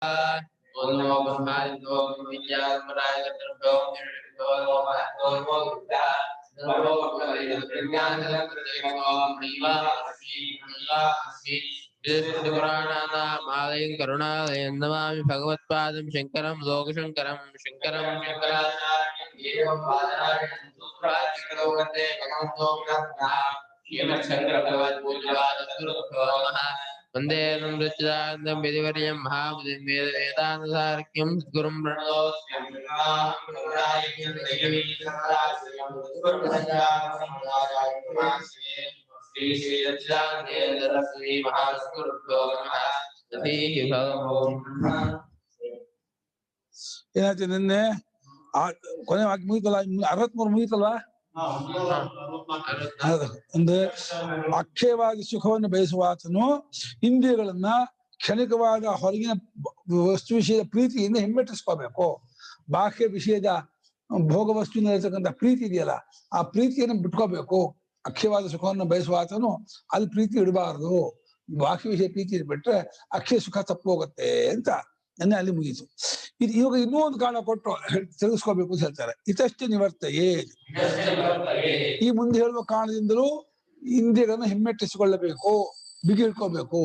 Ono Brahmano Vidyamaraja Malayam Karunalayam Namami Bhagavadpadam Shankaram Lokashankaram Shankaram Vande Nandrichidandam Vidivaryam Mahamudim Vedanasarkyam Gurum Pranodoshyam ಏನಾಯ್ತು ನಿನ್ನೆ ಕೊನೆ ಮುಗಿತಲ್ಲ 63 ಮುಗಿತಲ್ವಾ ಅಂದ್ರೆ ಅಕ್ಷಯವಾಗಿ ಸುಖವನ್ನು ಬಯಸುವಾತನು ಇಂದ್ರಿಯಗಳನ್ನ ಕ್ಷಣಿಕವಾದ ಹೊರಗಿನ ವಸ್ತು ವಿಷಯದ ಪ್ರೀತಿಯಿಂದ ಹಿಮ್ಮೆಟ್ಟಿಸ್ಕೋಬೇಕು. ಬಾಹ್ಯ ವಿಷಯದ ಭೋಗ ವಸ್ತುವಿನಲ್ಲಿರ್ತಕ್ಕಂಥ ಪ್ರೀತಿ ಇದೆಯಲ್ಲ, ಆ ಪ್ರೀತಿಯನ್ನು ಬಿಟ್ಕೋಬೇಕು. ಅಕ್ಷಯವಾದ ಸುಖವನ್ನು ಬಯಸುವಾತನು ಅಲ್ಲಿ ಪ್ರೀತಿ ಇಡಬಾರದು. ಬಾಹ್ಯ ವಿಷಯ ಪ್ರೀತಿ ಬಿಟ್ರೆ ಅಕ್ಷಯ ಸುಖ ತಪ್ಪು ಹೋಗುತ್ತೆ ಅಂತ ನೆನ್ನೆ ಅಲ್ಲಿ ಮುಗೀತು. ಇದು ಇವಾಗ ಇನ್ನೂ ಒಂದು ಕಾರಣ ಕೊಟ್ಟು ತಿಳಿಸ್ಕೋಬೇಕು ಅಂತ ಹೇಳ್ತಾರೆ. ಇತಷ್ಟೇ ನಿವರ್ತಯೇ, ಈ ಮುಂದೆ ಹೇಳುವ ಕಾರಣದಿಂದಲೂ ಇಂದ್ರಿಯಗಳನ್ನು ಹಿಮ್ಮೆಟ್ಟಿಸಿಕೊಳ್ಳಬೇಕು, ಬಿಗಿ ಇಟ್ಕೋಬೇಕು.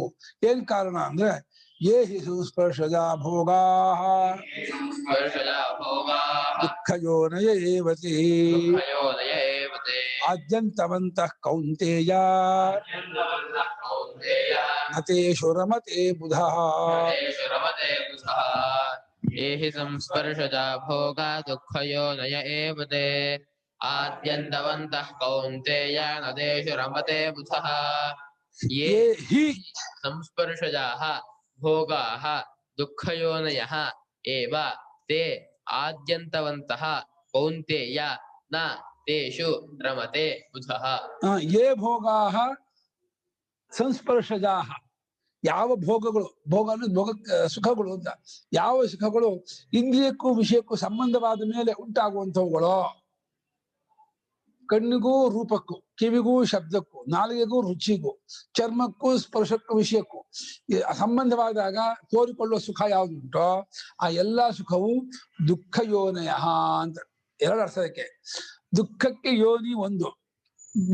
ಏನ್ ಕಾರಣ ಅಂದ್ರೆ ಯೇ ಹಿ ಸಂಸ್ಪರ್ಶಜ ಭೋಗಾ ದುಃಖಯೋನಯ ಏವತಿ ಆದ್ಯಂತವಂತಃ ಕೌಂತೇಯ ನತೇಷು ರಮತೆ ಬುಧಃ. ये हि संस्पर्शजा भोगा दुःखयोनय एव ते आद्यन्तवन्तः कौन्तेय न तेषु रमते बुधः. ये हि संस्पर्शजाः भोगाः दुःखयोनयः एव ते आद्यन्तवन्तः कौन्तेय न तेषु रमते बुधः. ये भोगाः ಸಂಸ್ಪರ್ಶಜಾಹ, ಯಾವ ಭೋಗಗಳು, ಭೋಗ ಅಂದ್ರೆ ಭೋಗ ಸುಖಗಳು ಅಂತ, ಯಾವ ಸುಖಗಳು ಇಂದ್ರಿಯಕ್ಕೂ ವಿಷಯಕ್ಕೂ ಸಂಬಂಧವಾದ ಮೇಲೆ ಉಂಟಾಗುವಂಥವುಗಳು, ಕಣ್ಣಿಗೂ ರೂಪಕ್ಕೂ, ಕಿವಿಗೂ ಶಬ್ದಕ್ಕೂ, ನಾಲಿಗೆಗೂ ರುಚಿಗೂ, ಚರ್ಮಕ್ಕೂ ಸ್ಪರ್ಶಕ್ಕೂ ವಿಷಯಕ್ಕೂ ಸಂಬಂಧವಾದಾಗ ತೋರಿಕೊಳ್ಳುವ ಸುಖ ಯಾವುದುಂಟೋ ಆ ಎಲ್ಲಾ ಸುಖವು ದುಃಖ ಯೋನಯ ಅಂತ. ಎರಡು ಅರ್ಥ ಅದಕ್ಕೆ. ದುಃಖಕ್ಕೆ ಯೋನಿ ಒಂದು,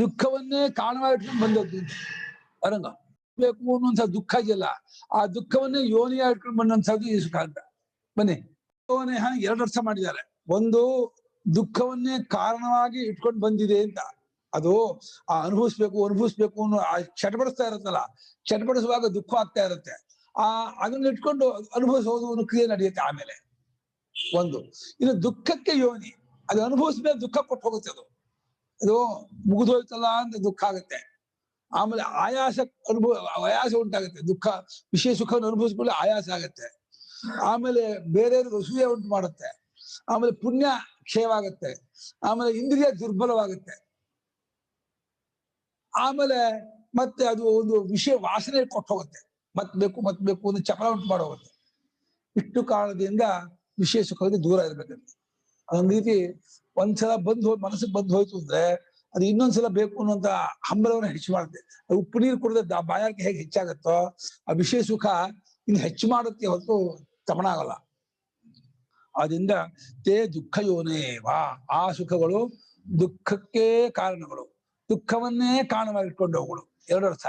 ದುಃಖವನ್ನೇ ಕಾರಣವಾಗಿ ಬಂದದ್ದು ಅರಂಗ ಬೇಕು ಅನ್ನುವಂಥ ದುಃಖ ಇದೆಯಲ್ಲ, ಆ ದುಃಖವನ್ನೇ ಯೋನಿಯ ಇಟ್ಕೊಂಡು ಬಂದಂಥದ್ದು ಈ ಸುಖ ಅಂತ. ಬನ್ನಿ, ಯೋನೆಯ ಎರಡು ಅರ್ಥ ಮಾಡಿದ್ದಾರೆ. ಒಂದು ದುಃಖವನ್ನೇ ಕಾರಣವಾಗಿ ಇಟ್ಕೊಂಡು ಬಂದಿದೆ ಅಂತ, ಅದು ಆ ಅನುಭವಿಸ್ಬೇಕು ಅನ್ನೋ ಆ ಚಟಪಡಿಸ್ತಾ ಇರುತ್ತಲ್ಲ, ಚಟಪಡಿಸುವಾಗ ದುಃಖ ಆಗ್ತಾ ಇರುತ್ತೆ. ಅದನ್ನ ಇಟ್ಕೊಂಡು ಅನುಭವಿಸೋದು ಒಂದು ಕ್ರಿಯೆ ನಡೆಯುತ್ತೆ ಆಮೇಲೆ. ಒಂದು ಇನ್ನು ದುಃಖಕ್ಕೆ ಯೋನಿ, ಅದು ಅನುಭವಿಸ್ಮೇಲೆ ದುಃಖ ಕೊಟ್ಟು ಹೋಗುತ್ತೆ. ಅದು ಮುಗಿದೋಯ್ತಲ್ಲ ಅಂತ ದುಃಖ ಆಗುತ್ತೆ. ಆಮೇಲೆ ಆಯಾಸ ಉಂಟಾಗುತ್ತೆ. ದುಃಖ ವಿಷಯ ಸುಖವನ್ನು ಅನುಭವಿಸ್ಕೊಳ್ಳಿ ಆಯಾಸ ಆಗತ್ತೆ. ಆಮೇಲೆ ಬೇರೆಯವ್ರಿಗೆ ಅಸೂಯೆ ಉಂಟು ಮಾಡುತ್ತೆ. ಆಮೇಲೆ ಪುಣ್ಯ ಕ್ಷಯವಾಗುತ್ತೆ. ಆಮೇಲೆ ಇಂದ್ರಿಯ ದುರ್ಬಲವಾಗುತ್ತೆ. ಆಮೇಲೆ ಮತ್ತೆ ಅದು ಒಂದು ವಿಷಯ ವಾಸನೆ ಕೊಟ್ಟು ಹೋಗುತ್ತೆ. ಮತ್ ಬೇಕು ಒಂದು ಚಪಲ ಉಂಟು ಮಾಡೋಗುತ್ತೆ. ಇಷ್ಟು ಕಾರಣದಿಂದ ವಿಷಯ ಸುಖದಿಂದ ದೂರ ಇರ್ಬೇಕಂತ. ಅದೊಂದು ರೀತಿ ಒಂದ್ಸಲ ಮನಸ್ಸಿಗೆ ಬಂದು ಹೋಯ್ತು ಅಂದ್ರೆ ಅದು ಇನ್ನೊಂದ್ಸಲ ಬೇಕು ಅನ್ನುವಂತ ಹಂಬಲವನ್ನು ಹೆಚ್ಚು ಮಾಡುತ್ತೆ. ಉಪ್ಪು ನೀರು ಕುಡಿದ ಬಾಯಾರಿಕೆ ಹೇಗೆ ಹೆಚ್ಚಾಗತ್ತೋ ಆ ವಿಷಯ ಸುಖ ಇನ್ನು ಹೆಚ್ಚು ಮಾಡುತ್ತೆ ಹೊರತು ತಮಣಾಗಲ್ಲ. ಆದ್ರಿಂದ ತೇ ದುಃಖ ಯೋನೇವಾ, ಆ ಸುಖಗಳು ದುಃಖಕ್ಕೆ ಕಾರಣಗಳು, ದುಃಖವನ್ನೇ ಕಾರಣವಾಗಿಟ್ಕೊಂಡು ಅವುಗಳು. ಎರಡರ್ಥ.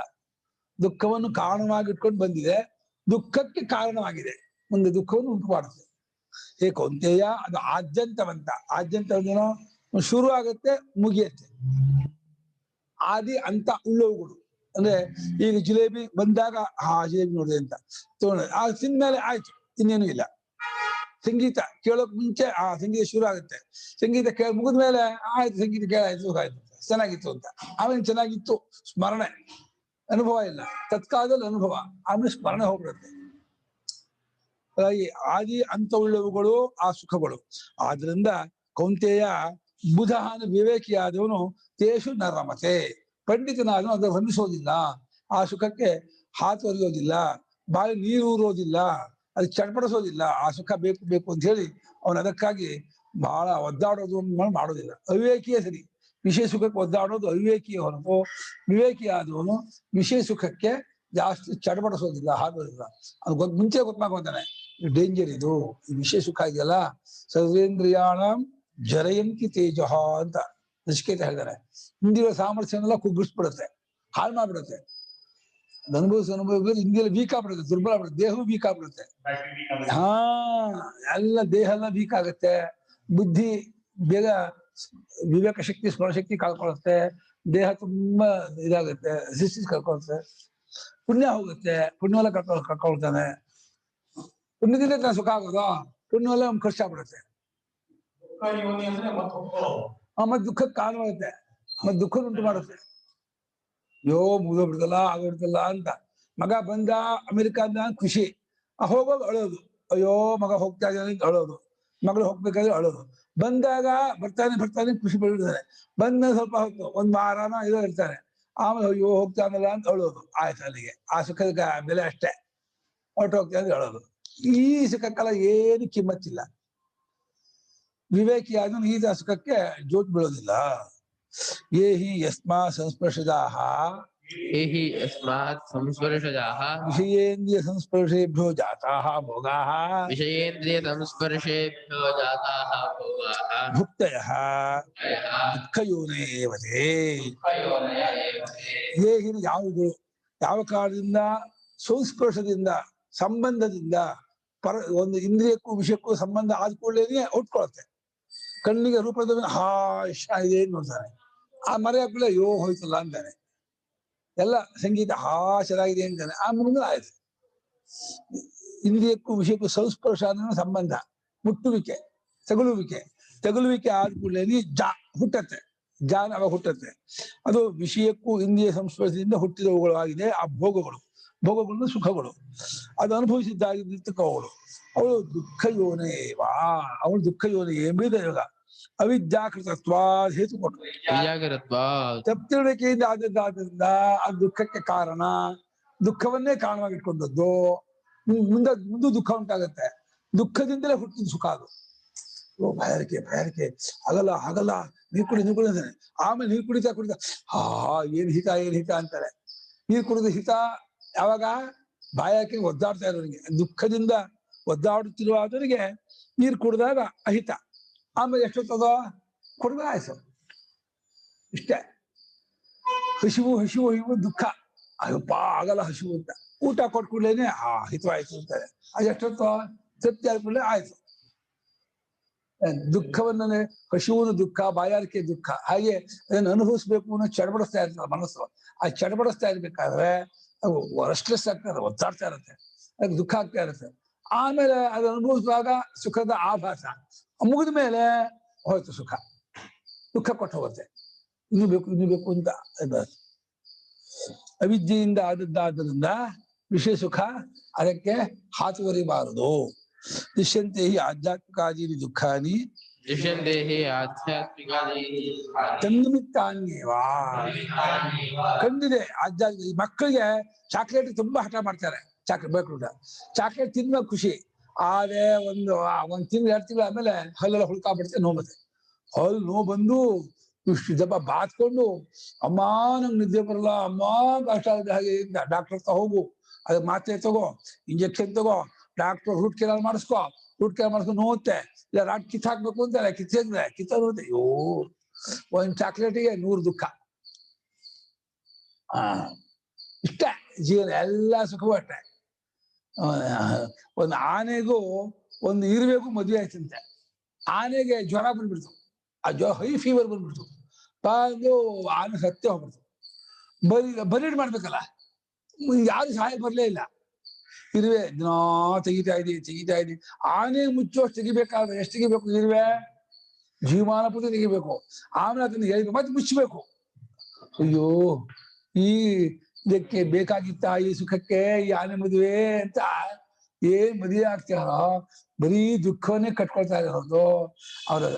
ದುಃಖವನ್ನು ಕಾರಣವಾಗಿಟ್ಕೊಂಡು ಬಂದಿದೆ, ದುಃಖಕ್ಕೆ ಕಾರಣವಾಗಿದೆ, ಮುಂದೆ ದುಃಖವನ್ನು ಉಂಟು ಮಾಡುತ್ತೆ. ಕೌಂತೆಯ ಅದು ಆದ್ಯಂತವಂತ. ಆದ್ಯಂತವಂತನೋ ಶುರು ಆಗತ್ತೆ, ಮುಗಿಯತ್ತೆ. ಆದಿ ಅಂತ ಉಳ್ಳವುಗಳು ಅಂದ್ರೆ ಈಗ ಜಿಲೇಬಿ ಬಂದಾಗ ಜಿಲೇಬಿ ನೋಡಿದೆ ಅಂತ ತಗೊಂಡ ಆ ತಿಂದ್ಮೇಲೆ ಆಯ್ತು, ಇನ್ನೇನು ಇಲ್ಲ. ಸಂಗೀತ ಕೇಳೋಕ್ ಮುಂಚೆ ಸಂಗೀತ ಶುರು ಆಗುತ್ತೆ, ಸಂಗೀತ ಮುಗಿದ್ಮೇಲೆ ಆಯ್ತು, ಸಂಗೀತ ಕೇಳಾಯ್ತು, ಆಯ್ತು, ಚೆನ್ನಾಗಿತ್ತು ಅಂತ. ಆಮೇಲೆ ಚೆನ್ನಾಗಿತ್ತು, ಸ್ಮರಣೆ, ಅನುಭವ ಇಲ್ಲ. ತತ್ಕಾಲದಲ್ಲಿ ಅನುಭವ, ಆಮೇಲೆ ಸ್ಮರಣೆ ಹೋಗ್ಬಿಡುತ್ತೆ. ಆದಿ ಅಂತ ಉಳ್ಳವುಗಳು ಆ ಸುಖಗಳು. ಆದ್ರಿಂದ ಕೌಂತೆಯ ಬುಧನ ವಿವೇಕಿಯಾದವನು ತೇಷು ನ ರಮತೆ, ಪಂಡಿತನಾದವನು ಅದನ್ನು ರಮಿಸೋದಿಲ್ಲ, ಆ ಸುಖಕ್ಕೆ ಹಾತು ಒರೆಯೋದಿಲ್ಲ, ಬಾಯಿ ನೀರು ಊರೋದಿಲ್ಲ, ಅದು ಚಡ್ಪಡಿಸೋದಿಲ್ಲ. ಆ ಸುಖ ಬೇಕು ಅಂತ ಹೇಳಿ ಅವನು ಅದಕ್ಕಾಗಿ ಬಹಳ ಒದ್ದಾಡೋದು ಮಾಡೋದಿಲ್ಲ. ಅವಿವೇಕಿಯೇ ಸರಿ, ವಿಷಯ ಸುಖಕ್ಕೆ ಒದ್ದಾಡೋದು ಅವಿವೇಕಿಯ ಹೊರತು ವಿವೇಕಿಯಾದವನು ವಿಷಯ ಸುಖಕ್ಕೆ ಜಾಸ್ತಿ ಚಡಪಡಿಸೋದಿಲ್ಲ, ಹಾಕೋದಿಲ್ಲ. ಅದು ಮುಂಚೆ ಗೊತ್ತಾಗೋತಾನೆ ಡೇಂಜರ್ ಇದು. ಈ ವಿಷಯ ಸುಖ ಇದೆಯಲ್ಲ, ಸರ್ವೇಂದ್ರಿಯಾಣ ಜರಯಂತಿ ತೇಜಃ ಅಂತ ನಚಿಕೇತ ಹೇಳಿದ್ದಾರೆ. ಇಂದ್ರಿಯ ಸಾಮರ್ಥ್ಯನೆಲ್ಲ ಕುಗ್ಗಿಸ್ಬಿಡುತ್ತೆ, ಹಾಳು ಮಾಡ್ಬಿಡುತ್ತೆ. ಅನುಭವಿಸಿ ಇಂದ್ರಿಯಲ್ಲಿ ವೀಕ್ ಆಗ್ಬಿಡುತ್ತೆ, ದುರ್ಬಲ ಆಗ್ಬಿಡುತ್ತೆ, ದೇಹವು ವೀಕ್ ಆಗ್ಬಿಡುತ್ತೆ. ಹಾ, ಎಲ್ಲ ದೇಹ ಎಲ್ಲ ವೀಕ್ ಆಗುತ್ತೆ. ಬುದ್ಧಿ ಬೇಗ ವಿವೇಕ ಶಕ್ತಿ ಸ್ಮರಣಶಕ್ತಿ ಕಳ್ಕೊಳ್ಳುತ್ತೆ. ದೇಹ ತುಂಬಾ ಇದಾಗುತ್ತೆ, ರೆಸಿಸ್ಟೆನ್ಸ್ ಕಳ್ಕೊಳ್ಳುತ್ತೆ. ಪುಣ್ಯ ಹೋಗುತ್ತೆ, ಪುಣ್ಯವೆಲ್ಲ ಕಳ್ಕೊಳ್ತಾನೆ. ಪುಣ್ಯದಿಂದ ತಾನು ಸುಖ ಆಗೋದು, ಪುಣ್ಯವೆಲ್ಲ ಖರ್ಚಾಗ್ಬಿಡುತ್ತೆ. ಮತ್ತೆ ದುಃಖಕ್ಕೆ ಕಾರಣವಾಗುತ್ತೆ, ಮತ್ತೆ ದುಃಖ ಉಂಟು ಮಾಡುತ್ತೆ. ಯೋ ಮುಗಿದೋಗ್ಬಿಡ್ತಲ್ಲ, ಆಗೋಗ್ಬಿಡ್ತಲ್ಲ ಅಂತ. ಮಗ ಬಂದ ಅಮೆರಿಕಾದ ಖುಷಿ, ಹೋಗೋದು ಅಳೋದು. ಅಯ್ಯೋ ಮಗ ಹೋಗ್ತಾ ಇದ್ದಾನೆ ಅಳೋದು, ಮಗಳು ಹೋಗ್ಬೇಕಾದ್ರೆ ಅಳೋದು. ಬಂದಾಗ ಬರ್ತಾನೆ ಖುಷಿ ಪಡ್ಬಿಡ್ತಾನೆ. ಬಂದ ಸ್ವಲ್ಪ ಹೊತ್ತು ಒಂದ್ ವಾರನೋ ಇದೋ ಇರ್ತಾನೆ, ಆಮೇಲೆ ಅಯ್ಯೋ ಹೋಗ್ತಾನಲ್ಲ ಅಂತ ಅಳೋದು. ಆಯ್ತು, ಅಲ್ಲಿಗೆ ಆ ಸುಖದ ಬೆಲೆ ಅಷ್ಟೇ. ಹೊರಟೋಗ್ತಾ ಅಂದ್ರೆ ಅಳೋದು. ಈ ಸುಖಕ್ಕೆಲ್ಲ ಏನು ಕಿಮ್ಮತ್ತಿಲ್ಲ. ವಿವೇಕಿಯಾದ ಈ ಸುಖಕ್ಕೆ ಜೋತ್ ಬೀಳೋದಿಲ್ಲ. ಯೇ ಹಿ ಯಸ್ಮಾ ಸಂಸ್ಪರ್ಶಜಾಃ ಏಹಿ ಯಸ್ಮಾತ್ ಸಂಸ್ಪರ್ಶಜಾಃ ವಿಷಯೇಂದ್ರಿಯ ಸಂಸ್ಪರ್ಶೇಭ್ಯೋ ಜಾತಾಃ ಭೋಗಾಃ ವಿಷಯೇಂದ್ರಿಯ ಸಂಸ್ಪರ್ಶೇಭ್ಯೋ ಜಾತಾಃ ಭೋಗಾಃ ಭುಕ್ತಯಃ ದುಃಖಯೋನೇ ಏವ ತೇ. ಯೇ ಹಿ ಯಾವುದು ಯಾವ ಕಾರಣದಿಂದ ಸಂಸ್ಪರ್ಶದಿಂದ ಸಂಬಂಧದಿಂದ ಒಂದು ಇಂದ್ರಿಯಕ್ಕೂ ವಿಷಯಕ್ಕೂ ಸಂಬಂಧ ಆದ ಕೂಡಲೇ ಹುಟ್ಕೊಳತ್ತೆ. ಕಣ್ಣಿಗೆ ರೂಪದ ಇಷ್ಟ ಇದೆ ನೋಡ್ತಾನೆ, ಆ ಮರೆ ಹಾಕಲೇ ಅಯ್ಯೋ ಹೋಯ್ತಲ್ಲ ಅಂತಾನೆ. ಎಲ್ಲ ಸಂಗೀತ ಚೆನ್ನಾಗಿದೆ ಅಂತಾನೆ, ಆ ಮುಂದೆ ಆಯ್ತು. ಇಂದ್ರಿಯಕ್ಕೂ ವಿಷಯಕ್ಕೂ ಸಂಸ್ಪರ್ಶ ಅನ್ನೋ ಸಂಬಂಧ, ಮುಟ್ಟುವಿಕೆ, ತಗುಲುವಿಕೆ ಆದ ಕೂಡಲೇ ಹುಟ್ಟತ್ತೆ. ಅವಾಗ ಹುಟ್ಟತ್ತೆ. ಅದು ವಿಷಯಕ್ಕೂ ಇಂದ್ರಿಯ ಸಂಸ್ಪರ್ಶದಿಂದ ಹುಟ್ಟಿದವುಗಳು ಆಗಿದೆ ಆ ಭೋಗಗಳು ಸುಖಗಳು. ಅದು ಅನುಭವಿಸಿದ್ದಾಗಿರ್ತಕ್ಕವಳು ಅವಳು ದುಃಖ ಯೋನೇವಾ, ಅವಳು ದುಃಖ ಯೋನಿ ಎಂಬುದ ಯೋಗ. ಅವಿದ್ಯಾಕೃತತ್ವ ಹೇತು ಕೊಟ್ಟು ತಪ್ಪಿಳಿಕೆಯಿಂದ ಆದದ್ದರಿಂದ ಆ ದುಃಖಕ್ಕೆ ಕಾರಣ, ದುಃಖವನ್ನೇ ಕಾರಣವಾಗಿಟ್ಕೊಂಡದ್ದು. ಮುಂದೆ ದುಃಖ ಉಂಟಾಗತ್ತೆ. ದುಃಖದಿಂದಲೇ ಹುಟ್ಟಿದ ಸುಖ ಅದು. ಭಯಾರಿಕೆ ಆಗಲ್ಲ ನೀರು ಕುಡಿ ಅಂತಾನೆ. ಆಮೇಲೆ ನೀರು ಕುಡಿತಾ ಏನ್ ಹಿತ ಅಂತಾರೆ. ನೀರು ಕುಡಿದ ಹಿತ ಯಾವಾಗ? ಬಾಯಾಕೆ ಒದ್ದಾಡ್ತಾ ಇರೋರಿಗೆ, ದುಃಖದಿಂದ ಒದ್ದಾಡುತ್ತಿರುವಾದವರಿಗೆ ನೀರು ಕುಡಿದಾಗ ಅಹಿತ. ಆಮೇಲೆ ಎಷ್ಟೊತ್ತದ ಕುಡಿದ್ರೆ ಆಯ್ತು, ಇಷ್ಟೇ. ಹಸಿವು ದುಃಖ, ಅಯ್ಯಪ್ಪ ಆಗಲ್ಲ ಹಸಿವು ಅಂತ. ಊಟ ಕೊಟ್ಕೂಡ್ಲೇನೆ ಹಿತವಾಯ್ತು ಅಂತಾರೆ. ಅದು ಎಷ್ಟೊತ್ತು ತೃಪ್ತಿ ಆದ್ಕೂಡಲೇ ಆಯ್ತು. ದುಃಖವನ್ನ ಹಸಿವುನ ದುಃಖ, ಬಾಯಾರಿಕೆ ದುಃಖ, ಹಾಗೆ ಅದನ್ನು ಅನುಭವಿಸ್ಬೇಕು ಅನ್ನೋ ಚಡಬಡಿಸ್ತಾ ಇರ್ತದೆ ಮನಸ್ಸು. ಆ ಚಡಬಡಿಸ್ತಾ ಇರ್ಬೇಕಾದ್ರೆ ಅದು ರೆಸ್ಟ್ಲೆಸ್ ಆಗ್ತದೆ, ಒದ್ದಾಡ್ತಾ ಇರುತ್ತೆ, ಅದಕ್ಕೆ ದುಃಖ ಆಗ್ತಾ ಇರುತ್ತೆ. ಆಮೇಲೆ ಅದು ಅನುಭವಿಸುವಾಗ ಸುಖದ ಆಭಾಸ ಮುಗಿದ ಮೇಲೆ ಹೋಯ್ತು ಸುಖ, ದುಃಖ ಕೊಟ್ಟು ಹೋಗುತ್ತೆ. ಇನ್ನೂ ಬೇಕು ಅಂತ ಅವಿದ್ಯೆಯಿಂದ ಆದದ್ದಾದ್ದರಿಂದ ವಿಷಯ ಸುಖ ಅದಕ್ಕೆ ಹಾತುವರಿಬಾರದು. ದೃಶ್ಯಂತೆ ಹಿ ಆಧ್ಯಾತ್ಮಿಕಾದೀನಿ ದುಃಖಾನಿ ತನ್ನಿಮಿತ್ತಾನ್ಯೇವಾ. ಕಂಡಿದೆ ಆಧ್ಯಾತ್ಮಿಕ. ಮಕ್ಕಳಿಗೆ ಚಾಕ್ಲೇಟ್ ತುಂಬಾ ಹಠ ಮಾಡ್ತಾರೆ, ಚಾಕ್ಲೇಟ್ ಬೇಕು, ಚಾಕ್ಲೇಟ್ ತಿನ್ನುವ ಖುಷಿ. ಆದ್ರೆ ಒಂದ್ ತಿಂಗಳು 2 ತಿಂಗಳು ಆದ್ಮೇಲೆ ಹಲ್ಲೆಲ್ಲ ಹುಳ್ಕಾಬಿಡುತ್ತೆ, ನೋವುತ್ತೆ. ಹಲ್ಲು ನೋವು ಬಂದು ಇಷ್ಟು ದಪ್ಪ ಬಾತ್ಕೊಂಡು, ಅಮ್ಮ ನಂಗೆ ನಿದ್ದೆ ಬರಲ್ಲ, ಅಮ್ಮ ಕಷ್ಟ ಆಗುತ್ತೆ, ಹಾಗೆ ಡಾಕ್ಟರ್ ಹತ್ರ ಹೋಗು, ಅದು ಮಾತ್ರೆ ತಗೋ, ಇಂಜೆಕ್ಷನ್ ತಗೋ, ಡಾಕ್ಟರ್ ರೂಟ್ ಕೆನಾಲ್ ಮಾಡಿಸ್ಕೊಂಡು ನೋವುತ್ತೆ. ಇಲ್ಲ ರಾಟ್ ಕಿತ್ತಾಕ್ಬೇಕು ಅಂತಾರೆ, ಕಿತ್ತೋಗುತ್ತೆ. ಅಯ್ಯೋ, ಒಂದ್ ಚಾಕ್ಲೇಟಿಗೆ 100 ದುಃಖ. ಇಷ್ಟ ಜೀವನ, ಎಲ್ಲ ಸುಖವೂ ಅಷ್ಟೆ. ಒಂದು ಆನೆಗೂ ಒಂದು ಇರುವೆಗೂ ಮದುವೆ ಆಯ್ತಂತೆ. ಆನೆಗೆ ಜ್ವರ ಬಂದ್ಬಿಡ್ತು, ಹೈ ಫೀವರ್ ಬಂದ್ಬಿಡ್ತು. ಆನೆ ಸತ್ಯ ಹೋಗ್ಬಿಡ್ತು. ಬರೀಡ್ ಮಾಡ್ಬೇಕಲ್ಲ, ಯಾರು ಸಹಾಯ ಬರ್ಲೇ ಇಲ್ಲ. ಇರುವೆ ದಿನಾ ತೆಗಿತಾ ಇದೆ. ಆನೆ ಮುಚ್ಚೋಷ್ಟು ತೆಗಿಬೇಕಾದ್ರೆ ಎಷ್ಟು ತೆಗಿಬೇಕು? ಇರುವೆ ಜೀವಮಾನ ಪೂರ್ತಿ ತೆಗಿಬೇಕು. ಆಮೇಲೆ ಅದನ್ನ ಹೇಳ್ಬೇಕು, ಮತ್ತೆ ಮುಚ್ಚಬೇಕು. ಅಯ್ಯೋ, ಇದಕ್ಕೆ ಬೇಕಾಗಿತ್ತ ಈ ಸುಖಕ್ಕೆ ಈ ಆನೆ ಮದುವೆ ಅಂತ ಏನ್ ಮದುವೆ ಆಗ್ತಾರೋ, ಬರೀ ದುಃಖವನ್ನೇ ಕಟ್ಕೊಳ್ತಾ ಇರೋದು. ಅವ್ರು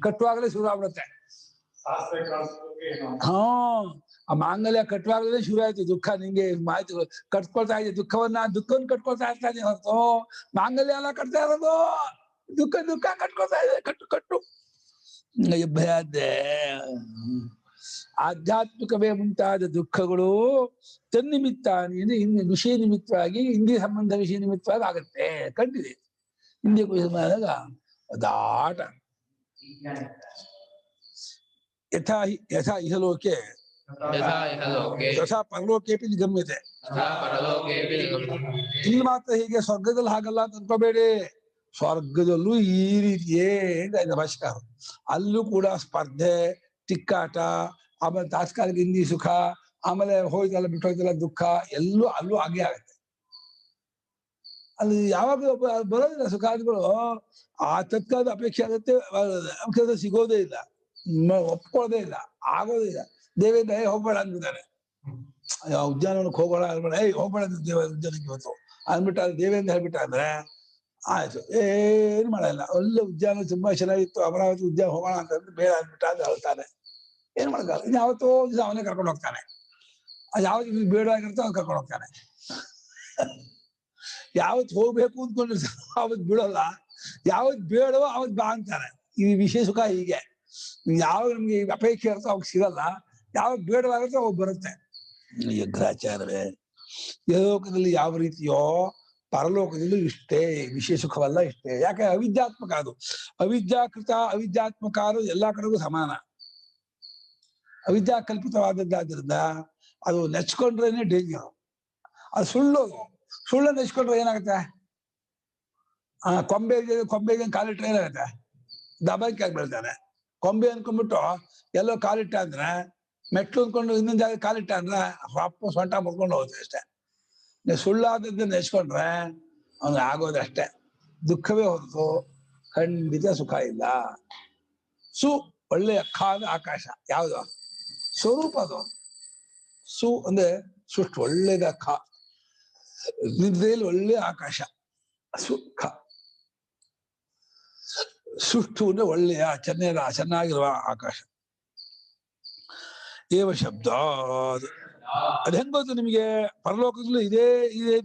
ಕಟ್ಟುವಾಗಲೇ ಶುರು ಆಗ್ಬಿಡುತ್ತೆ. ಆ ಮಾಂಗಲ್ಯ ಕಟ್ಟುವಾಗಲೇ ಶುರು ಆಯ್ತು ದುಃಖ. ನಿಂಗೆ ಮಾಹಿತಿ ಕಟ್ಕೊಳ್ತಾ ಇದೆ ದುಃಖವನ್ನ ಕಟ್ಕೊಳ್ತಾ ಇರ್ತಾನೆ ಹೊರತು ಮಾಂಗಲ್ಯ ಎಲ್ಲ ಕಟ್ತಾ ಇರೋದು. ದುಃಖ ಕಟ್ಕೊಳ್ತಾ ಇದೆ. ಕಟ್ಟು ಭಯಾದ್ದೆ ಆಧ್ಯಾತ್ಮಿಕವೇ ಮುಂತಾದ ದುಃಖಗಳು ತನ್ನಿಮಿತ್ತ ಇನ್ನು ವಿಷಯ ನಿಮಿತ್ತವಾಗಿ ಇಂದ್ರಿಯ ಸಂಬಂಧ ವಿಷಯ ನಿಮಿತ್ತವಾಗಿ ಆಗುತ್ತೆ. ಕಂಡಿದೆ ಇಂದ್ರಿಯ ಕುರಿತಾದಾಗ ದಾಟ ಯಥಾ ಯಥಾ ಇಹಲೋಕೆ ಯಥಾ ಇಹ ಲೋಕೆ ಯಥಾ ಪರಲೋಕೇಪಿ ನಿಗಮ್ಯತೆ. ತಥಾ ಪರಲೋಕೇಪಿ ನಿಗಮ್ಯತೆ. ಇಲ್ಲಿ ಮಾತ್ರ ಹೀಗೆ ಸ್ವರ್ಗದಲ್ಲಿ ಹಾಗಲ್ಲ ಅಂತ ಅನ್ಕೋಬೇಡಿ. ಸ್ವರ್ಗದಲ್ಲೂ ಈ ರೀತಿಯೇ ಭಾಷೆಕಾರ. ಅಲ್ಲೂ ಕೂಡ ಸ್ಪರ್ಧೆ, ತಿಕ್ಕಾಟ, ಆಮೇಲೆ ತಾತ್ಕಾಲಿಕ ಇಂದ್ರಿಯ ಸುಖ, ಆಮೇಲೆ ಹೋಯ್ತಲ್ಲ ಬಿಟ್ಟು ಹೋಯ್ತಲ್ಲ ದುಃಖ, ಅಲ್ಲೂ ಹಾಗೆ ಆಗುತ್ತೆ. ಅಲ್ಲಿ ಯಾವಾಗ ಬರೋದಿಲ್ಲ ಸುಖಾದಿಗಳು. ಆ ತತ್ಕಾಲದ ಅಪೇಕ್ಷೆ ಆಗುತ್ತೆ, ಅಪೇಕ್ಷೆ ಸಿಗೋದೇ ಇಲ್ಲ, ಒಪ್ಕೊಳ್ಳೋದೇ ಇಲ್ಲ, ಆಗೋದೇ ಇಲ್ಲ. ದೇವೇಂದ್ರ ಹೋಗ್ಬೇಡ ಅಂದ್ಬಿಡ್ತಾರೆ. ಉದ್ಯಾನವನಕ್ಕೆ ಹೋಗೋಣ ಅನ್ಬೇಡ, ಹೋಗ್ಬೇಡ ಉದ್ಯಾನಕ್ಕೆ ಇವತ್ತು ಅಂದ್ಬಿಟ್ಟ. ದೇವೇಂದ್ರ ಹೇಳ್ಬಿಟ್ಟ ಅಂದ್ರೆ ಆಯ್ತು, ಏನು ಮಾಡಲ್ಲ. ಒಳ್ಳೆ ಉದ್ಯಾನ ತುಂಬಾ ಚೆನ್ನಾಗಿತ್ತು, ಅಮರಾವತಿ ಉದ್ಯಾನ ಹೋಗೋಣ ಅಂತಂದ್ರೆ ಬೇಡ ಅಂದ್ಬಿಟ್ಟ ಅಂತ ಹೇಳ್ತಾನೆ. ಏನ್ ಮಾಡಲ್ಲ. ಇನ್ನು ಯಾವತ್ತೋ ದಿವಸ ಅವನೇ ಕರ್ಕೊಂಡು ಹೋಗ್ತಾನೆ. ಯಾವತ್ತು ಇದು ಬೇಡವಾಗಿರುತ್ತೋ ಅವ್ನು ಕರ್ಕೊಂಡು ಹೋಗ್ತಾನೆ. ಯಾವತ್ ಹೋಗ್ಬೇಕು ಅಂದ್ಕೊಂಡಿರ್ತಾನೆ ಅವತ್ ಬಿಡೋಲ್ಲ, ಯಾವತ್ ಬೇಡವೋ ಅವತ್ ಬಾ ಅಂತಾನೆ. ಈ ವಿಷಯ ಸುಖ ಹೀಗೆ. ಯಾವಾಗ ನಮ್ಗೆ ಅಪೇಕ್ಷೆ ಇರುತ್ತೋ ಅವಾಗ ಸಿಗಲ್ಲ, ಯಾವಾಗ ಬೇಡವಾಗುತ್ತೋ ಅವಾಗ ಬರುತ್ತೆ. ಯಗ್ರಾಚಾರ್ಯವೇ, ಯಲೋಕದಲ್ಲಿ ಯಾವ ರೀತಿಯೋ ಪರಲೋಕದಲ್ಲೂ ಇಷ್ಟೇ, ವಿಷಯ ಸುಖವಲ್ಲ ಇಷ್ಟೇ. ಯಾಕೆ? ಅವಿದ್ಯಾತ್ಮಕ ಅದು. ಅವಿದ್ಯಾಕೃತ ಅವಿದ್ಯಾತ್ಮಕ ಅದು ಎಲ್ಲಾ ಕಡೆಗೂ ಸಮಾನ. ಅವಿದ್ಯಾ ಕಲ್ಪಿತವಾದದ್ದಾದ್ರಿಂದ ಅದು ನೆಚ್ಕೊಂಡ್ರೇನೆ ಡೇಂಜರ್. ಅದು ಸುಳ್ಳು ನೆಚ್ಕೊಂಡ್ರೆ ಏನಾಗುತ್ತೆ? ಕೊಂಬೆಗೆ ಕಾಲಿಟ್ರೆ ಏನಾಗುತ್ತೆ? ದಬಾಕಿ ಆಗಿ ಬೀಳ್ತಾನೆ. ಕೊಂಬೆ ಅನ್ಕೊಂಡ್ಬಿಟ್ಟು ಎಲ್ಲೋ ಕಾಲಿಟ್ಟ ಅಂದ್ರೆ, ಮೆಟ್ಲು ಅಂದ್ಕೊಂಡು ಇನ್ನೊಂದ್ ಜಾಗ ಕಾಲಿಟ್ಟ ಅಂದ್ರೆ ವಾಪಸ್ ಸೊಂಟ ಮುರ್ಕೊಂಡು ಹೋಗುತ್ತೆ ಅಷ್ಟೇ. ಸುಳ್ಳಾದದ್ದು ನೆಚ್ಕೊಂಡ್ರೆ ಅವ್ನಿಗೆ ಆಗೋದಷ್ಟೇ, ದುಃಖವೇ ಹೊರತು ಖಂಡಿತ ಸುಖ ಇಲ್ಲ. ಒಳ್ಳೆ ಅಕ್ಕ ಅಂದ್ರೆ ಆಕಾಶ. ಯಾವುದು? ಸ್ವರೂಪ ಅದು. ಅಂದ್ರೆ ಸುಷ್ಟು ಒಳ್ಳೇದ ಅಕ್ಕ, ನಿದ್ರೆಯಲ್ಲಿ ಒಳ್ಳೆ ಆಕಾಶ. ಸುಖ ಸುಷ್ಟು ಅಂದ್ರೆ ಒಳ್ಳೆಯ ಚೆನ್ನಾಗಿರುವ ಆಕಾಶ. ಏವ ಶಬ್ದ ಅದ್ ಹೆಂಗ್ ಗೊತ್ತು ನಿಮಗೆ? ಪರಲೋಕದಲ್ಲೂ ಇದೇ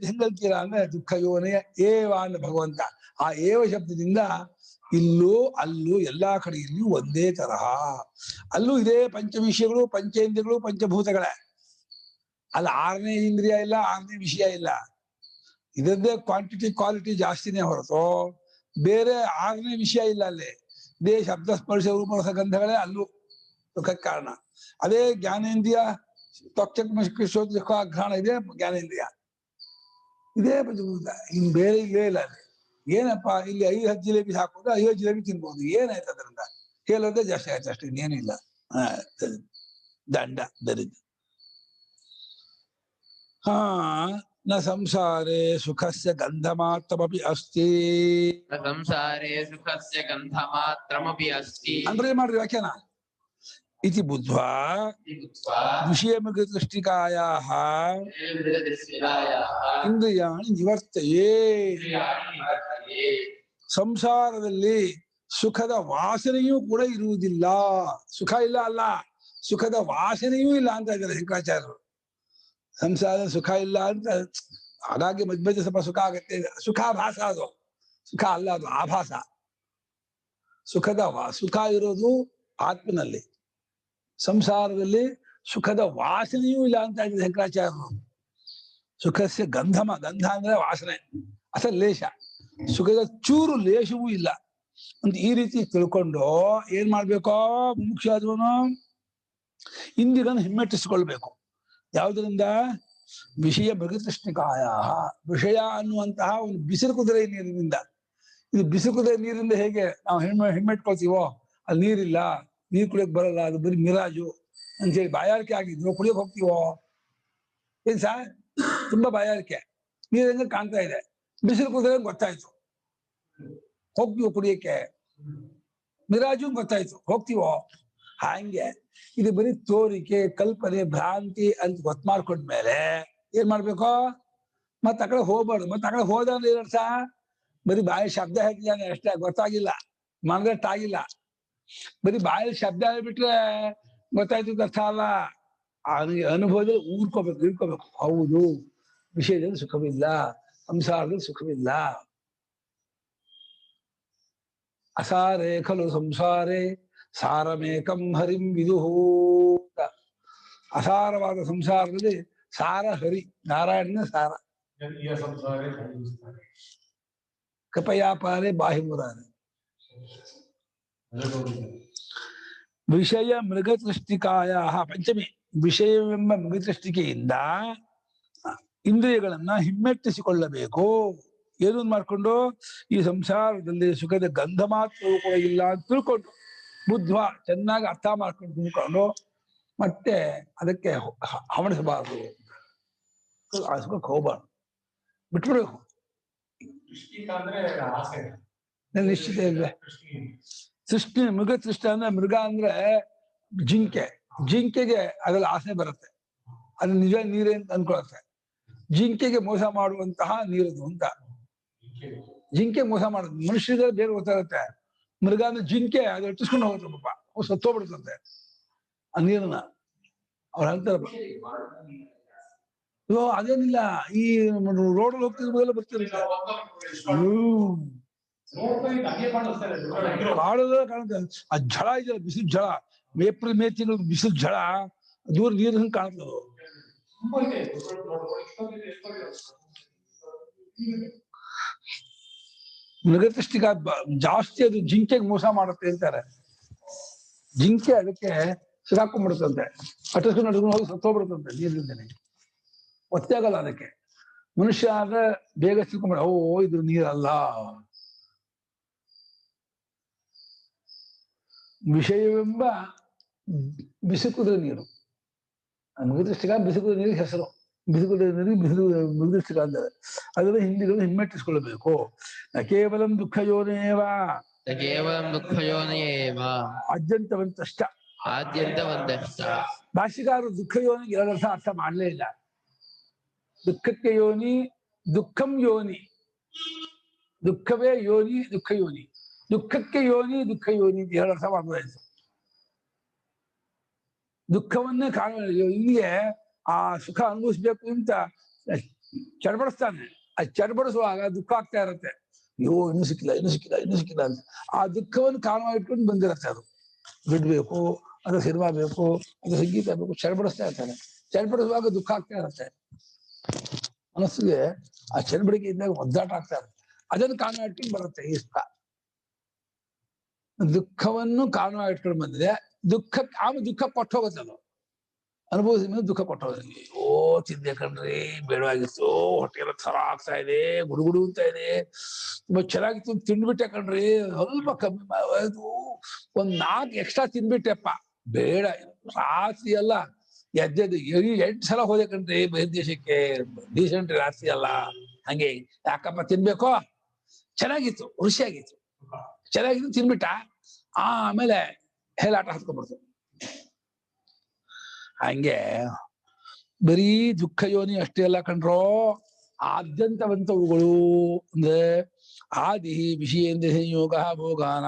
ಹೆಂಗಲ್ತೀರಾ ಅಂದ್ರೆ ದುಃಖ ಯೋನೇ ಏವ ಅಂದ್ರೆ ಭಗವಂತ. ಆ ಏವ ಶಬ್ದದಿಂದ ಇಲ್ಲೂ ಅಲ್ಲೂ ಎಲ್ಲಾ ಕಡೆಯಲ್ಲಿಯೂ ಒಂದೇ ತರಹ. ಅಲ್ಲೂ ಇದೇ ಪಂಚವಿಷಯಗಳು, ಪಂಚೇಂದ್ರಿಯಗಳು, ಪಂಚಭೂತಗಳೇ. ಅಲ್ಲಿ 6ನೇ ಇಂದ್ರಿಯ ಇಲ್ಲ, 6ನೇ ವಿಷಯ ಇಲ್ಲ. ಇದರದ್ದೇ ಕ್ವಾಂಟಿಟಿ ಕ್ವಾಲಿಟಿ ಜಾಸ್ತಿನೇ ಹೊರತು ಬೇರೆ 6ನೇ ವಿಷಯ ಇಲ್ಲ ಅಲ್ಲಿ. ಇದೇ ಶಬ್ದ ಸ್ಪರ್ಶ ರೂಪ ರಸ ಗಂಧಗಳೇ ಅಲ್ಲೂ ಸುಖಕ್ಕೆ ಕಾರಣ. ಅದೇ ಜ್ಞಾನೇಂದ್ರಿಯ ಘ್ರಾಣ ಇದೆ ಜ್ಞಾನೇಂದ್ರಿಯ, ಇದೇ ಪಂಚಭೂತ. ಇನ್ ಬೇರೆ ಇಲ್ಲೇ ಇಲ್ಲ ಅಲ್ಲಿ. ಏನಪ್ಪಾ ಇಲ್ಲಿ 5 ಜಿಲೇಬಿ ಹಾಕೋದ್ರೆ 5 ಜಿಲೇಬಿ ತಿನ್ಬಹುದು, ಏನಾಯ್ತು ಅದರಿಂದ? ಹೇಳೋದೇ ಜಾಸ್ತಿ ಆಯ್ತು ಅಷ್ಟೇ, ಇನ್ನೇನಿಲ್ಲ. ದಂಡ ದರಿದ್ರ. ನ ಸಂಸಾರೇ ಸುಖಸ್ಯ ಗಂಧ ಮಾತ್ರಮಪಿ ಅಸ್ತಿ. ಸಂಸಾರೇ ಸುಖಸ್ಯ ಗಂಧ ಮಾತ್ರಮಪಿ ಅಸ್ತಿ. ಅಂದ್ರೆ ಮಾಡ್ರಿ ವ್ಯಾಖ್ಯಾನ. ಇತಿ ಬುದ್ಧ್ವಾ ವಿಷಯಮುಖ ದೃಷ್ಟಿಕಾಯಾಃ ಇಂದ್ರಿಯಾಣಿ ನಿವರ್ತಯೇ. ಸಂಸಾರದಲ್ಲಿ ಸುಖದ ವಾಸನೆಯೂ ಕೂಡ ಇರುವುದಿಲ್ಲ. ಸುಖ ಇಲ್ಲ ಅಲ್ಲ, ಸುಖದ ವಾಸನೆಯೂ ಇಲ್ಲ ಅಂತ ಇದ್ದಾರೆ ಶಂಕರಾಚಾರ್ಯರು. ಸಂಸಾರದ ಸುಖ ಇಲ್ಲ ಅಂತ ಹಾಗಾಗಿ ಮಧ್ಯ ಮಧ್ಯ ಸ್ವಲ್ಪ ಸುಖ ಆಗತ್ತೆ. ಸುಖಾಭಾಸ ಅದು, ಸುಖ ಅಲ್ಲ, ಅದು ಆಭಾಸ. ಸುಖ ಇರೋದು ಆತ್ಮನಲ್ಲಿ. ಸಂಸಾರದಲ್ಲಿ ಸುಖದ ವಾಸನೆಯೂ ಇಲ್ಲ ಅಂತ ಇದ್ದಾರೆ ಶಂಕರಾಚಾರ್ಯರು. ಸುಖಸ್ಯ ಗಂಧ ಅಂದ್ರೆ ವಾಸನೆ, ಅಸಲ್ ಲೇಷ. ಸುಖದ ಚೂರು ಲೇಷವೂ ಇಲ್ಲ ಅಂತ ಈ ರೀತಿ ತಿಳ್ಕೊಂಡು ಏನ್ ಮಾಡ್ಬೇಕೋ ಮುಖ್ಯ ಆದ್ರೂ ಇಂದ್ರಿಯಗಳನ್ನು ಹಿಮ್ಮೆಟ್ಟಿಸಿಕೊಳ್ಬೇಕು. ಯಾವುದರಿಂದ? ವಿಷಯ ಮೃಗತೃಷ್ಣಿಕಾಯ. ವಿಷಯ ಅನ್ನುವಂತಹ ಒಂದು ಬಿಸಿಲು ಕುದುರೆ ನೀರಿನಿಂದ. ಇದು ಬಿಸಿಲು ಕುದುರೆ ನೀರಿಂದ ಹೇಗೆ ನಾವು ಹಿಮ್ಮೆಟ್ಕೊಳ್ತೀವೋ, ಅಲ್ಲಿ ನೀರಿಲ್ಲ, ನೀರು ಕುಡಿಯಕ್ ಬರಲ್ಲ, ಅದು ಬರೀ ಮಿರಾಜು ಅಂತೇಳಿ ಬಾಯಾರಿಕೆ ಆಗಿದ್ರು ಕುಡಿಯಕ್ ಹೋಗ್ತೀವೋ? ಏನ್ ಸಾರ್ ತುಂಬಾ ಬಾಯಾರಿಕೆ, ನೀರಿಂದ ಕಾಣ್ತಾ ಇದೆ, ಬಿಸಿಲು ಕುದುರೆ ಗೊತ್ತಾಯ್ತು, ಹೋಗ್ತೀವೋ ಕುಡಿಯಕ್ಕೆ? ಮಿರಾಜು ಗೊತ್ತಾಯ್ತು, ಹೋಗ್ತೀವೋ? ಹಂಗೆ ಇದು ಬರೀ ತೋರಿಕೆ, ಕಲ್ಪನೆ, ಭ್ರಾಂತಿ ಅಂತ ಗೊತ್ತು ಮಾಡ್ಕೊಂಡ್ಮೇಲೆ ಏನ್ ಮಾಡ್ಬೇಕು? ಮತ್ತ ಆ ಕಡೆ ಹೋಗ್ಬಾರ್ದು. ಮತ್ತ ಆ ಕಡೆ ಹೋದ್ರೆ ಏನರ್ಥ? ಬರೀ ಬಾಯಿ ಶಬ್ದ ಹೇಳ್ತಿದ್ದಾನೆ ಅಷ್ಟೇ, ಗೊತ್ತಾಗಿಲ್ಲ, ಮನದಷ್ಟಾಗಿಲ್ಲ. ಬರೀ ಬಾಯಲ್ಲಿ ಶಬ್ದ ಹೇಳ್ಬಿಟ್ರೆ ಗೊತ್ತಾಯ್ತು ಅರ್ಥ ಅಲ್ಲ. ಅವನಿಗೆ ಅನುಭವದಲ್ಲಿ ಇಳ್ಕೋಬೇಕು. ಹೌದು, ವಿಷಯದಲ್ಲಿ ಸುಖವಿಲ್ಲ, ಸಂಸಾರದಲ್ಲಿ ಸುಖವಿಲ್ಲ. ಅಸಾರೇ ಖಲು ಸಂಸಾರೇ ಸಾರಮೇಕಂ ಹರಿಂ ವಿದುಹು. ಅಂತ. ಅಸಾರವಾದ ಸಂಸಾರದಲ್ಲಿ ಸಾರ ಹರಿ, ನಾರಾಯಣನ ಸಾರ. ಕಪಯಾಪಾರೆ ಬಾಹಿಮುರಾರೆ. ವಿಷಯ ಮೃಗತೃಷ್ಟಿಕಾಯ ಪಂಚಮಿ. ವಿಷಯವೆಂಬ ಮೃಗತೃಷ್ಟಿಕೆಯಿಂದ ಇಂದ್ರಿಯಗಳನ್ನ ಹಿಮ್ಮೆಟ್ಟಿಸಿಕೊಳ್ಳಬೇಕು. ಏನು ಮಾಡ್ಕೊಂಡು ಈ ಸಂಸಾರದಲ್ಲಿ ಸುಖದ ಗಂಧ ಮಾತ್ರವೂ ಕೂಡ ಇಲ್ಲ ಅಂತ ತಿಳ್ಕೊಂಡು ಬುದ್ಧ ಚೆನ್ನಾಗಿ ಅರ್ಥ ಮಾಡ್ಕೊಂಡು ತಿಳ್ಕೊಂಡು ಮತ್ತೆ ಅದಕ್ಕೆ ಹವಣಿಸಬಾರದು, ಆ ಸುಖಕ್ಕೆ ಹೋಗ್ಬಾರ್ದು, ಬಿಟ್ಬಿಡ್ಬೇಕು. ನಿಶ್ಚಿತ ಇಲ್ವೇ? ಸೃಷ್ಟಿ ಮೃಗ ಸೃಷ್ಟಿ ಅಂದ್ರೆ, ಮೃಗ ಅಂದ್ರೆ ಜಿಂಕೆ. ಜಿಂಕೆಗೆ ಅದ್ರಲ್ಲಿ ಆಸೆ ಬರುತ್ತೆ, ಅದು ನಿಜ ನೀರೇ ಅಂತ ಅನ್ಕೊಳತ್ತೆ. ಜಿಂಕೆಗೆ ಮೋಸ ಮಾಡುವಂತಹ ನೀರದು ಅಂತ. ಜಿಂಕೆ ಮೋಸ ಮಾಡೋದು, ಮನುಷ್ಯರಿಗೆ ಬೇಗ ಗೊತ್ತಾಗುತ್ತೆ. ಮೃಗ ಅಂದ್ರೆ ಜಿಂಕೆ, ಅದು ಇಟ್ಟಿಸ್ಕೊಂಡು ಹೋಗುತ್ತೆ ಪಾಪ, ಅವು ಸತ್ತೋಗ್ಬಿಡುತ್ತಂತೆ ಆ ನೀರನ್ನ. ಅವ್ರು ಹೇಳ್ತಾರಪ್ಪ, ಅಯ್ಯೋ ಅದೇನಿಲ್ಲ, ಈ ರೋಡಲ್ಲಿ ಹೋಗ್ತಿರ್ಬೋದೆಲ್ಲ ಬರ್ತಿರುತ್ತೆ, ಕಾಡಲ್ಲ ಕಾಣುತ್ತೆ. ಆ ಝಳ ಇದೆಯಲ್ಲ, ಬಿಸಿಲು ಝಳ, ಏಪ್ರಿಲ್ ಮೇ ತಿಂಗಳು ಬಿಸಿಲು ಝಳ, ದೂರ ನೀರು ಹಂಗೆ ಕಾಣುತ್ತದು. ಮೃಗತೃಷ್ಟಿಕ ಜಾಸ್ತಿ ಅದು ಜಿಂಕೆಗೆ ಮೋಸ ಮಾಡುತ್ತೆ ಅಂತಾರೆ. ಜಿಂಕೆ ಅದಕ್ಕೆ ಸಿಗಾಕೊಂಡ್ಬಿಡುತ್ತಂತೆ, ಅಟಸ್ಕೊಂಡು ನಡ್ಕೊಂಡು ಹೋಗಿ ಸತ್ತೋಗ್ಬಿಡುತ್ತಂತೆ ನೀರಿನಿಂದನೇ, ಒತ್ತೆ ಆಗಲ್ಲ ಅದಕ್ಕೆ. ಮನುಷ್ಯ ಆದ್ರೆ ಬೇಗ ಸಿಕ್ಕೊಂಡ್ಬಿಡ, ಓ ಇದು ನೀರಲ್ಲ. ವಿಷಯವೆಂಬ ಬಿಸುಕುದ್ರ ನೀರು, ಮೃಗದೃಷ್ಟಿಕ ಬಿಸುಕುದ್ರ ನೀರಿಗೆ ಹೆಸರು. ಬಿಸುಕುದ್ರ ನೀರಿಗೆ ಮೃಗದೃಷ್ಟಿಕ ಅಂತಾರೆ. ಅದರ ಹಿಂದಿಗಳು ಹಿಮ್ಮೆಟ್ಟಿಸಿಕೊಳ್ಳಬೇಕು. ನ ಕೇವಲ ದುಃಖಯೋನೇವ ಕೇವಲಂ ದುಃಖಯೋನಿಯೇವ ಆದ್ಯಂತವಂತಷ್ಟ. ಆದ್ಯಂತವಂತಷ್ಟ. ಭಾಷಿಕಾರರು ದುಃಖಯೋನಿಗೆ ಎರಡರ್ಥ ಅರ್ಥ ಮಾಡಲೇ ಇಲ್ಲ. ದುಃಖಕ್ಕೆ ಯೋನಿ, ದುಃಖಂ ಯೋನಿ, ದುಃಖವೇ ಯೋನಿ, ದುಃಖ ಯೋನಿ. ದುಃಖಕ್ಕೆ ಯೋನಿ, ದುಃಖ ಯೋನಿ ಎರಡು ಅರ್ಥ ಮಾಡ್ಬೋದಾಯ್ತು. ದುಃಖವನ್ನೇ ಕಾರಣ, ಇಲ್ಲಿಗೆ ಆ ಸುಖ ಅನುಭವಿಸ್ಬೇಕು ಅಂತ ಚಡಬಡಿಸ್ತಾನೆ. ಆ ಚಡಬಡಿಸುವಾಗ ದುಃಖ ಆಗ್ತಾ ಇರುತ್ತೆ, ಅಯ್ಯೋ ಇನ್ನೂ ಸಿಕ್ಕಿಲ್ಲ, ಇನ್ನೂ ಸಿಕ್ಕಿಲ್ಲ, ಇನ್ನೂ ಸಿಕ್ಕಿಲ್ಲ ಅಂತ. ಆ ದುಃಖವನ್ನು ಕಾರಣ ಇಟ್ಕೊಂಡು ಬಂದಿರತ್ತೆ. ಅದು ಬಿಡ್ಬೇಕು, ಅದು ಸಿನಿಮಾ ಬೇಕು, ಅದು ಸಂಗೀತ ಬೇಕು, ಚಡಬಡಿಸ್ತಾ ಇರ್ತಾನೆ. ಚಡಬಡಿಸುವಾಗ ದುಃಖ ಆಗ್ತಾ ಇರುತ್ತೆ ಮನಸ್ಸಿಗೆ. ಆ ಚಡಬಡಿಕೆ ಇದ್ದಾಗ ಒದ್ದಾಟ ಆಗ್ತಾ ಇರುತ್ತೆ. ಅದನ್ನು ಕಾರಣ ಇಟ್ಕೊಂಡು ಬರುತ್ತೆ ಈ ಸುಖ. ದುಃಖವನ್ನು ಕಾರಣ ಇಟ್ಕೊಂಡು ಬಂದಿದೆ, ಆಮೇಲೆ ದುಃಖ ಕೊಟ್ಟು ಹೋಗುತ್ತೆ. ಅದು ಅನುಭವಿಸಿದ ಮೇಲೆ ದುಃಖ ಕೊಟ್ಟು ಹೋಗುತ್ತೆ. ಓ ತಿಂದೆ ಕಣ್ರಿ, ಬೇಡವಾಗಿತ್ತು, ಹೊಟ್ಟೆಲ್ಲ ಥರ ಆಗ್ತಾ ಇದೆ, ಗುಡುಗುಡು ಅಂತ ಇದೆ, ತುಂಬಾ ಚೆನ್ನಾಗಿತ್ತು, ತಿಂದ್ಬಿಟ್ಟೆ ಕಣ್ರಿ, ಸ್ವಲ್ಪ ಕಮ್ಮಿ ಆಯ್ತು, ಒಂದ್ 4 ಎಕ್ಸ್ಟ್ರಾ ತಿನ್ಬಿಟ್ಟೆಪ್ಪ, ಬೇಡ ರಾತ್ರಿ ಅಲ್ಲ ಎದ್ದೆದ್ದು 8 ಸಲ ಹೋದೆ ಕಣ್ರಿ ಬಹಿರ್ದೇಶಕ್ಕೆ, ಡೀಸೆಂಟ್ ರಾತ್ರಿ ಅಲ್ಲ, ಹಂಗೆ ಯಾಕಪ್ಪ ತಿನ್ಬೇಕೋ, ಚೆನ್ನಾಗಿತ್ತು, ರುಚಿಯಾಗಿತ್ತು, ಚೆನ್ನಾಗಿತ್ತು, ತಿನ್ಬಿಟ್ಟ. ಆಮೇಲೆ ಹೇಲಾಟ ಹತ್ಕೊಂಡ್ಬಿಡ್ತು. ಹಂಗೆ ಬರೀ ದುಃಖ ಯೋನಿ ಅಷ್ಟೇ ಅಲ್ಲ ಕಣ್ರೋ, ಆದ್ಯಂತವಂತವುಗಳು ಅಂದ್ರೆ ಆದಿ ವಿಷಯೇಂದ್ರಿಯ ಸಂಯೋಗ ಭೋಗಾನ.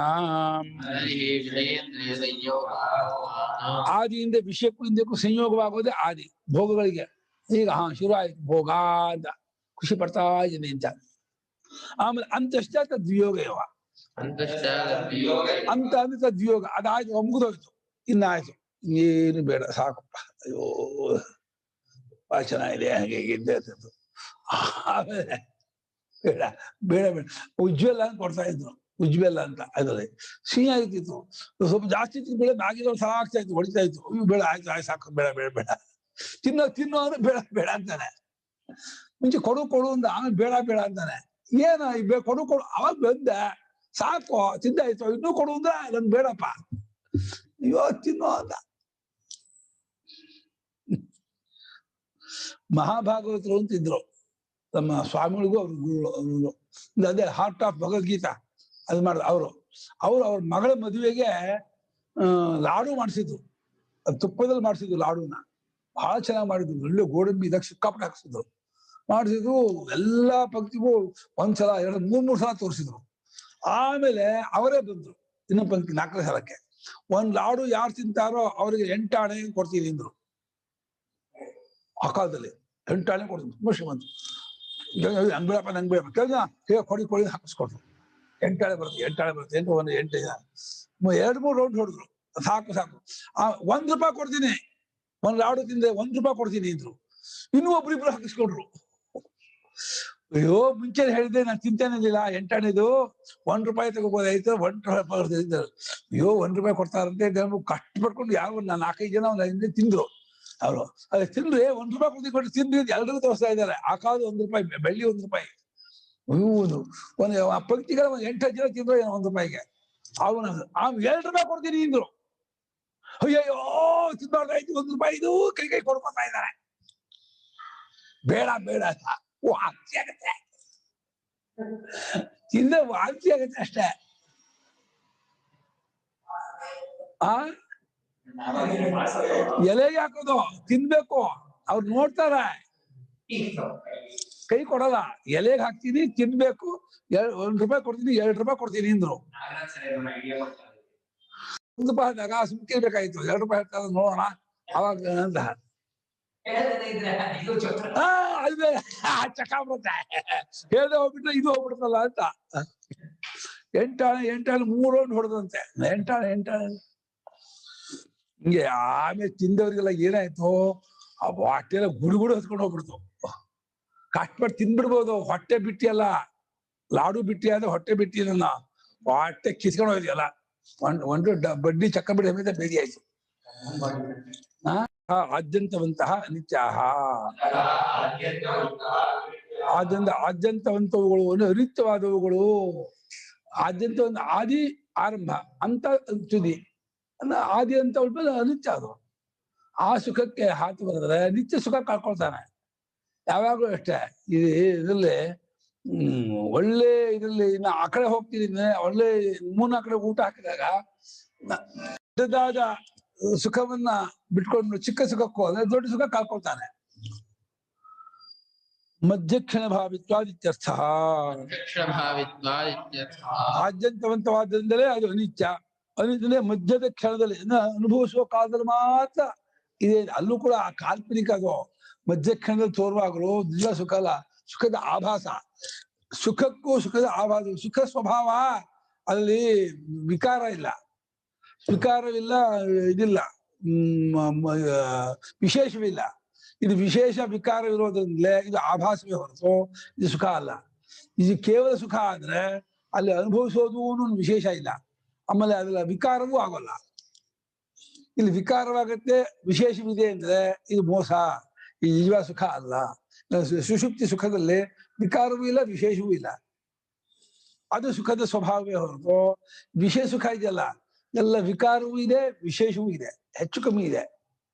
ಆದಿಯಿಂದ ವಿಷಯಕ್ಕೂ ಇಂದ್ರಿಯಕ್ಕೂ ಸಂಯೋಗವಾಗೋದೇ ಆದಿ ಭೋಗಗಳಿಗೆ. ಈಗ ಶುರು ಆಯ್ತು ಭೋಗ ಅಂತ, ಖುಷಿ ಪಡ್ತಾ ಇದ್ದೀನಿ ಅಂತ. ಆಮೇಲೆ ಅಂತಷ್ಟ ತದ್ವಿಯೋಗ ಯವ, ಅಂತ ಅಂದ್ರೆ ತದ್ವಿಯೋಗ, ಅದಾಯ್ತು, ಮುಗಿದೋಯ್ತು, ಇನ್ನಾಯ್ತು, ಏನು ಬೇಡ ಸಾಕಪ್ಪ, ಅಯ್ಯೋ ಬಹಳ ಚೆನ್ನಾಗಿದೆ, ಹಾಗೆ ಇದ್ದೆ ಅಂತ. ಆಮೇಲೆ ಬೇಡ ಬೇಡ ಬೇಡ, ಉಜ್ವಲ ಅಂತ ಕೊಡ್ತಾ ಇದ್ರು, ಉಜ್ವಲ ಅಂತ, ಅದ್ರಲ್ಲಿ ಸಿಹಿ ಆಗ್ತಿತ್ತು, ಸ್ವಲ್ಪ ಜಾಸ್ತಿ ಇತ್ತು, ಬೇಡ ಆಗಿರೋ ಸಾಕಾಗ್ತಾ ಇತ್ತು, ಹೊಡಿತಾ ಇತ್ತು, ಇವು ಬೇಡ ಆಯ್ತು ಆಯ್ತು ಸಾಕು, ಬೇಡ ಬೇಡ ಬೇಡ, ತಿನ್ನೋ ಅಂದ್ರೆ ಬೇಡ ಬೇಡ ಅಂತಾನೆ. ಮುಂಚೆ ಕೊಡು ಅಂದ, ಆಮೇಲೆ ಬೇಡ ಬೇಡ ಅಂತಾನೆ. ಏನ ಕೊಡು ಅವಾಗ ಬಂದ, ಸಾಕು ತಿಂದಾಯ್ತು, ಇನ್ನೂ ಕೊಡು ಅಂದ್ರೆ ನನ್ ಬೇಡಪ್ಪ, ಅಯ್ಯೋ ತಿನ್ನೋ ಅಂತ. ಮಹಾಭಾಗವತರು ಅಂತಿದ್ರು, ನಮ್ಮ ಸ್ವಾಮಿಗಳಿಗೂ ಅವ್ರು ಅದೇ ಹಾರ್ಟ್ ಆಫ್ ಭಗವದ್ಗೀತಾ ಅದು ಮಾಡಿದ್ರು. ಅವ್ರ ಮಗಳ ಮದುವೆಗೆ ಲಾಡು ಮಾಡಿಸಿದ್ರು, ತುಪ್ಪದಲ್ಲಿ ಮಾಡಿಸಿದ್ರು ಲಾಡುನ, ಬಹಳ ಚೆನ್ನಾಗಿ ಮಾಡಿದ್ರು. ಒಳ್ಳೆ ಗೋಡಂಬಿ ಇದಕ್ಕೆ ಸಿಕ್ಕಾಪಟ್ಟೆ ಹಾಕ್ಸಿದ್ರು, ಮಾಡಿಸಿದ್ರು. ಎಲ್ಲಾ ಪಂಕ್ತಿಗೂ 1 ಸಲ 2 3 ಸಲ ತೋರಿಸಿದ್ರು. ಆಮೇಲೆ ಅವರೇ ಬಂದ್ರು ಇನ್ನೊಂದು ಪಂಕ್ತಿ 4ನೇ ಸಲಕ್ಕೆ. 1 ಲಾಡು ಯಾರು ತಿಂತಾರೋ ಅವ್ರಿಗೆ 8 ಆಣೆ ಕೊಡ್ತೀನಿ ಅಂದ್ರು. ಆ ಕಾಲದಲ್ಲಿ 8 ಆಣೆ ಕೊಡ್ತೀನಿ, ತುಂಬಾ ಶ್ರೀಮಂತ. ನಂಗೆ ಬೇಡಪ್ಪ ನಂಗೆ ಬೇಡಪ್ಪ, ಕೇಳ ಕೊಡಿ ಹಾಕಿಸ್ಕೊಟ್ರು. 8 ಆಣೆ ಬರುತ್ತೆ 8 ಆಣೆ ಬರುತ್ತೆ, 8 1 8 2-3 ರೌಂಡ್ ಹೊಡೆದ್ರು. ಸಾಕು ಸಾಕು ₹1 ಕೊಡ್ತೀನಿ, ಒಂದು ಲಾಡು ತಿಂದೆ ₹1 ಕೊಡ್ತೀನಿ ಅಂದ್ರು. ಇನ್ನೂ ಒಬ್ರಿಬ್ರು ಹಾಕಿಸ್ಕೊಂಡ್ರು. ಅಯ್ಯೋ ಮುಂಚೆ ಹೇಳಿದೆ ನಾನು ತಿಂತೇನಿಲ್ಲ, 8 ₹1 ತಗೋಬೋದಾಯ್ತು, ₹1 ಅಯ್ಯೋ ₹1 ಕೊಡ್ತಾರಂತೆ ಕಷ್ಟಪಡ್ಕೊಂಡು ಯಾರು 4-5 ಜನ ಒಂದು ಹಿಂದೆ ತಿಂದ್ರು. ಅವರು ಅದೇ ತಿಂದ್ರೆ ₹1 ಕೊಟ್ಟು ತಿಂದು ಎಲ್ರಿಗೂ ತೋರಿಸ್ತಾ ಇದ್ದಾರೆ. ಆ ಕಾಲ ₹1, ಬೆಳ್ಳಿ ₹1. ಒಂದು ಪಂಕ್ತಿಗಳ ಒಂದು 8 ಜನ ತಿಂದ್ರು ₹1. ಅವನು ₹2 ಕೊಡ್ತೀನಿ ಇಂದ್ರು. ಅಯ್ಯಯ್ಯೋ ತಿಂಬಾರ್ದಾಯ್ತು, ₹1 ಕೈ ಕೊಡ್ಕೊತಾ ಇದ್ದಾರೆ. ಬೇಡ ಬೇಡ ವಾಂತಿ ಆಗತ್ತೆ, ತಿಂದ ವಾಂತಿ ಆಗತ್ತೆ ಅಷ್ಟೇ. ಎಲೆಗೆ ಹಾಕೋದು ತಿನ್ಬೇಕು, ಅವ್ರು ನೋಡ್ತಾರ, ಕೈ ಕೊಡಲ್ಲ. ಎಲೆಗೆ ಹಾಕ್ತೀನಿ ತಿನ್ಬೇಕು, ₹1 ಕೊಡ್ತೀನಿ, ₹2 ಕೊಡ್ತೀನಿ ಅಂದ್ರು. ₹1 ಆದಾಗ ಸುಮ್ಕಿರ್ಬೇಕಾಯ್ತು. ₹2 ಹೇಳ್ತಾರೆ ನೋಡೋಣ ಅವಾಗ ಅಂತ ಅದೇ ಚಕ ಬರುತ್ತೆ. ಹೇಳ್ದೆ ಹೋಗ್ಬಿಟ್ರೆ ಇದು ಹೋಗ್ಬಿಡ್ತಲ್ಲ ಅಂತ 8 ಆಣೆ 3 ರೌಂಡ್ ಹೊಡೆದಂತೆ. 8 ಆಣೆ ಹಿಂಗೆ. ಆಮೇಲೆ ತಿಂದವ್ರಿಗೆಲ್ಲ ಏನಾಯ್ತು, ಆ ಹೊಟ್ಟೆಲ್ಲ ಗುಡುಗುಡು ಹತ್ಕೊಂಡು ಹೋಗ್ಬಿಡ್ತು. ಕಷ್ಟಪಟ್ಟು ತಿನ್ಬಿಡ್ಬೋದು, ಹೊಟ್ಟೆ ಬಿಟ್ಟಿ ಅಲ್ಲ, ಲಾಡು ಬಿಟ್ಟಿ ಆದ್ರೆ ಹೊಟ್ಟೆ ಬಿಟ್ಟಿ ನನ್ನ ಹೊಟ್ಟೆ ಕಿಸ್ಕೊಂಡು ಹೋಗಿದೆಯಲ್ಲ. ಒಂದು ಬಡ್ಡಿ ಚಕ್ಕ ಬಿಡಿ ಸಮೇತ ಬೇದಿ ಆಯ್ತು. ಆದ್ಯಂತವಂತಹ ಅನಿತ್ಯಾಹ, ಆದ್ಯಂತವಂತವುಗಳು ಅನಿತ್ಯವಾದವುಗಳು. ಆದ್ಯಂತ ಒಂದು ಆದಿ ಆರಂಭ ಅಂತ ತುದಿ, ಆದಿ ಅಂತ ಉಳ್ಮೇಲೆ ಅನಿತ್ಯ. ಅದು ಆ ಸುಖಕ್ಕೆ ಹಾತು ಬರೆದ್ರೆ ನಿತ್ಯ ಸುಖ ಕಳ್ಕೊಳ್ತಾನೆ ಯಾವಾಗ್ಲೂ ಅಷ್ಟೇ. ಇದರಲ್ಲಿ ಒಳ್ಳೆ ಇದರಲ್ಲಿ ಇನ್ನು ಆ ಕಡೆ ಹೋಗ್ತಿದ್ದೀನಿ, ಒಳ್ಳೆ 3 ಕಡೆ ಊಟ ಹಾಕಿದಾಗ ದೊಡ್ಡದಾದ ಸುಖವನ್ನ ಬಿಟ್ಕೊಂಡು ಚಿಕ್ಕ ಸುಖಕ್ಕೂ ಅಂದ್ರೆ ದೊಡ್ಡ ಸುಖ ಕಳ್ಕೊಳ್ತಾನೆ. ಮಧ್ಯಕ್ಷಣ ಭಾವಿತ್ವಾದಿತ್ಯರ್ಥ. ಆದ್ಯಂತವಂತವಾದ್ದರಿಂದಲೇ ಅದು ಅನಿತ್ಯ. ಅನಿತ್ಯ ಮಧ್ಯದ ಕ್ಷಣದಲ್ಲಿ ಅನುಭವಿಸುವ ಕಾಲದಲ್ಲಿ ಮಾತ್ರ ಇದೆ. ಅಲ್ಲೂ ಕೂಡ ಆ ಕಾಲ್ಪನಿಕ, ಅದು ಮಧ್ಯ ಕ್ಷಣದಲ್ಲಿ ತೋರುವಾಗಲೂ ನಿಜ ಸುಖ ಅಲ್ಲ, ಸುಖದ ಆಭಾಸ. ಸುಖಕ್ಕೂ ಸುಖದ ಆಭಾಸ. ಸುಖ ಸ್ವಭಾವ, ಅಲ್ಲಿ ವಿಕಾರ ಇಲ್ಲ, ವಿಕಾರವಿಲ್ಲ, ಇದಿಲ್ಲ, ವಿಶೇಷವಿಲ್ಲ. ಇದು ವಿಶೇಷ ವಿಕಾರವಿರೋದ್ರಿಂದಲೇ ಇದು ಆಭಾಸವೇ ಹೊರತು ಇದು ಸುಖ ಅಲ್ಲ. ಇದು ಕೇವಲ ಸುಖ ಆದ್ರೆ ಅಲ್ಲಿ ಅನುಭವಿಸೋದು ವಿಶೇಷ ಇಲ್ಲ, ಆಮೇಲೆ ಅದರ ವಿಕಾರವೂ ಆಗೋಲ್ಲ. ಇಲ್ಲಿ ವಿಕಾರವಾಗತ್ತೆ, ವಿಶೇಷವಿದೆ ಅಂದ್ರೆ ಇದು ಮೋಸ, ಈ ನಿಜವಾದ ಸುಖ ಅಲ್ಲ. ಸುಷುಪ್ತಿ ಸುಖದಲ್ಲಿ ವಿಕಾರವೂ ಇಲ್ಲ, ವಿಶೇಷವೂ ಇಲ್ಲ. ಅದು ಸುಖದ ಸ್ವಭಾವವೇ ಹೊರತು ವಿಶೇಷ ಸುಖ ಇದೆಯಲ್ಲ, ಎಲ್ಲ ವಿಕಾರವೂ ಇದೆ, ವಿಶೇಷವೂ ಇದೆ, ಹೆಚ್ಚು ಕಮ್ಮಿ ಇದೆ.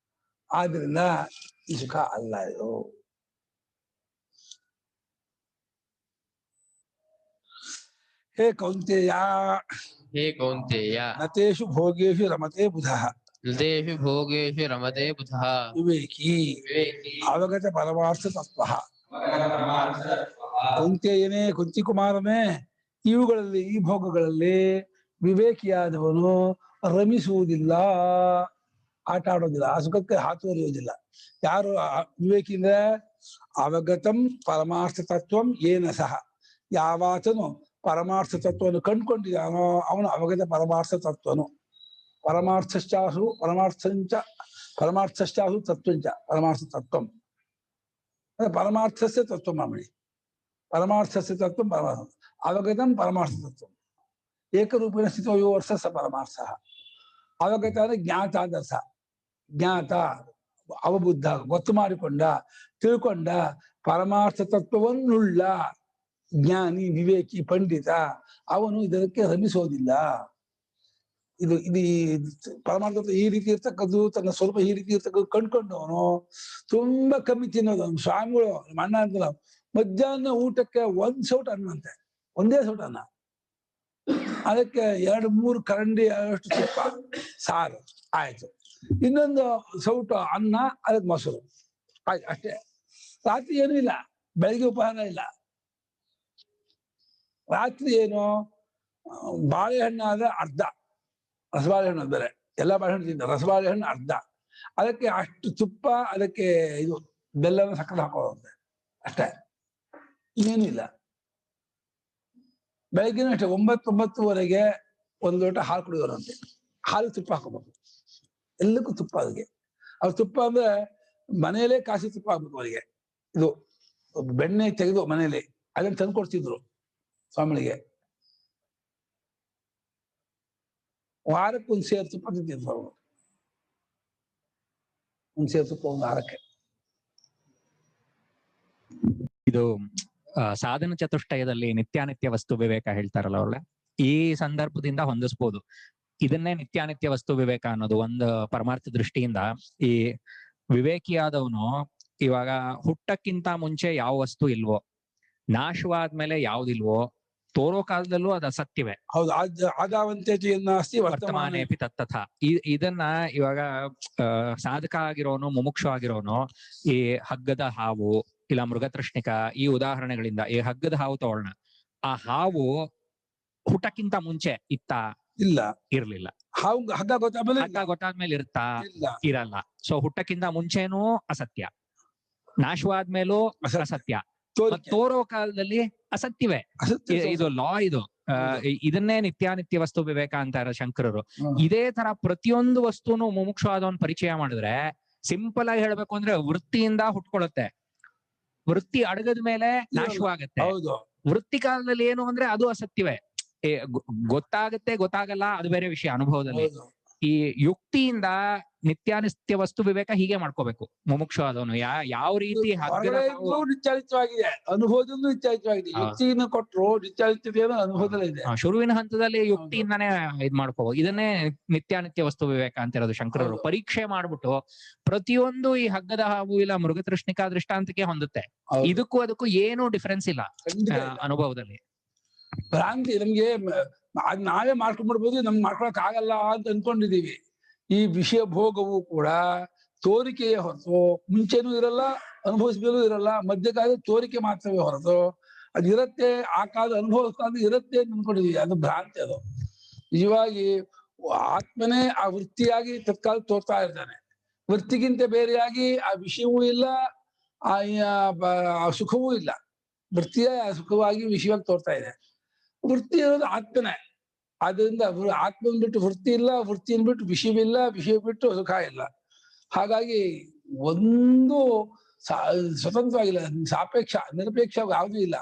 ಆದ್ರಿಂದ ಈ ಸುಖ ಅಲ್ಲ ಇದು. ಹೇ ಕೌಂತೆಯ, ಹೇ ಕೌಂತೆಯ, ನತೇಷು ಭೋಗೇಷು ರಮತೆ ಬುಧಃ. ನತೇಷು ಭೋಗೇಷು ರಮತೆ ಬುಧಃ. ವಿವೇಕಿ ಅವಗತ ಪರಮಾರ್ಥ ತತ್ವಃ. ಕೌಂತೆಯನೇ, ಕುಂತಿ ಕುಮಾರನೇ, ಇವುಗಳಲ್ಲಿ ಈ ಭೋಗಗಳಲ್ಲಿ ವಿವೇಕಿಯಾದವನು ರಮಿಸುವುದಿಲ್ಲ, ಆಟ ಆಡೋದಿಲ್ಲ, ಆ ಸುಖಕ್ಕೆ ಹಾತುವರಿಯುವುದಿಲ್ಲ. ಯಾರು ವಿವೇಕಿ ಅಂದ್ರೆ ಅವಗತಂ ಪರಮಾರ್ಥ ತತ್ವಂ ಏನ ಸಹ, ಯಾವಾತನು ಪರಮಾರ್ಥ ತತ್ವವನ್ನು ಕಂಡುಕೊಂಡಿದ್ದಾನೋ ಅವನು ಅವಗತ ಪರಮಾರ್ಥ ತತ್ವನು. ಪರಮಾರ್ಥಶ್ಚಾಸು ಪರಮಾರ್ಥಶ್ಚಾಸು ತತ್ವಂಚ ಪರಮಾರ್ಥ ತತ್ವಂ. ಪರಮಾರ್ಥಸ್ಯ ತತ್ವಂ ಮಾಮಿ, ಪರಮಾರ್ಥಸ್ಯ ತತ್ವಂ ಪರಮಾರ್ಥ, ಅವಗತಂ ಪರಮಾರ್ಥ ತತ್ವಂ. ಏಕರೂಪೇಣ ಸ್ಥಿತೋ ಯೋ ವರ್ಷ ಸ ಪರಮಾರ್ಥ. ಅವಗತ ಅಂದ್ರೆ ಜ್ಞಾತ ದರ್ಶ, ಜ್ಞಾತ ಅವಬುದ್ಧ, ಗೊತ್ತು ಮಾಡಿಕೊಂಡ, ತಿಳ್ಕೊಂಡ, ಪರಮಾರ್ಥ ತತ್ವವನ್ನುಳ್ಳ ಜ್ಞಾನಿ, ವಿವೇಕಿ, ಪಂಡಿತ, ಅವನು ಇದಕ್ಕೆ ರಮಿಸೋದಿಲ್ಲ. ಇದು ಪರಮಾರ್ಥ ಈ ರೀತಿ ಇರ್ತಕ್ಕದ್ದು, ತನ್ನ ಸ್ವಲ್ಪ ಈ ರೀತಿ ಇರ್ತಕ್ಕದ್ದು ಕಂಡ್ಕೊಂಡವನು ತುಂಬಾ ಕಮ್ಮಿ ತಿನ್ನೋದು. ಸ್ವಾಮಿಗಳು ನಮ್ಮ ಅಣ್ಣ ಅಂತ, ಮಧ್ಯಾಹ್ನ ಊಟಕ್ಕೆ 1 ಸೌಟ್ ಅನ್ನಂತೆ, ಒಂದೇ ಸೌಟ್ ಅನ್ನ, ಅದಕ್ಕೆ 2-3 ಕರಂಡಿ ಅಷ್ಟು ತುಪ್ಪ, ಸಾರು ಆಯ್ತು, ಇನ್ನೊಂದು ಸೌಟು ಅನ್ನ, ಅದಕ್ಕೆ ಮೊಸರು ಆಯ್ತು, ಅಷ್ಟೇ. ರಾತ್ರಿ ಏನೂ ಇಲ್ಲ, ಬೆಳಗ್ಗೆ ಉಪಹಾರ ಇಲ್ಲ. ರಾತ್ರಿ ಏನು, ಬಾಳೆಹಣ್ಣು ಆದ್ರೆ ಅರ್ಧ, ರಸಬಾಳೆಹಣ್ಣು ಬೇರೆ, ಎಲ್ಲ ಬಾಳೆಹಣ್ಣು ತಿಂದ ರಸಬಾಳೆಹಣ್ಣು ಅರ್ಧ, ಅದಕ್ಕೆ ಅಷ್ಟು ತುಪ್ಪ, ಅದಕ್ಕೆ ಇದು ಬೆಲ್ಲನ ಸಕ್ಕರೆ ಹಾಕೋದಂತೆ, ಅಷ್ಟೇ, ಇನ್ನೇನು ಇಲ್ಲ. ಬೆಳಗ್ಗಿನ ಅಷ್ಟೇ 9-9:30 1 ಲೋಟ ಹಾಲು ಕುಡಿಯೋರಂತೆ. ಹಾಲಿಗೆ ತುಪ್ಪ ಹಾಕೋಬೇಕು, ಎಲ್ಲಕ್ಕೂ ತುಪ್ಪ ಅದಕ್ಕೆ. ಅವ್ರ ತುಪ್ಪ ಅಂದ್ರೆ ಮನೆಯಲ್ಲೇ ಕಾಸಿ ತುಪ್ಪ ಹಾಕ್ಬೇಕು ಅವರಿಗೆ. ಇದು ಬೆಣ್ಣೆ ತೆಗೆದು ಮನೇಲಿ ಅದನ್ನ ತಂದು ಕೊಡ್ತಿದ್ರು ಸ್ವಾಮಿಗಳಿಗೆ. ವಾರಕ್ಕೆ ಒಂದು ಸೇರು ತುಪ್ಪ ತಿಂತಿದ್ರು ಅವರು, ಒಂದು ಸೇರು ತುಪ್ಪ ಒಂದು ವಾರಕ್ಕೆ. ಇದು ಸಾಧನ ಚತುಷ್ಟಯದಲ್ಲಿ ನಿತ್ಯಾನಿತ್ಯ ವಸ್ತು ವಿವೇಕ ಹೇಳ್ತಾರಲ್ಲ ಅವ್ರಲ್ಲ, ಈ ಸಂದರ್ಭದಿಂದ ಹೊಂದಿಸ್ಬೋದು. ಇದನ್ನೇ ನಿತ್ಯಾನಿತ್ಯ ವಸ್ತು ವಿವೇಕ ಅನ್ನೋದು. ಒಂದು ಪರಮಾರ್ಥ ದೃಷ್ಟಿಯಿಂದ ಈ ವಿವೇಕಿಯಾದವನು ಇವಾಗ ಹುಟ್ಟಕ್ಕಿಂತ ಮುಂಚೆ ಯಾವ ವಸ್ತು ಇಲ್ವೋ, ನಾಶವಾದ್ಮೇಲೆ ಯಾವ್ದಿಲ್ವೋ, ತೋರೋ ಕಾಲದಲ್ಲೂ ಅದು ಅಸತ್ಯವೇ. ಹೌದು, ಆದಾವಂತೇತಿ ವರ್ತಮಾನೇಪಿ ತತ್ತಥ. ಇದನ್ನ ಇವಾಗ ಸಾಧಕ ಆಗಿರೋನು, ಮುಮುಕ್ಷು ಆಗಿರೋನು, ಈ ಹಗ್ಗದ ಹಾವು ಇಲ್ಲ ಮೃಗತೃಷ್ಣಿಕ ಈ ಉದಾಹರಣೆಗಳಿಂದ, ಈ ಹಗ್ಗದ ಹಾವು ತಗೊಳ್ಳೋಣ. ಆ ಹಾವು ಹುಟ್ಟಕ್ಕಿಂತ ಮುಂಚೆ ಇಲ್ಲ, ಇರ್ಲಿಲ್ಲ. ಹಗ್ಗ ಗೊತ್ತಾದ್ಮೇಲೆ ಇರುತ್ತಾ? ಇರಲ್ಲ. ಸೊ ಹುಟ್ಟಕ್ಕಿಂತ ಮುಂಚೆನೂ ಅಸತ್ಯ, ನಾಶವಾದ್ಮೇಲೂ ಅಸತ್ಯ, ತೋರೋ ಕಾಲದಲ್ಲಿ ಅಸತ್ಯವೇ. ಇದು ಲಾ. ಇದು ಇದನ್ನೇ ನಿತ್ಯಾನಿತ್ಯ ವಸ್ತು ವಿವೇಕ ಅಂತಾರ ಶಂಕರರು. ಇದೇ ತರ ಪ್ರತಿಯೊಂದು ವಸ್ತುನು ಮುಮುಕ್ಷು ಆದವನ್ ಪರಿಚಯ ಮಾಡಿದ್ರೆ, ಸಿಂಪಲ್ ಆಗಿ ಹೇಳ್ಬೇಕು ಅಂದ್ರೆ ವೃತ್ತಿಯಿಂದ ಹುಟ್ಕೊಳತ್ತೆ, ವೃತ್ತಿ ಅಡಗದ ಮೇಲೆ ನಾಶವಾಗತ್ತೆ. ವೃತ್ತಿ ಕಾಲದಲ್ಲಿ ಏನು ಅಂದ್ರೆ ಅದು ಅಸತ್ಯವೇ. ಗೊತ್ತಾಗತ್ತೆ ಗೊತ್ತಾಗಲ್ಲ ಅದು ಬೇರೆ ವಿಷಯ ಅನುಭವದಲ್ಲಿ. ಈ ಯುಕ್ತಿಯಿಂದ ನಿತ್ಯಾನಿತ್ಯ ವಸ್ತು ವಿವೇಕ ಹೀಗೆ ಮಾಡ್ಕೋಬೇಕು ಮುಮುಕ್ಷು ಆದವನು. ಯಾವ ರೀತಿ ನಿತ್ಯಾನಿತ್ಯವಾಗಿದೆ, ಅನುಭವದಲ್ಲೂ ನಿತ್ಯಾನಿತ್ಯವಾಗಿದೆ. ಯುಕ್ತಿಯನ್ನು ಕೊಟ್ಟರು ನಿತ್ಯಾನಿತ್ಯತೆ ಅನುಭವದಲ್ಲೇ ಇದೆ. ಶುರುವಿನ ಹಂತದಲ್ಲಿ ಯುಕ್ತಿಯಿಂದಾನೇ ಇದ್ ಮಾಡ್ಕೋಬಹುದು. ಇದನ್ನೇ ನಿತ್ಯಾನಿತ್ಯ ವಸ್ತು ವಿವೇಕ ಅಂತಿರೋದು ಶಂಕರರು. ಪರೀಕ್ಷೆ ಮಾಡ್ಬಿಟ್ಟು ಪ್ರತಿಯೊಂದು ಈ ಹಗ್ಗದ ಹಾವು ಇಲ್ಲ ಮೃಗತೃಷ್ಣಿಕಾ ದೃಷ್ಟಾಂತಕ್ಕೆ ಹೊಂದುತ್ತೆ. ಇದಕ್ಕೂ ಅದಕ್ಕೂ ಏನೂ ಡಿಫರೆನ್ಸ್ ಇಲ್ಲ ಅನುಭವದಲ್ಲಿ. ಭ್ರಾಂತಿ ನಮ್ಗೆ ಅದ್ ನಾವೇ ಮಾಡ್ಕೊಂಡ್ಬಿಡ್ಬೋದು, ನಮ್ಗೆ ಮಾಡ್ಕೊಳಕ್ ಆಗಲ್ಲ ಅಂತ ಅನ್ಕೊಂಡಿದೀವಿ. ಈ ವಿಷಯ ಭೋಗವು ಕೂಡ ತೋರಿಕೆಯೇ ಹೊರತು ಮುಂಚೆನೂ ಇರಲ್ಲ, ಅನುಭವಿಸ್ಬೇಕೂ ಇರಲ್ಲ, ಮಧ್ಯಕಾಲ ತೋರಿಕೆ ಮಾತ್ರವೇ ಹೊರತು ಅದಿರತ್ತೆ. ಆ ಕಾಲದ ಅನುಭವಿಸ್ಕಾಲ ಇರುತ್ತೆ ಅಂತ ಅನ್ಕೊಂಡಿದೀವಿ. ಅದು ಭ್ರಾಂತಿ. ಅದು ನಿಜವಾಗಿ ಆತ್ಮನೇ ಆ ವೃತ್ತಿಯಾಗಿ ತತ್ಕಾಲ ತೋರ್ತಾ ಇರ್ತಾನೆ. ವೃತ್ತಿಗಿಂತ ಬೇರೆಯಾಗಿ ಆ ವಿಷಯವೂ ಇಲ್ಲ, ಆ ಸುಖವೂ ಇಲ್ಲ. ವೃತ್ತಿಯ ಸುಖವಾಗಿ ವಿಷಯವಾಗಿ ತೋರ್ತಾ ಇದೆ. ವೃತ್ತಿ ಅನ್ನೋದು ಆತ್ಮನೇ. ಆದ್ರಿಂದ ಆತ್ಮನ್ ಬಿಟ್ಟು ವೃತ್ತಿ ಇಲ್ಲ, ವೃತ್ತಿಯನ್ನು ಬಿಟ್ಟು ವಿಷಯವಿಲ್ಲ, ವಿಷಯ ಬಿಟ್ಟು ಸುಖ ಇಲ್ಲ. ಹಾಗಾಗಿ ಒಂದು ಸ್ವತಂತ್ರವಾಗಿಲ್ಲ, ಸಾಪೇಕ್ಷ ನಿರಪೇಕ್ಷ ಯಾವುದೂ ಇಲ್ಲ.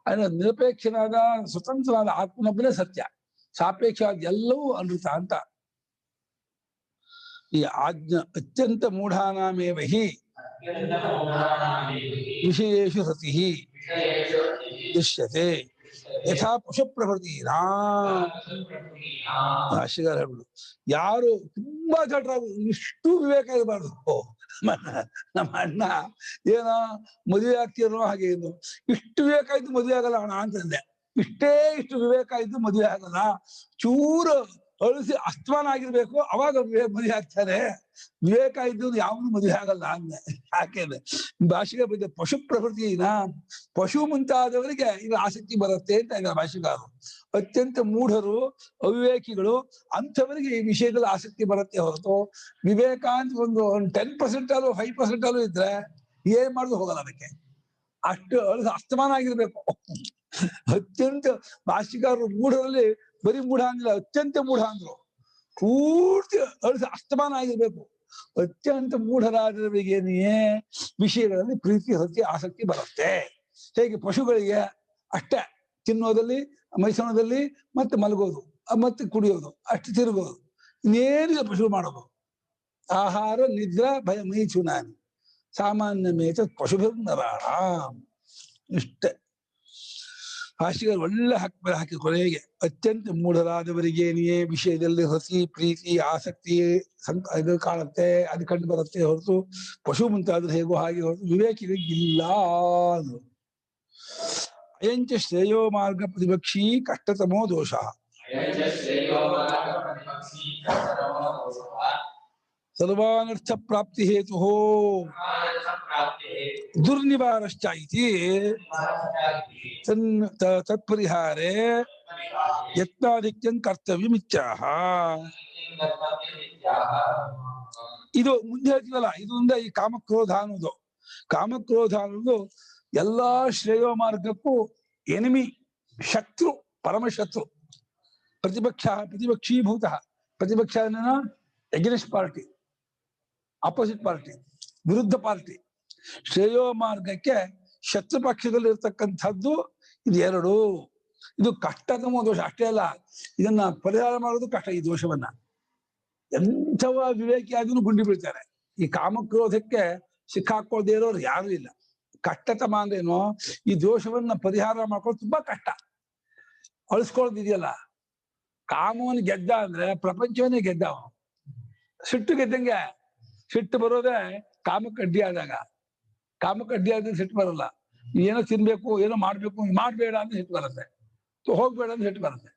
ಅಂದ್ರೆ ನಿರಪೇಕ್ಷನಾದ ಸ್ವತಂತ್ರನಾದ ಆತ್ಮನೊಬ್ಬನೇ ಸತ್ಯ, ಸಾಪೇಕ್ಷವಾದ ಎಲ್ಲವೂ ಅನೃತ ಅಂತ. ಈ ಅತ್ಯಂತ ಮೂಢಾನಾಮೇವ ಹಿ ವಿಷಯೇಷು ಸತಿ ದೃಶ್ಯತೆ ಯಥಾ ಪಶು ಪ್ರಕೃತಿ. ಭಾಷೆಗಾರ ಹೇಳ್ಬಿಡು, ಯಾರು ತುಂಬಾ ಜಟ್ರಾಗ ಇಷ್ಟು ವಿವೇಕ ಇರಬಾರ್ದು. ನಮ್ಮ ಅಣ್ಣ ಏನೋ ಮದುವೆ ಆಗ್ತಿರೋ ಹಾಗೆ ಇದ್ದು ಇಷ್ಟು ವಿವೇಕ ಇದ್ದು ಮದುವೆ ಆಗಲ್ಲ ಅಣ್ಣ ಅಂತಂದೆ. ಇಷ್ಟು ವಿವೇಕ ಇದ್ದು ಮದುವೆ ಆಗಲ್ಲ, ಚೂರು ಅಳಿಸಿ ಅಸ್ತಮಾನ ಆಗಿರ್ಬೇಕು, ಅವಾಗ ಮದುವೆ ಆಗ್ತಾರೆ. ವಿವೇಕ ಇದ್ದು ಯಾವನು ಮದುವೆ ಆಗಲ್ಲ ಅಂದೆ. ಯಾಕೆಂದ್ರೆ ಭಾಷೆಗೆ ಬಂದ ಪಶು ಪ್ರಕೃತಿನ ಪಶು ಮುಂತಾದವರಿಗೆ ಇದು ಆಸಕ್ತಿ ಬರುತ್ತೆ ಅಂತ ಈಗ ಭಾಷೆಗಾರರು. ಅತ್ಯಂತ ಮೂಢರು, ಅವಿವೇಕಿಗಳು, ಅಂಥವರಿಗೆ ಈ ವಿಷಯದಲ್ಲಿ ಆಸಕ್ತಿ ಬರುತ್ತೆ ಹೊರತು ವಿವೇಕ ಅಂತ ಒಂದು 10% ಅಲ್ಲೂ 5% ಅಲ್ಲೂ ಇದ್ರೆ ಏನ್ ಮಾಡುದು ಹೋಗಲ್ಲ. ಅದಕ್ಕೆ ಅಷ್ಟು ಅಸ್ತಮಾನ ಆಗಿರ್ಬೇಕು. ಅತ್ಯಂತ ಭಾಷೆಗಾರರು ಮೂಢರಲ್ಲಿ ಬರೀ ಮೂಢ ಅಂದಿಲ್ಲ, ಅತ್ಯಂತ ಮೂಢ ಅಂದ್ರು. ಪೂರ್ತಿ ಅಸ್ತಮಾನ ಆಗಿರ್ಬೇಕು. ಅತ್ಯಂತ ಮೂಢರಾದವರಿಗೇನೆಯೇ ವಿಷಯಗಳಲ್ಲಿ ಪ್ರೀತಿ ಹತ್ತಿ ಆಸಕ್ತಿ ಬರುತ್ತೆ. ಹೇಗೆ ಪಶುಗಳಿಗೆ ಅಷ್ಟೇ, ತಿನ್ನೋದಲ್ಲಿ, ಮೈಸೂರದಲ್ಲಿ, ಮತ್ತೆ ಮಲಗೋದು, ಮತ್ತೆ ಕುಡಿಯೋದು, ಅಷ್ಟು ತಿರುಗೋದು, ಇನ್ನೇನಿಲ್ಲ ಪಶು ಮಾಡೋದು. ಆಹಾರ ನಿದ್ರಾ ಭಯ ಮೈಥುನಾನಿ ಸಾಮಾನ್ಯ ಮೇತ ಪಶುಭಿರ್ನರಾಣ. ಇಷ್ಟೇ ಭಾಷೆಗಳು ಒಳ್ಳೆ ಹಾಕಿ ಕೊನೆಗೆ ಅತ್ಯಂತ ಮೂಢರಾದವರಿಗೇನೆಯೇ ವಿಷಯದಲ್ಲಿ ಹಸಿ ಪ್ರೀತಿ ಆಸಕ್ತಿ ಇದು ಕಾಣುತ್ತೆ, ಅದು ಕಂಡು ಬರುತ್ತೆ ಹೊರತು ಪಶು ಮುಂತಾದ್ರೆ ಹೇಗೋ ಹಾಗೆ ಹೊರತು ವಿವೇಕಿಗಳಿಗಿಲ್ಲ. ಅಯಂಚ ಶ್ರೇಯೋ ಮಾರ್ಗ ಪ್ರತಿಪಕ್ಷಿ ಕಷ್ಟತಮೋ ದೋಷ ಸರ್ವಾನರ್ಥ ಪ್ರಾಪ್ತಿ ಹೇತು ದುರ್ನಿವಾರಶ್ಚ ಇತಿ ತತ್ಪರಿಹಾರೇ ಯತ್ನಾಧಿಕ್ಯಂ ಕರ್ತವ್ಯಮಿತ್ಯಾಹ. ಇದು ಮುಂದೆ ಹೇಳ್ತೀವಲ್ಲ, ಇದರಿಂದ ಈ ಕಾಮಕ್ರೋಧ ಅನ್ನೋದು ಎಲ್ಲಾ ಶ್ರೇಯೋ ಮಾರ್ಗಕ್ಕೂ ಎನಿಮಿ, ಶತ್ರು, ಪರಮಶತ್ರು. ಪ್ರತಿಪಕ್ಷೀಭೂತ ಪ್ರತಿಪಕ್ಷ ಎಗೇನೆಸ್ಟ್ ಪಾರ್ಟಿ, ಆಪೋಸಿಟ್ ಪಾರ್ಟಿ, ವಿರುದ್ಧ ಪಾರ್ಟಿ. ಶ್ರೇಯೋ ಮಾರ್ಗಕ್ಕೆ ಶತ್ರು ಪಕ್ಷದಲ್ಲಿ ಇರ್ತಕ್ಕಂಥದ್ದು ಇದು ಎರಡು. ಇದು ಕಷ್ಟತಮ ದೋಷ ಅಷ್ಟೇ ಅಲ್ಲ, ಇದನ್ನ ಪರಿಹಾರ ಮಾಡೋದು ಕಷ್ಟ. ಈ ದೋಷವನ್ನ ಎಂಥವ ವಿವೇಕಿ ಆದ್ರೂ ಗುಂಡಿ ಬೀಳ್ತಾರೆ. ಈ ಕಾಮಕ್ರೋಧಕ್ಕೆ ಸಿಕ್ಕಾಕೊಳ್ಳದೆ ಇರೋರು ಯಾರು ಇಲ್ಲ. ಕಷ್ಟತಮ ಅಂದ್ರೇನು, ಈ ದೋಷವನ್ನ ಪರಿಹಾರ ಮಾಡ್ಕೊಳ್ಳೋದು ತುಂಬಾ ಕಷ್ಟ. ಅಳಿಸ್ಕೊಳ್ಳೋದಿದೆಯಲ್ಲ, ಕಾಮವನ್ನು ಗೆದ್ದ ಅಂದ್ರೆ ಪ್ರಪಂಚವನ್ನೇ ಗೆದ್ದ ಅವನು. ಸಿಟ್ಟು ಗೆದ್ದಂಗೆ. ಸಿಟ್ಟು ಬರೋದೇ ಕಾಮಕ್ಕೆ ಅಡ್ಡಿ ಆದಾಗ. ಕಾಮಕ್ಕೆ ಅಡ್ಡಿ ಆದ್ರೆ ಸಿಟ್ಟು ಬರಲ್ಲ. ಏನೋ ತಿನ್ಬೇಕು, ಏನೋ ಮಾಡ್ಬೇಕು, ಮಾಡ್ಬೇಡ ಅಂತ ಸಿಟ್ಟು ಬರುತ್ತೆ, ಹೋಗ್ಬೇಡ ಅಂತ ಸಿಟ್ಟು ಬರುತ್ತೆ.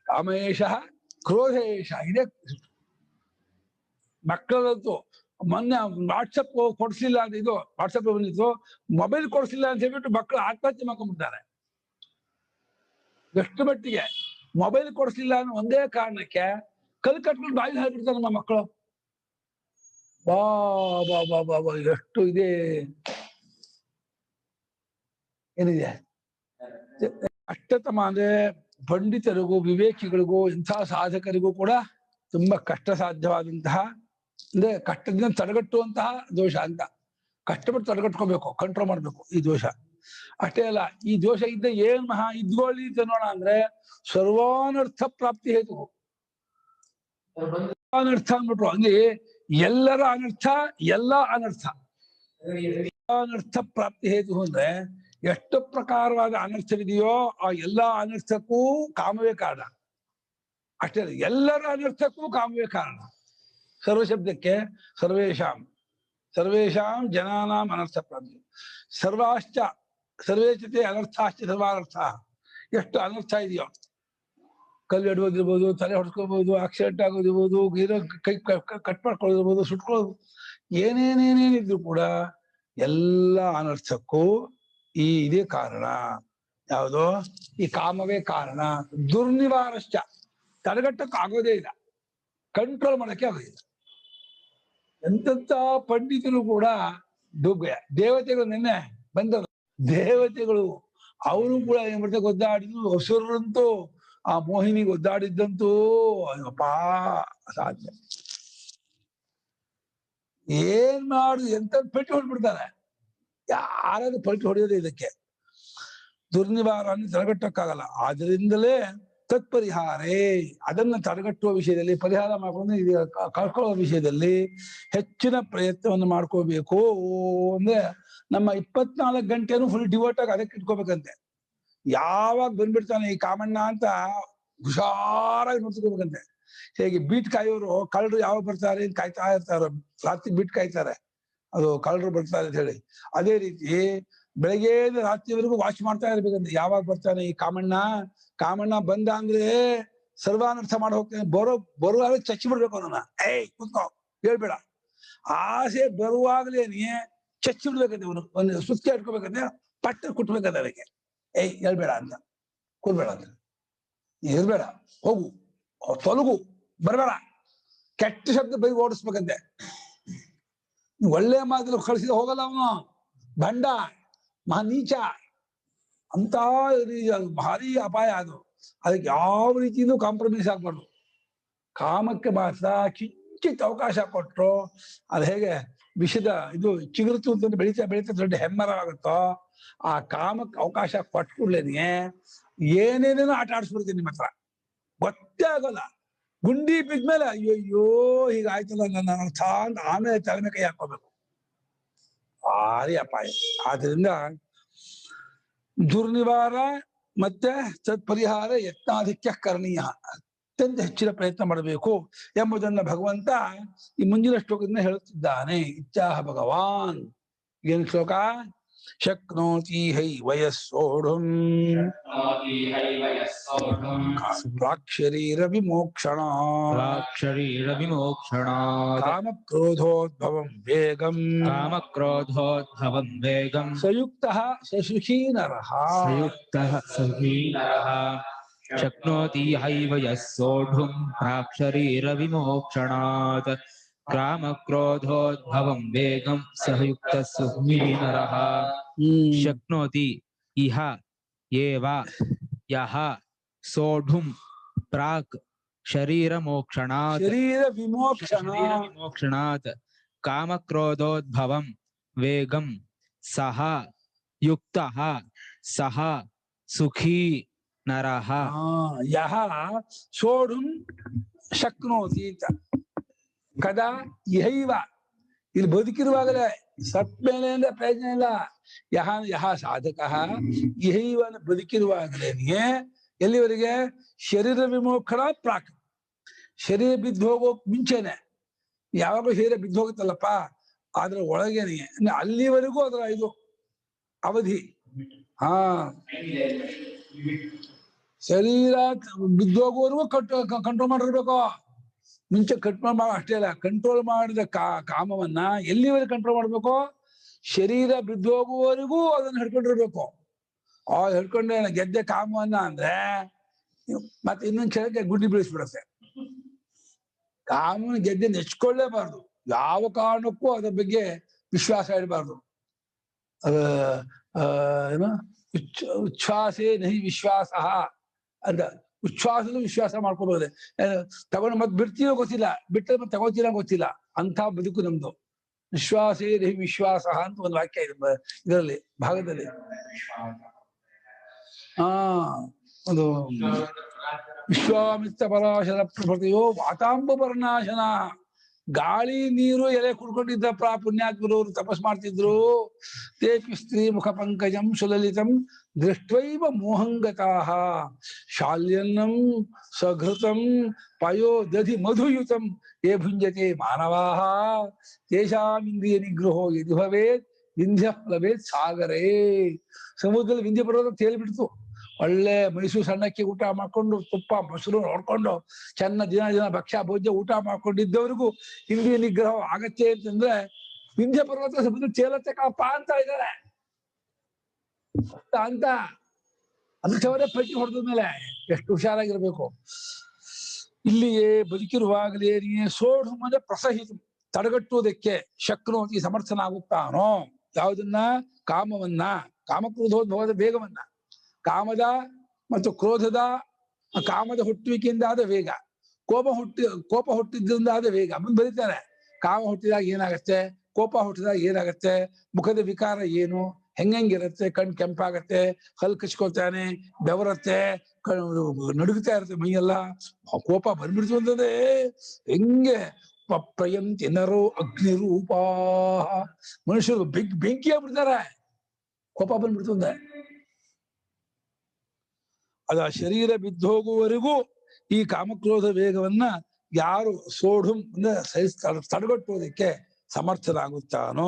ಕಾಮೇಶ ಕ್ರೋಧೇಶ ಇದೇ ಮಕ್ಕಳಂತೂ. ಮೊನ್ನೆ ವಾಟ್ಸಪ್ ಕೊಡ್ಸಿಲ್ಲ ಅಂತ, ಇದು ವಾಟ್ಸಪ್ ಬಂದಿತ್ತು, ಮೊಬೈಲ್ ಕೊಡ್ಸಿಲ್ಲ ಅಂತ ಹೇಳ್ಬಿಟ್ಟು ಮಕ್ಕಳು ಆತ್ಮಹತ್ಯೆ ಮಾಡ್ಕೊಂಡ್ಬಿಡ್ತಾರೆ. ಎಷ್ಟು ಮಟ್ಟಿಗೆ ಮೊಬೈಲ್ ಕೊಡ್ಸಿಲ್ಲ ಅನ್ನೋ ಒಂದೇ ಕಾರಣಕ್ಕೆ ಕಲ್ ಕಟ್ಕೊಂಡು ಬಾಯಿ ಹಾಕ್ಬಿಡ್ತಾರೆ ನಮ್ಮ ಮಕ್ಕಳು. ಬಾ ಬಾ ಬಾ ಬಾ ಬಾ ಎಷ್ಟು ಇದೆ, ಏನಿದೆ. ಕಷ್ಟತಮ ಅಂದ್ರೆ ಪಂಡಿತರಿಗೂ ವಿವೇಕಿಗಳಿಗೂ ಇಂಥ ಸಾಧಕರಿಗೂ ಕೂಡ ತುಂಬಾ ಕಷ್ಟ ಸಾಧ್ಯವಾದಂತಹ, ಅಂದ್ರೆ ಕಷ್ಟದಿಂದ ತಡೆಗಟ್ಟುವಂತಹ ದೋಷ ಅಂತ. ಕಷ್ಟಪಟ್ಟು ತಡೆಗಟ್ಕೋಬೇಕು, ಕಂಟ್ರೋಲ್ ಮಾಡ್ಬೇಕು ಈ ದೋಷ. ಅಷ್ಟೇ ಅಲ್ಲ, ಈ ದೋಷ ಇದ್ದ ಏನ್ ಮಹಾ ಇದ್ಕೊಳ್ಳಿ ಅಂತ ನೋಡ ಅಂದ್ರೆ ಸರ್ವಾನರ್ಥ ಪ್ರಾಪ್ತಿ ಹೇತು. ಅನರ್ಥ ಅಂದ್ಬಿಟ್ರು ಅಂದ್ರೆ ಎಲ್ಲರ ಅನರ್ಥ, ಎಲ್ಲ ಅನರ್ಥ. ಅನರ್ಥ ಪ್ರಾಪ್ತಿ ಹೇತು ಅಂದ್ರೆ ಎಷ್ಟು ಪ್ರಕಾರವಾದ ಅನರ್ಥವಿದೆಯೋ ಆ ಎಲ್ಲಾ ಅನರ್ಥಕ್ಕೂ ಕಾಮವೇ ಕಾರಣ. ಅಷ್ಟೇ ಅಲ್ಲ, ಎಲ್ಲರ ಅನರ್ಥಕ್ಕೂ ಕಾಮವೇ ಕಾರಣ. ಸರ್ವಶಬ್ದಕ್ಕೆ ಸರ್ವೇಶಾಂ, ಸರ್ವೇಶಾಂ ಜನಾನಾಂ ಅನರ್ಥ ಪ್ರಾಪ್ತಿ. ಸರ್ವಾಶ್ಚ ಸರ್ವೇಚತೆ ಅನರ್ಥಾಶ್ಚ ಸರ್ವಾನರ್ಥ. ಎಷ್ಟು ಅನರ್ಥ ಇದೆಯೋ, ಕಲ್ಲು ಎಡುವುದಿರ್ಬೋದು, ತಲೆ ಹೊಡ್ಸ್ಕೊಳ್ಬೋದು, ಆಕ್ಸಿಡೆಂಟ್ ಆಗೋದಿರ್ಬೋದು, ಏನೋ ಕೈ ಕಟ್ ಮಾಡ್ಕೊಳ್ಳೋದಿರ್ಬೋದು, ಸುಟ್ಕೊಳ್ಳೋದು, ಏನೇನೇನೇನಿದ್ರು ಕೂಡ ಎಲ್ಲ ಅನರ್ಥಕ್ಕೂ ಇದೇ ಕಾರಣ. ಯಾವುದು? ಈ ಕಾಮವೇ ಕಾರಣ. ದುರ್ನಿವಾರಶ್ಚ, ತಡೆಗಟ್ಟಕ್ಕೆ ಆಗೋದೇ ಇಲ್ಲ, ಕಂಟ್ರೋಲ್ ಮಾಡಕ್ಕೆ ಆಗೋದಿಲ್ಲ. ಎಂತೆಂಥ ಪಂಡಿತರು ಕೂಡ ದುಗ್ಗಯ. ದೇವತೆಗಳು ನಿನ್ನೆ ಬಂದರು, ದೇವತೆಗಳು ಅವರು ಕೂಡ ಏನ್ ಮಾಡ್ತಾರೆ ಒದ್ದಾಡಿದ್ರು. ಹಸುರಂತೂ ಆ ಮೋಹಿನಿಗೆ ಒದ್ದಾಡಿದ್ದಂತೂ ಅಯ್ಯಪ್ಪಾ ಅಸಾಧ್ಯ. ಏನ್ ಮಾಡುದು, ಎಂತ ಪೆಟ್ಟು ಹೊಡ್ಬಿಡ್ತಾರೆ. ಯಾರಾದ್ರೂ ಪಲ್ಟಿ ಹೊಡೆಯೋದೇ ಇದಕ್ಕೆ. ದುರ್ನಿವಾರ ತಡೆಗಟ್ಟಕ್ಕಾಗಲ್ಲ. ಆದ್ರಿಂದಲೇ ತತ್ಪರಿಹಾರೇ, ಅದನ್ನ ತಡೆಗಟ್ಟುವ ವಿಷಯದಲ್ಲಿ, ಪರಿಹಾರ ಮಾಡ್ಕೊಂಡು ಇದು ಕಳ್ಕೊಳ್ಳೋ ವಿಷಯದಲ್ಲಿ ಹೆಚ್ಚಿನ ಪ್ರಯತ್ನವನ್ನು ಮಾಡ್ಕೋಬೇಕು. ಅಂದ್ರೆ ನಮ್ಮ 24 ಗಂಟೆನೂ ಫುಲ್ ಡಿವೋಟ್ ಆಗಿ ಅದಕ್ಕೆ ಇಟ್ಕೋಬೇಕಂತೆ. ಯಾವಾಗ ಬಂದ್ಬಿಡ್ತಾನೆ ಈ ಕಾಮಣ್ಣ ಅಂತ ಹುಷಾರಾಗಿ ನೋಡ್ಕೋಬೇಕಂತೆ. ಹೇಗೆ ಬೀಟ್ ಕಾಯೋರು ಕಳ್ಳರು ಯಾವಾಗ ಬರ್ತಾರೆ ಅಂತ ಕಾಯ್ತಾ ಇರ್ತಾರ, ರಾತ್ರಿ ಬೀಟ್ ಕಾಯ್ತಾರೆ, ಅದು ಕಳ್ಳರು ಬರ್ತಾರೆ ಅಂತ ಹೇಳಿ. ಅದೇ ರೀತಿ ಬೆಳಗ್ಗೆ ರಾತ್ರಿವರೆಗೂ ವಾಚ್ ಮಾಡ್ತಾ ಇರ್ಬೇಕಂತೆ, ಯಾವಾಗ ಬರ್ತಾನೆ ಈ ಕಾಮಣ್ಣ. ಕಾಮಣ್ಣ ಬಂದ ಅಂದ್ರೆ ಸರ್ವಾನರ್ಥ ಮಾಡಿ ಹೋಗ್ತಾನೆ. ಬರುವಾಗ ಚಚ್ಚಿ ಬಿಡ್ಬೇಕು ಅವನನ್ನ. ಕೂತ್ಕೋ, ಹೇಳ್ಬೇಡ. ಆಸೆ ಬರುವಾಗ್ಲೇನೆ ಚಚ್ಚಿ ಬಿಡ್ಬೇಕಂತೆ. ಅವನು ಒಂದು ಸುತ್ತಿ ಇಟ್ಕೋಬೇಕಂತೆ, ಪಟ್ಟ ಕುಟ್ಬೇಕಂತೆ ಅದಕ್ಕೆ. ಹೇಳ್ಬೇಡ ಅಂತ, ಕೂರ್ಬೇಡ ಅಂತ, ಇರ್ಬೇಡ, ಹೋಗು, ತೊಲಗು, ಬರ್ಬೇಡ, ಕೆಟ್ಟ ಶಬ್ದ ಬೈ ಓಡಿಸ್ಬೇಕಂತೆ. ಒಳ್ಳೆ ಮಾತಲ್ಲಿ ಕಳಿಸಿದ ಹೋಗಲ್ಲ ಅವನು, ಬಂಡ, ಮಹಾ ನೀಚ ಅಂತ. ಭಾರಿ ಅಪಾಯ ಅದು. ಅದಕ್ಕೆ ಯಾವ ರೀತಿಯಿಂದ ಕಾಂಪ್ರಮೈಸ್ ಆಗ್ಬಾರ್ದು. ಕಾಮಕ್ಕೆ ಮಾತ್ರ ಕಿಂಚಿತ್ ಅವಕಾಶ ಕೊಟ್ಟರು ಅದು ಹೇಗೆ ವಿಷದ ಇದು ಚಿಗುರುತು ಅಂತ ಬೆಳೀತಾ ಬೆಳೀತಾ ದೊಡ್ಡ ಹೆಮ್ಮರವಾಗುತ್ತೋ, ಆ ಕಾಮಕ್ಕೆ ಅವಕಾಶ ಕೊಟ್ಕೊಡ್ಲೇನೆ ಏನೇನೇನೋ ಆಟ ಆಡಿಸ್ಬಿಡ್ತೀನಿ ನಿಮ್ಮ ಹತ್ರ, ಗೊತ್ತೇ ಆಗೋಲ್ಲ. ಗುಂಡಿ ಬಿದ್ಮೇಲೆ ಅಯ್ಯೋ ಹೀಗಾಯ್ತಲ್ಲ ನನ್ನ ಅರ್ಥ ಅಂತ ಆಮೇಲೆ ತಲೆ ಕೈ ಹಾಕೋಬೇಕು. ಭಾರಿ ಅಪಾಯ. ಆದ್ರಿಂದ ದುರ್ನಿವಾರ ಮತ್ತೆ ತತ್ಪರಿಹಾರ ಯತ್ನಾಧಿಕ್ಯ ಕರಣೀಯ, ಅತ್ಯಂತ ಹೆಚ್ಚಿನ ಪ್ರಯತ್ನ ಮಾಡಬೇಕು ಎಂಬುದನ್ನ ಭಗವಂತ ಈ ಮುಂದಿನ ಶ್ಲೋಕದಿಂದ ಹೇಳುತ್ತಿದ್ದಾನೆ. ಇಚ್ಛಾಹ ಭಗವಾನ್. ಏನು ಶ್ಲೋಕ? ಶಕ್ನೋತಿ ಹೈ ವಯಸ್ಸೋಢುಂ ಪ್ರಾಕ್ಷರೀರ ವಿಮೋಕ್ಷಣಾತ್ ಕಾಮಕ್ರೋಧೋದ್ಭವಂ ವೇಗಂ ಸಯುಕ್ತಃ ಸಸುಖೀ ನರಃ ಶಕ್ನೋತಿ ಹೈವ ಯಸ್ಸೋಢುಂ ಪ್ರಾಕ್ಷರೀರ ವಿಮೋಕ್ಷಣಾತ್ ಕಾಮಕ್ರೋಧೋದ್ಭವಂ ವೇಗಂ ಸಯುಕ್ತ ಸುಖೀ ನರಃ. ಶಕ್ನೋತಿ ಇಹ ಏವ ಯಹ ಸೋಢುಂ ಪ್ರಾಕ್ ಶರೀರಮೋಕ್ಷಣಾತ್ ಶರೀರ ವಿಮೋಕ್ಷಣ ವಿಮೋಕ್ಷಣಾತ್ ಕಾಮಕ್ರೋಧೋದ್ಭವಂ ವೇಗಂ ಸಹ ಯುಕ್ತಃ ಸಹ ಸುಖೀ ನರಃ ಯಹ ಸೋಢುಂ ಶಕ್ನೋತಿ ಅಂತ. ಕದಾ ಇಹೈವ, ಇಲ್ಲಿ ಬದುಕಿರುವಾಗಲೇ, ಸತ್ ಮೇಲೆ ಅಂದ್ರೆ ಪ್ರಯೋಜನ ಇಲ್ಲ. ಯಹ ಸಾಧಕ ಇಹೈವ ಬದುಕಿರುವಾಗಲೇನೆ ಎಲ್ಲಿವರೆಗೆ? ಶರೀರ ವಿಮೋಕ್ಷಣ ಪ್ರಾಕ್, ಶರೀರ ಬಿದ್ದು ಹೋಗೋಕ್ ಮುಂಚೆನೆ, ಯಾವಾಗಲೂ ಶರೀರ ಬಿದ್ದು ಹೋಗುತ್ತಲ್ಲಪ್ಪ, ಅದ್ರ ಒಳಗೇನೆ ಅಲ್ಲಿವರೆಗೂ ಅದರ ಇದು ಅವಧಿ. ಶರೀರ ಬಿದ್ದೋಗುವವರೆಗೂ ಕಂಟ್ರೋಲ್ ಮಾಡಿರ್ಬೇಕು. ಮುಂಚೆ ಕಂಟ್ರೋಲ್ ಮಾಡೋ ಅಷ್ಟೇ ಅಲ್ಲ, ಕಂಟ್ರೋಲ್ ಮಾಡಿದ ಕಾಮವನ್ನ ಎಲ್ಲಿವರೆಗೆ ಕಂಟ್ರೋಲ್ ಮಾಡ್ಬೇಕು? ಶರೀರ ಬಿದ್ದೋಗುವವರೆಗೂ ಅದನ್ನ ಹಿಡ್ಕೊಂಡಿರ್ಬೇಕು. ಹಿಡ್ಕೊಂಡೆ ಗೆದ್ದೆ ಕಾಮವನ್ನ ಅಂದ್ರೆ ಮತ್ತೆ ಇನ್ನೊಂದು ಕ್ಷಣಕ್ಕೆ ಗುಡ್ಡಿ ಬೀಳಿಸ್ಬಿಡತ್ತೆ. ಕಾಮನ ಗೆದ್ದೆ ನೆಚ್ಕೊಳ್ಳೇಬಾರ್ದು, ಯಾವ ಕಾರಣಕ್ಕೂ ಅದ್ರ ಬಗ್ಗೆ ವಿಶ್ವಾಸ ಇಡಬಾರ್ದು. ಏನು ಉಚ್ಛ್ವಾಸೇ ನಹಿ ವಿಶ್ವಾಸ ಅಂತ. ಉಚ್ಛ್ವಾಸದಲ್ಲೂ ವಿಶ್ವಾಸ ಮಾಡ್ಕೋಬಹುದು. ತಗೊಂಡು ಮತ್ತೆ ಬಿಡ್ತೀರೋ ಗೊತ್ತಿಲ್ಲ, ಬಿಟ್ಟರೆ ಮತ್ತೆ ತಗೋತೀರ ಗೊತ್ತಿಲ್ಲ, ಅಂತ ಬದುಕು ನಮ್ದು. ವಿಶ್ವಾಸೇ ನಹಿ ವಿಶ್ವಾಸ ಅಂತ ಒಂದು ವಾಕ್ಯ ಇದೆ ಇದರಲ್ಲಿ, ಭಾಗದಲ್ಲಿ. ಒಂದು ವಿಶ್ವಾಮಿತ್ರ ಪರಾಶರ ಪ್ರಭೃತಿಯೋ ವಾತಾಂಬಪರ್ಣಾಶನ. ಗಾಳಿ ನೀರು ಎಲೆ ಕುಡ್ಕೊಂಡಿದ್ದ ಪುಣ್ಯಾತ್ಮರು ತಪಸ್ ಮಾಡ್ತಿದ್ರು. ತೇಪಿ ಸ್ತ್ರೀ ಮುಖ ಪಂಕಜಂ ಸುಲಲಿತಂ ದೃಷ್ಟ್ವೈವ ಮೋಹಂಗತಾಃ ಶಾಲ್ಯನ್ನಂ ಸಘೃತಂ ಪಯೋ ದಧಿ ಮಧುಯುತಂ ಯೇ ಭುಂಜತೆ ಮಾನವಾಃ ತೇಷಾಮಿಂದ್ರಿಯ ನಿಗ್ರಹೋ ಯದಿ ಭವೇತ್ ವಿಂಧ್ಯ ಪ್ಲವೇತ್ ಸಾಗರೇ. ಸಮುದ್ರದಲ್ಲಿ ವಿಂಧ್ಯ ಪರ್ವತ ತೇಲ್ಬಿಡ್ತು. ಒಳ್ಳೆ ಮೈಸೂರು ಸಣ್ಣಕ್ಕೆ ಊಟ ಮಾಡ್ಕೊಂಡು, ತುಪ್ಪ ಮೊಸರು ನೋಡ್ಕೊಂಡು, ದಿನ ಭಕ್ಷ್ಯ ಭೋಜ್ಯ ಊಟ ಮಾಡ್ಕೊಂಡಿದ್ದವರಿಗೂ ಇಂದ್ರಿಯ ನಿಗ್ರಹ ಆಗತ್ತೆ ಅಂತಂದ್ರೆ ವಿಂಧ್ಯ ಪರ್ವತ ಸಮುದ್ರ ತೇಲತ್ತೆ ಕಪ್ಪ ಅಂತ ಇದ್ದಾರೆ ಅಂತ. ಅಂಥವರೇ ಪಟ್ಟಿ ಹೊಡೆದ ಮೇಲೆ ಎಷ್ಟು ಹುಷಾರಾಗಿರ್ಬೇಕು. ಇಲ್ಲಿಯೇ ಬದುಕಿರುವಾಗಲೇ ಸೋಢು ಅಂದ್ರೆ ಪ್ರಸಹಿತ, ತಡೆಗಟ್ಟುವುದಕ್ಕೆ ಶಕ್ನೋತಿ ಸಮರ್ಥನಾಗುತ್ತಾನೋ. ಯಾವುದನ್ನ? ಕಾಮವನ್ನ, ಕಾಮಕ್ರೋಧೋದ್ಭವದ ವೇಗವನ್ನ. ಕಾಮದ ಮತ್ತು ಕ್ರೋಧದ, ಕಾಮದ ಹುಟ್ಟುವಿಕೆಯಿಂದ ಆದ ವೇಗ, ಕೋಪ ಹುಟ್ಟಿದ್ರಿಂದ ಆದ ವೇಗ. ಮುಂದೆ ಬರೀತಾರೆ, ಕಾಮ ಹುಟ್ಟಿದಾಗ ಏನಾಗತ್ತೆ, ಕೋಪ ಹುಟ್ಟಿದಾಗ ಏನಾಗತ್ತೆ, ಮುಖದ ವಿಕಾರ ಏನು, ಹೆಂಗಿರುತ್ತೆ, ಕಣ್ ಕೆಂಪಾಗತ್ತೆ, ಹಲ್ ಕಚ್ಕೊಳ್ತಾನೆ, ಬೆವರತ್ತೆ, ನಡುಗುತ್ತಾ ಇರುತ್ತೆ ಮೈಯೆಲ್ಲ. ಕೋಪ ಬಂದ್ಬಿಡ್ತು ಅಂತಂದ್ರೆ ಹೆಂಗೆ ಪ್ರಯಂತಿ ನರೋ ಅಗ್ನಿರೂಪ, ಮನುಷ್ಯರು ಬೆಂಕಿ ಆಗ್ಬಿಡ್ತಾರೆ ಕೋಪ ಬಂದ್ಬಿಡ್ತು ಅಂದ್ರೆ. ಅದ ಶರೀರ ಬಿದ್ದೋಗುವವರೆಗೂ ಈ ಕಾಮಕ್ರೋಧ ವೇಗವನ್ನ ಯಾರು ಸೋಢುಂ ಅಂದ್ರೆ ತಡೆಗಟ್ಟುವುದಕ್ಕೆ ಸಮರ್ಥನಾಗುತ್ತಾನೋ,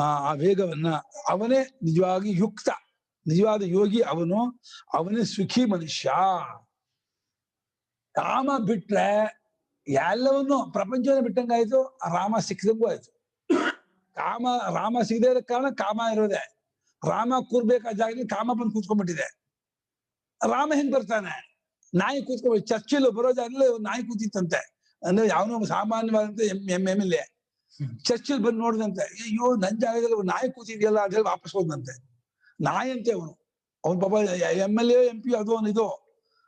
ಆ ವೇಗವನ್ನ ಅವನೇ ನಿಜವಾಗಿ ಯುಕ್ತ, ನಿಜವಾದ ಯೋಗಿ ಅವನು, ಅವನೇ ಸುಖಿ ಮನುಷ್ಯ. ಕಾಮ ಬಿಟ್ರೆ ಎಲ್ಲವನ್ನು ಪ್ರಪಂಚವನ್ನ ಬಿಟ್ಟಂಗಾಯ್ತು, ರಾಮ ಸಿಕ್ಕದಂಗೂ ಆಯ್ತು. ರಾಮ ಸಿಗದೇ ಇರೋ ಕಾರಣ ಕಾಮ ಇರೋದೆ. ರಾಮ ಕೂರ್ಬೇಕಾದ ಜಾಗದಲ್ಲಿ ಕಾಮ ಬಂದು ಕೂತ್ಕೊಂಡ್ಬಿಟ್ಟಿದೆ. ರಾಮ ಹೆಂಗ್ ಬರ್ತಾನೆ? ನಾಯಿ ಕೂತ್ಕೊಂಡು ಚರ್ಚಿಲ್ ಬರೋ ಜಾಗದಲ್ಲಿ ನಾಯಿ ಕೂತಿತ್ತಂತೆ. ಅಂದ್ರೆ ಯಾವನೋ ಸಾಮಾನ್ಯವಾದಂತ MLA ಚರ್ಚಿಲ್ ಬಂದು ನೋಡಿದಂತೆ, ಅಯ್ಯೋ ನನ್ ಜಾಗದಲ್ಲಿ ನಾಯಿ ಕೂತಿದ್ಯಲ್ಲ ಅಂತ ಹೇಳಿ ವಾಪಸ್ ಹೋದಂತೆ. ನಾಯಿ ಅಂತೆ ಅವನು ಪಾಪ MLA MP ಅದು ಒಂದು ಇದು.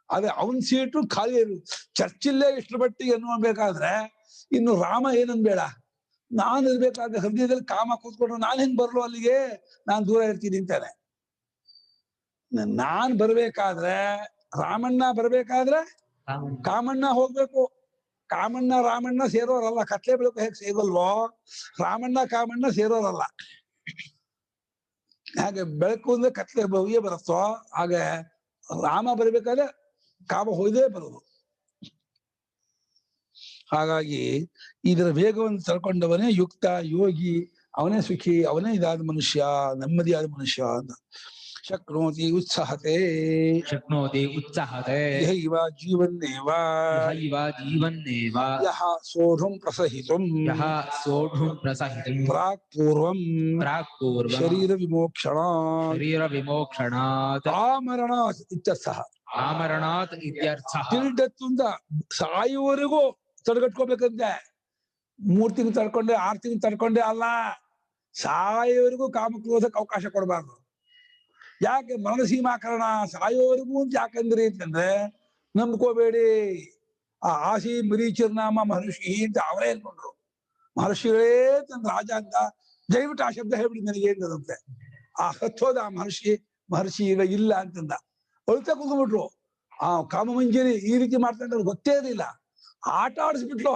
ಆದ್ರೆ ಅವನ್ ಸೀಟು ಖಾಲಿ ಇರು. ಚರ್ಚಿಲ್ಲೇ ಇಷ್ಟರ ಮಟ್ಟಿಗೆ ಅನ್ಬೇಕಾದ್ರೆ ಇನ್ನು ರಾಮ ಏನನ್ಬೇಡ, ನಾನು ಇರ್ಬೇಕಾದ್ರೆ ಹೃದಯದಲ್ಲಿ ಕಾಮ ಕೂತ್ಕೊಂಡ್ರು ನಾನು ಹೆಂಗ್ ಬರ್ಲು ಅಲ್ಲಿಗೆ, ನಾನ್ ದೂರ ಇರ್ತೀನಿ ಅಂತಾನೆ. ನಾನ್ ಬರ್ಬೇಕಾದ್ರೆ, ರಾಮಣ್ಣ ಬರ್ಬೇಕಾದ್ರೆ ಕಾಮಣ್ಣ ಹೋಗ್ಬೇಕು. ಕಾಮಣ್ಣ ರಾಮಣ್ಣ ಸೇರೋರಲ್ಲ, ಕತ್ಲೆ ಬೆಳಕು ಹೇಗೆ ಸೇರಲ್ವೋ ರಾಮಣ್ಣ ಕಾಮಣ್ಣ ಸೇರೋರಲ್ಲ. ಹಾಗೆ ಬೆಳಕು ಅಂದ್ರೆ ಕತ್ಲೆ ಭವ್ಯ ಬರುತ್ತೋ ಹಾಗೆ ರಾಮ ಬರ್ಬೇಕಾದ್ರೆ ಕಾಮ ಹೋಯ್ದೇ ಬರೋದು. ಹಾಗಾಗಿ ಇದರ ವೇಗವನ್ನು ತಳ್ಕೊಂಡವನೇ ಯುಕ್ತ ಯೋಗಿ, ಅವನೇ ಸುಖಿ, ಅವನೇ ಇದಾದ ಮನುಷ್ಯ, ನೆಮ್ಮದಿಯಾದ ಮನುಷ್ಯ ಅಂತ. ಶಕ್ನೋತಿ ಉತ್ಸಾಹತೆ ಇವ ಜೀವನ್ನೇವ ಯಹ ಸೋಢುಂ ಪ್ರಸಹಿತುಂ ಪ್ರಾಕ್ ಪೂರ್ವಂ ಶರೀರ ವಿಮೋಕ್ಷಣಾತ್ ಆಮರಣಾತ್ ಇತ್ಯರ್ಥಃ. ತಿಲ್ಡೆತ್ತುಂದ ಸಾಯುವವರೆಗೂ ತಡೆಗಟ್ಕೋಬೇಕಂತೆ. 3 ತಿಂಗಳು ತಡ್ಕೊಂಡೆ, 6 ತಿಂಗಳು ತಡ್ಕೊಂಡೆ ಅಲ್ಲ, ಸಾಯುವವರೆಗೂ ಕಾಮಕ್ರೋಧಕ್ಕೆ ಅವಕಾಶ ಕೊಡಬಾರ್ದು. ಯಾಕೆ ಮರಣಸೀಮಾಕರಣ, ಸಾಯೋವರೆಗೂ ಯಾಕಂದ್ರೆ ಅಂತಂದ್ರೆ ನಂಬ್ಕೋಬೇಡಿ, ಆ ಆಸಿ ಮರೀಚಿರ್ನಾಮ ಮಹರ್ಷಿ ಅಂತ ಅವರೇ ಅನ್ಕೊಂಡ್ರು. ಮಹರ್ಷಿಗಳೇ ತನ್ನ ರಾಜ ಅಂತ ದಯವಿಟ್ಟು ಆ ಶಬ್ದ ಹೇಳ್ಬಿಡಿ ನನಗೆ ಅಂತದಂತೆ. ಆ ಹತ್ತೋದ ಆ ಮಹರ್ಷಿ ಈಗ ಇಲ್ಲ ಅಂತಂದ. ಅಳ್ತಾ ಕೂತ್ಬಿಟ್ರು. ಆ ಕಾಮಮಂಜರಿ ಈ ರೀತಿ ಮಾಡ್ತಾರೆ ಗೊತ್ತೇ ಇರಲಿಲ್ಲ. ಆಟ ಆಡಿಸ್ಬಿಟ್ಲು.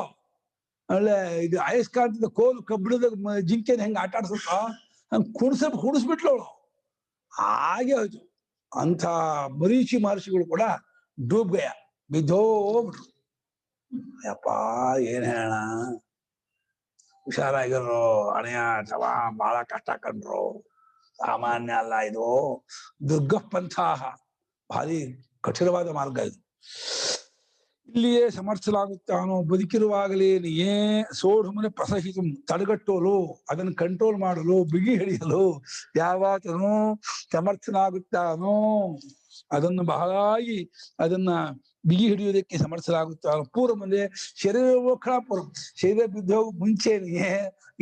ಒಳ್ಳೆ ಇದು ಅಯಸ್ಕಾಂತದ ಕೋಲು ಕಬ್ಬಿಣದ ಜಿಂಕೆನ ಹೆಂಗ್ ಆಟ ಆಡ್ಸುತ್ತೋ ಹಂಗ್ ಕುಣಿಸ್ಬಿಟ್ಲು ಅವಳು. ಹಾಗೆ ಹೋಯ್ತು. ಅಂಥ ಮರೀಚಿ ಮಹರ್ಷಿಗಳು ಕೂಡ ಡೂಬ್ಗಯ ಬಿದ್ದೋಗ್ಬಿಟ್ರು. ಯಪ್ಪ ಏನ್ ಹೇಳೋಣ, ಹುಷಾರಾಗಿರೋ ಅಣೆಯ ತವ ಬಹಳ ಕಷ್ಟ ಕಂಡ್ರು. ಸಾಮಾನ್ಯ ಅಲ್ಲ ಇದು. ದುರ್ಗಪಂಥಾಹ, ಭಾರಿ ಕಠಿಣವಾದ ಮಾರ್ಗ ಇದು. ಇಲ್ಲಿಯೇ ಸಮರ್ಥಲಾಗುತ್ತಾನೋ ಬದುಕಿರುವಾಗಲೇನೆಯೇ ಸೋಢುಮನೆ ಪ್ರಸಹಿತು ತಡೆಗಟ್ಟೋಲು, ಅದನ್ನು ಕಂಟ್ರೋಲ್ ಮಾಡಲು, ಬಿಗಿ ಹಿಡಿಯಲು ಯಾವಾತನೋ ಸಮರ್ಥನಾಗುತ್ತಾನೋ, ಅದನ್ನು ಬಹಳಾಗಿ ಅದನ್ನ ಬಿಗಿ ಹಿಡಿಯುವುದಕ್ಕೆ ಸಮರ್ಥಲಾಗುತ್ತಾನೋ. ಪೂರ್ವ ಮುಂದೆ ಶರೀರ ಪೂರ್ವ ಶರೀರ ಬಿದ್ದೋಗ ಮುಂಚೆನೆಯೇ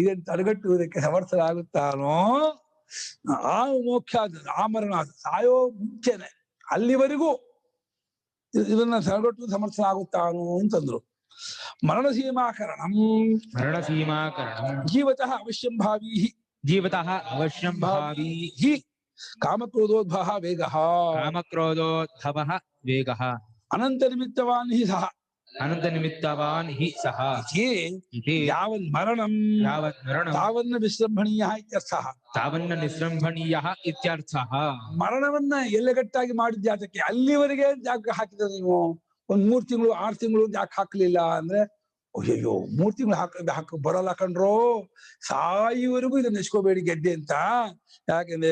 ಇದನ್ನು ತಡೆಗಟ್ಟುವುದಕ್ಕೆ ಸಮರ್ಥನಾಗುತ್ತಾನೋ. ಆ ಮೋಕ್ಷ ಆಮರಣ ಸಾಯೋ ಮುಂಚೆನೆ ಅಲ್ಲಿವರೆಗೂ ಇದನ್ನ ತಡೆಗಟ್ಟು ಸಮರ್ಥನಾಗುತ್ತಾನೋ ಅಂತಂದ್ರು. ಮರಣಸೀಮಾಕರಣಂ ಜೀವತಃ ಅವಶ್ಯಂ ಭಾವೀ ಜೀವತಃ ಅವಶ್ಯಂ ಭಾವೀ ಕಾಮಕ್ರೋಧೋದ್ಭವ ವೇಗಃ ಅನಂತ ನಿಮಿತ್ತವಾನ್ ಹಿ ಸಹ ಯಾವನ್ ಮರಣಂ ತಾವನ್ನ ವಿಸೃಂಭಣೀಯ ಇತ್ಯರ್ಥಃ. ಮರಣವನ್ನ ಎಲ್ಲೆಗಟ್ಟಾಗಿ ಮಾಡಿದ್ಯಾತಕ್ಕೆ ಅಲ್ಲಿವರೆಗೆ ಜಾಗ ಹಾಕಿದ ನೀವು. ಒಂದ್ 3 ತಿಂಗಳು 6 ತಿಂಗಳು ಯಾಕೆ ಹಾಕ್ಲಿಲ್ಲ ಅಂದ್ರೆ, ಅಯ್ಯೋ 3 ತಿಂಗಳು ಹಾಕ ಬರಲ್ಲ ಕಣ್ರೋ, ಸಾಯುವರೆಗೂ ಇದನ್ನ ನೆಚ್ಕೋಬೇಡಿ ಗೆದ್ದೆ ಅಂತ. ಯಾಕೆಂದ್ರೆ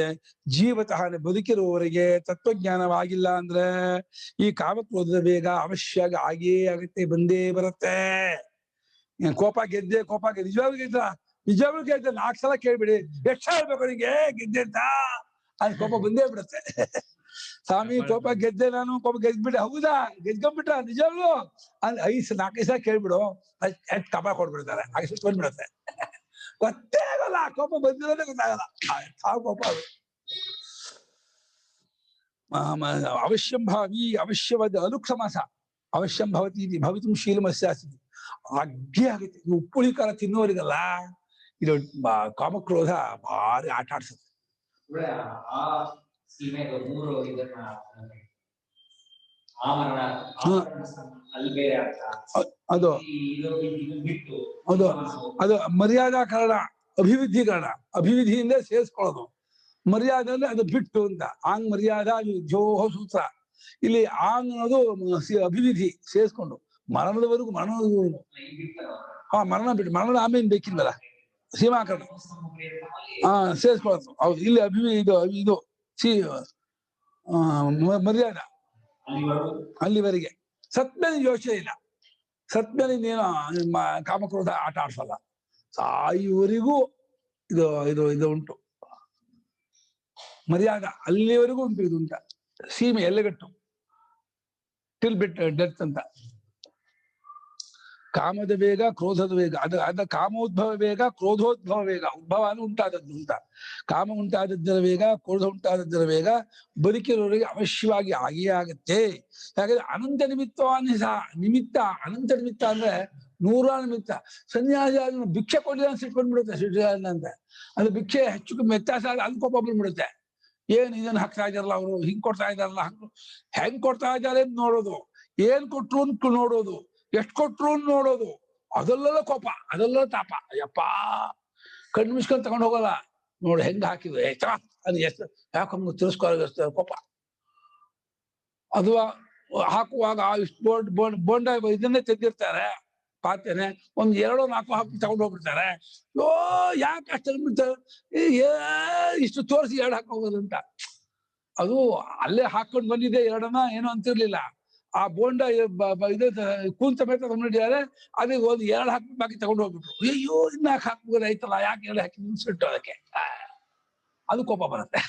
ಜೀವತಃ ಬದುಕಿರುವವರೆಗೆ ತತ್ವಜ್ಞಾನವಾಗಿಲ್ಲ ಅಂದ್ರೆ ಈ ಕಾಮಕ್ರೋಧದ ಬೇಗ ಅವಶ್ಯವಾಗಿ ಆಗೇ ಆಗತ್ತೆ, ಬಂದೇ ಬರುತ್ತೆ. ಕೋಪ ಗೆದ್ದೆ ನಿಜವಾಗ್ಲೂ ಗೆದ್ದ 4 ಸಲ ಕೇಳ್ಬಿಡಿ, ಎಷ್ಟು ಹೇಳ್ಬೇಕು ಅವನಿಗೆ ಗೆದ್ದೆ ಅಂತ, ಅದ್ ಕೋಪ ಬಂದೇ ಬಿಡುತ್ತೆ. ಸ್ವಾಮಿ ಕೋಪ ಗೆದ್ದೆ ನಾನು, ಕೋಪ ಗೆದ್ಬಿಟ್ಟೆ, ಹೌದಾ ಗೆದ್ಕೊಂಡ್ಬಿಟ್ಟ ನಿಜವಾಗ್ಲು ಅಂದ್ 4-5 ಸಲ ಕೇಳ್ಬಿಡು, ಎಷ್ಟು ಕಪ ಕೊಡ್ಬಿಡ್ತಾರೆ, ಹಾಗೆ ಬಂದ್ಬಿಡತ್ತೆ. ಗೊತ್ತೇ ಆಗಲ್ಲ, ಕೋಪ ಬಂದಿರೋದೇ ಗೊತ್ತಾಗಲ್ಲ. ಕೋಪ ಅದು ಅವಶ್ಯಂ ಭಾವಿ ಅವಶ್ಯವಾದ ಅನುಕ್ಷಮಾಸ ಅವಶ್ಯಂ ಭವತಿ ಭವಿತು ಶೀಲಮಸ್ಯಾಸಿ. ಅಗ್ಗಿ ಆಗುತ್ತೆ. ಉಪ್ಪುಳಿ ಖಾರ ತಿನ್ನೋರಿಗಲ್ಲ ಇದು ಕಾಮಕ್ರೋಧ ಭಾರಿ ಆಟ ಆಡ್ಸುತ್ತೆ. ಅದು ಅದು ಮರ್ಯಾದಾಕರಣ, ಅಭಿವೃದ್ಧಿಯಿಂದ ಸೇರಿಸ್ಕೊಳ್ಳೋದು. ಮರ್ಯಾದೆ ಅಂದ್ರೆ ಅದು ಬಿಟ್ಟು ಅಂತ. ಆಂಗ್ ಮರ್ಯಾದಾ ಜೋಹ ಸೂತ್ರ. ಇಲ್ಲಿ ಆಂಗ್ ಅನ್ನೋದು ಅಭಿವೃದ್ಧಿ ಸೇರಿಸ್ಕೊಂಡು ಮರಣದವರೆಗೂ ಮರಣ ಬಿಟ್ಟು ಮರಣದ ಆಮೇಲೆ ಬೇಕಿಲ್ವಲ್ಲ, ಸೀಮಾಕರಣ ಸೇರಿಸ್ಕೊಳ್ಳೋದು. ಹೌದು, ಇಲ್ಲಿ ಇದು ಮರ್ಯಾದ ಅಲ್ಲಿವರೆಗೆ. ಸತ್ಮೇಲೆ ಯೋಚನೆ ಇಲ್ಲ. ಸತ್ಮೇಲೆ ಇನ್ನೇನು ಕಾಮಕ್ರೋಧ ಆಟ ಆಡ್ಸಲ್ಲ. ಸಾಯುವರೆಗೂ ಇದು ಉಂಟು, ಮರ್ಯಾದ ಅಲ್ಲಿವರೆಗೂ ಉಂಟು. ಇದು ಉಂಟ ಸೀಮೆ ಎಲ್ಲೆಗಟ್ಟು, ಟಿಲ್ ಬಿಟ್ ಡೆತ್ ಅಂತ. ಕಾಮದ ವೇಗ, ಕ್ರೋಧದ ವೇಗ, ಅದ ಕಾಮೋದ್ಭವ ವೇಗ, ಕ್ರೋಧೋದ್ಭವ ವೇಗ. ಉದ್ಭವ ಅಂದ್ರೆ ಉಂಟಾದದ್ದು ಅಂತ. ಕಾಮ ಉಂಟಾದದ್ದರ ವೇಗ, ಕ್ರೋಧ ಉಂಟಾದದ್ದರ ವೇಗ ಬದುಕಿರೋರಿಗೆ ಅವಶ್ಯವಾಗಿ ಆಗಿಯೇ ಆಗತ್ತೆ. ಯಾಕಂದ್ರೆ ಅನಂತ ನಿಮಿತ್ತವಾన్ని ಸಹ ನಿಮಿತ್ತ, ಅನಂತ ನಿಮಿತ್ತ ಅಂದ್ರೆ 100 ನಿಮಿತ್ತ. ಸನ್ಯಾಸಿ ಆದ ಭಿಕ್ಷೆ ಕೊಡಲಿಲ್ಲ ಅಂತ ಸಿಟ್ಕೊಂಡ್ಬಿಡುತ್ತೆ ಸಿಟ್ಟಾದ ಅಂತ. ಅದು ಭಿಕ್ಷೆ ಹೆಚ್ಚು ಕಮ್ಮಿ ವ್ಯತ್ಯಾಸ ಆಗ ಅಲ್ಲಿ ಕೋಪ ಬಂದ್ಬಿಡುತ್ತೆ. ಏನ್ ಇದನ್ನ ಹಾಕ್ತಾ ಇದಾರಲ್ಲ ಅವರು, ಹಿಂಗ್ ಕೊಡ್ತಾ ಇದಾರಲ್ಲ, ಹೆಂಗ್ ಕೊಡ್ತಾ ಇದ್ದಾರೆ ಅಂತ ನೋಡೋದು, ಏನ್ ಕೊಟ್ರು ಅಂತ ನೋಡೋದು, ಎಷ್ಟು ಕೊಟ್ರು ಅಂತ ನೋಡೋದು, ಅದೆಲ್ಲ ಕೋಪ, ಅದೆಲ್ಲ ತಾಪ. ಅಯ್ಯಪ್ಪ ಕಣ್ಣು ಮಿಸ್ಕೊಂಡ್ ತಗೊಂಡ್ ಹೋಗಲ್ಲ. ನೋಡಿ ಹೆಂಗ್ ಹಾಕಿದ್ರು, ಅದು ಎಷ್ಟು ಯಾಕಂಗ ತಿರ್ಸ್ಕೊ ಕೋಪ. ಅಥವಾ ಹಾಕುವಾಗ ಇಷ್ಟು ಬೋಂಡ ಇದನ್ನೇ ತೆಗೆದಿರ್ತಾರೆ ಪಾತ್ರೆನೆ, 1 2 4 ಹಾಕಿ ತಗೊಂಡು ಹೋಗ್ಬಿಡ್ತಾರೆ. ಯಾಕೆ ಅಷ್ಟು ಬಿಡ್ತಾರೆ, ಇಷ್ಟು ತೋರಿಸಿ 2 ಹಾಕಿ ಹೋಗೋದಂತ. ಅದು ಅಲ್ಲೇ ಹಾಕೊಂಡು ಬಂದಿದೆ 2 ಏನೋ ಅಂತಿರ್ಲಿಲ್ಲ. ಆ ಬೋಂಡ ಇದು ಕೂನ್ ಸಮೇತ ತಂದಿದ್ದಾರೆ, ಅದಕ್ಕೆ 1 2 ಹಾಕಿ ಬಾಕಿ ತಗೊಂಡು ಹೋಗ್ಬಿಟ್ರು. ಅಯ್ಯೋ ಇನ್ನ ಹಾಕ್ಬೋದು ಆಯ್ತಲ್ಲ, ಯಾಕೆ 2 ಹಾಕಿ ನಿಲ್ಸ್ಬಿಟ್ಟು ಅದಕ್ಕೆ ಅದು ಕೋಪ ಬರುತ್ತೆ.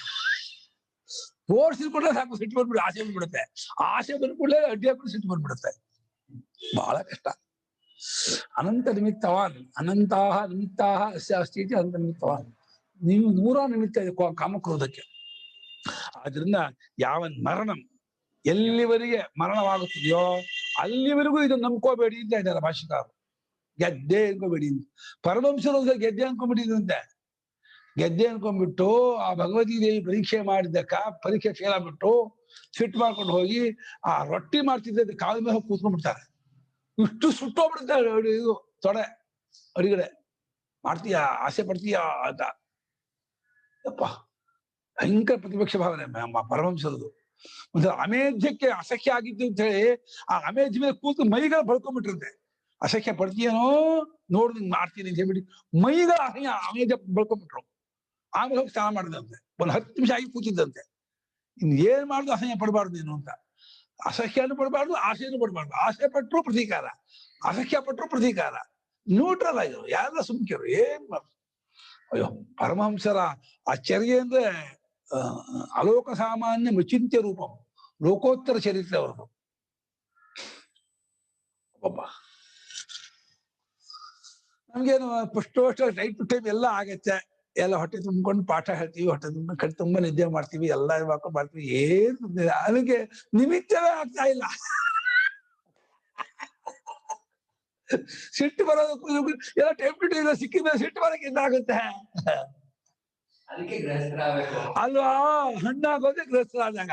ತೋರ್ಸಿದ್ಕೊಂಡ್ರೆ ಸಾಕು ಸಿಟ್ಟು ಬಂದ್ಬಿಡುತ್ತೆ, ಆಸೆ ಬಂದ್ಬಿಡುತ್ತೆ. ಆಸೆ ಬಂದ್ಬಿಡ್ಲೇ ಅಡ್ಡಿ ಹಾಕೊಂಡು ಸಿಟ್ಟು ಬಂದ್ಬಿಡುತ್ತೆ. ಬಹಳ ಕಷ್ಟ. ಅನಂತ ನಿಮಿತ್ತವಾನ್ ಅನಂತಹ ನಿಮಿತ್ತಾಹ ಅಸ್ತಿ ಅನಂತ ನಿಮಿತ್ತವಾನ್. ನೀವು 100 ನಿಮಿತ್ತ ಇದೆ ಕಾಮಕ್ರೋಧಕ್ಕೆ. ಆದ್ರಿಂದ ಯಾವನ್ ಮರಣಂ ಎಲ್ಲಿವರೆಗೆ ಮರಣವಾಗುತ್ತದೆಯೋ ಅಲ್ಲಿವರೆಗೂ ಇದನ್ನ ನಂಬ್ಕೋಬೇಡಿ ಅಂತ ಇದ್ದಾರೆ ಭಾಷಿಕಾರ. ಗೆದ್ದೆ ಅನ್ಕೋಬೇಡಿ ಅಂತ. ಪರಮಹಂಸರು ಗೆದ್ದೆ ಅನ್ಕೊಂಡ್ಬಿಟ್ಟಿದಂತೆ. ಗೆದ್ದೆ ಅನ್ಕೊಂಡ್ಬಿಟ್ಟು ಆ ಭಗವತಿ ದೇವಿ ಪರೀಕ್ಷೆ ಮಾಡಿದ್ದಕ್ಕ ಪರೀಕ್ಷೆ ಫೇಲ್ ಆಗ್ಬಿಟ್ಟು ಸಿಟ್ಟು ಮಾಡ್ಕೊಂಡು ಹೋಗಿ ಆ ರೊಟ್ಟಿ ಮಾಡ್ತಿದ್ದ ಕಾಲ ಮೇಲೆ ಹೋಗಿ ಕೂತ್ಕೊಂಡ್ಬಿಡ್ತಾರೆ. ಇಷ್ಟು ಸುಟ್ಟೋಗ್ಬಿಡ್ತಾರೆ ಇದು ತೊಡೆ ಅಡಿಗಡೆ. ಮಾಡ್ತೀಯಾ, ಆಸೆ ಪಡ್ತೀಯಾ ಅಂತ. ಯಪ್ಪ ಭಯಂಕರ ಪ್ರತಿಪಕ್ಷ ಭಾವನೆ ಪರಮಹಂಸರದು. ಒಂದು ಅಮೇಧ್ಯಕ್ಕೆ ಅಸಹ್ಯ ಆಗಿದ್ದು ಅಂತ ಹೇಳಿ ಆ ಅಮೇಧ್ಯ ಮೇಲೆ ಕೂತು ಮೈಗಳ ಬಳ್ಕೊಂಡ್ಬಿಟ್ಟಿರುತ್ತೆ. ಅಸಹ್ಯ ಪಡ್ತೀಯನೋ ನೋಡ್ ನಿಂಗೆ ಮಾಡ್ತೀನಿ ಅಂತ ಹೇಳ್ಬಿಟ್ಟು ಮೈಗಳ ಅಸಹ್ಯ ಅಮೇಧ್ಯ ಬಳ್ಕೊಂಡ್ಬಿಟ್ರು. ಆಮೇಲೆ ಹೋಗಿ ಸ್ನಾನ ಮಾಡಿದಂತೆ. ಒಂದು 10 ನಿಮಿಷ ಆಗಿ ಕೂತಿದ್ದಂತೆ. ಇನ್ ಏನ್ ಮಾಡುದು ಅಸಹ್ಯ ಪಡಬಾರ್ದು ನೀನು ಅಂತ. ಅಸಹ್ಯನೂ ಪಡಬಾರ್ದು, ಆಸೆಯನ್ನು ಪಡಬಾರ್ದು. ಆಸೆ ಪಟ್ಟರು ಪ್ರತೀಕಾರ, ಅಸಹ್ಯ ಪಟ್ಟರು ಪ್ರತೀಕಾರ. ನ್ಯೂಟ್ರಲ್ ಆಗಿರು, ಯಾರೆಲ್ಲ ಸುಮ್ಕಿರು. ಏನ್ ಅಯ್ಯೋ ಪರಮಹಂಸರ ಆ ಚರ್ಯೆ ಅಂದ್ರೆ ಅಲೋಕ ಸಾಮಾನ್ಯ ಮಚಿಂತ್ಯ ರೂಪಂ, ಲೋಕೋತ್ತರ ಚರಿತ್ರೆ ಅವರದು. ಒಬ್ಬ ನಮ್ಗೇನು ಪುಷ್ಟೋಷ್ಟ ಟೈಮ್ ಟು ಟೈಮ್ ಎಲ್ಲ ಆಗತ್ತೆ. ಎಲ್ಲ ಹೊಟ್ಟೆ ತುಂಬ್ಕೊಂಡು ಪಾಠ ಹೇಳ್ತೀವಿ, ಹೊಟ್ಟೆ ತುಂಬ ಕಣ್ ತುಂಬ ನಿದ್ದೆ ಮಾಡ್ತೀವಿ, ಎಲ್ಲ ಮಾಡ್ಕೊಂಡು ಮಾಡ್ತೀವಿ. ಏನು ಅದಕ್ಕೆ ನಿಮಿತ್ತವೇ ಆಗ್ತಾ ಇಲ್ಲ. ಸಿಟ್ಟು ಬರೋದಕ್ಕೂ ಎಲ್ಲ ಟೈಮ್ ಟು ಟೈಮ್ ಸಿಕ್ಕಿದ್ರೆ ಸಿಟ್ಟು ಬರೋಕೆ ಇದಾಗುತ್ತೆ ಅಲ್ವಾ. ಹಣ್ಣಾಗೋದೆ ಗೃಹಸ್ಥರಾದಾಗ.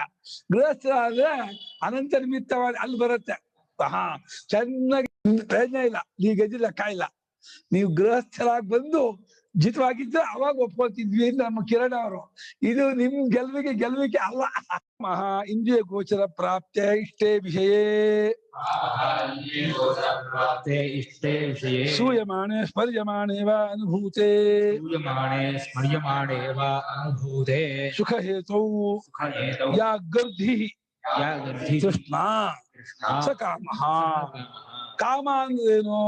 ಗೃಹಸ್ಥರಾದ್ರೆ ಅನಂತ ನಿಮಿತ್ತವಾದ ಅಲ್ಲಿ ಬರುತ್ತೆ. ಹಾ ಚೆನ್ನಾಗಿ ಪ್ರಯೋಜನ ಇಲ್ಲ, ನೀವು ಗೆದ್ದಿಲ್ಲ ಲೆಕ್ಕ ಇಲ್ಲ. ನೀವು ಗೃಹಸ್ಥರಾಗಿ ಬಂದು ಜಿತವಾಗಿದ್ರೆ ಅವಾಗ ಒಪ್ಕೊಳ್ತಿದ್ವಿ ಅಂತ ನಮ್ಮ ಕಿರಣ ಅವರು. ಇದು ನಿಮ್ ಗೆಲುವಿಗೆ ಅಲ್ಲ. ಮಹಾ ಇಂದ್ರಿಯ ಗೋಚರ ಪ್ರಾಪ್ತೆ ಇಷ್ಟೇ ವಿಷಯೇ ಸೂಯಮಾಣೆ ಸ್ಮರ್ಯಮಾಣೇವ ಅನುಭೂತೆ ಸುಖ ಹೇತೌ ಯಾ ಗರ್ಧಿ ಕೃಷ್ಣ ಸ ಕಾಮಃ. ಕಾಮ ಅಂದ್ರೇನು?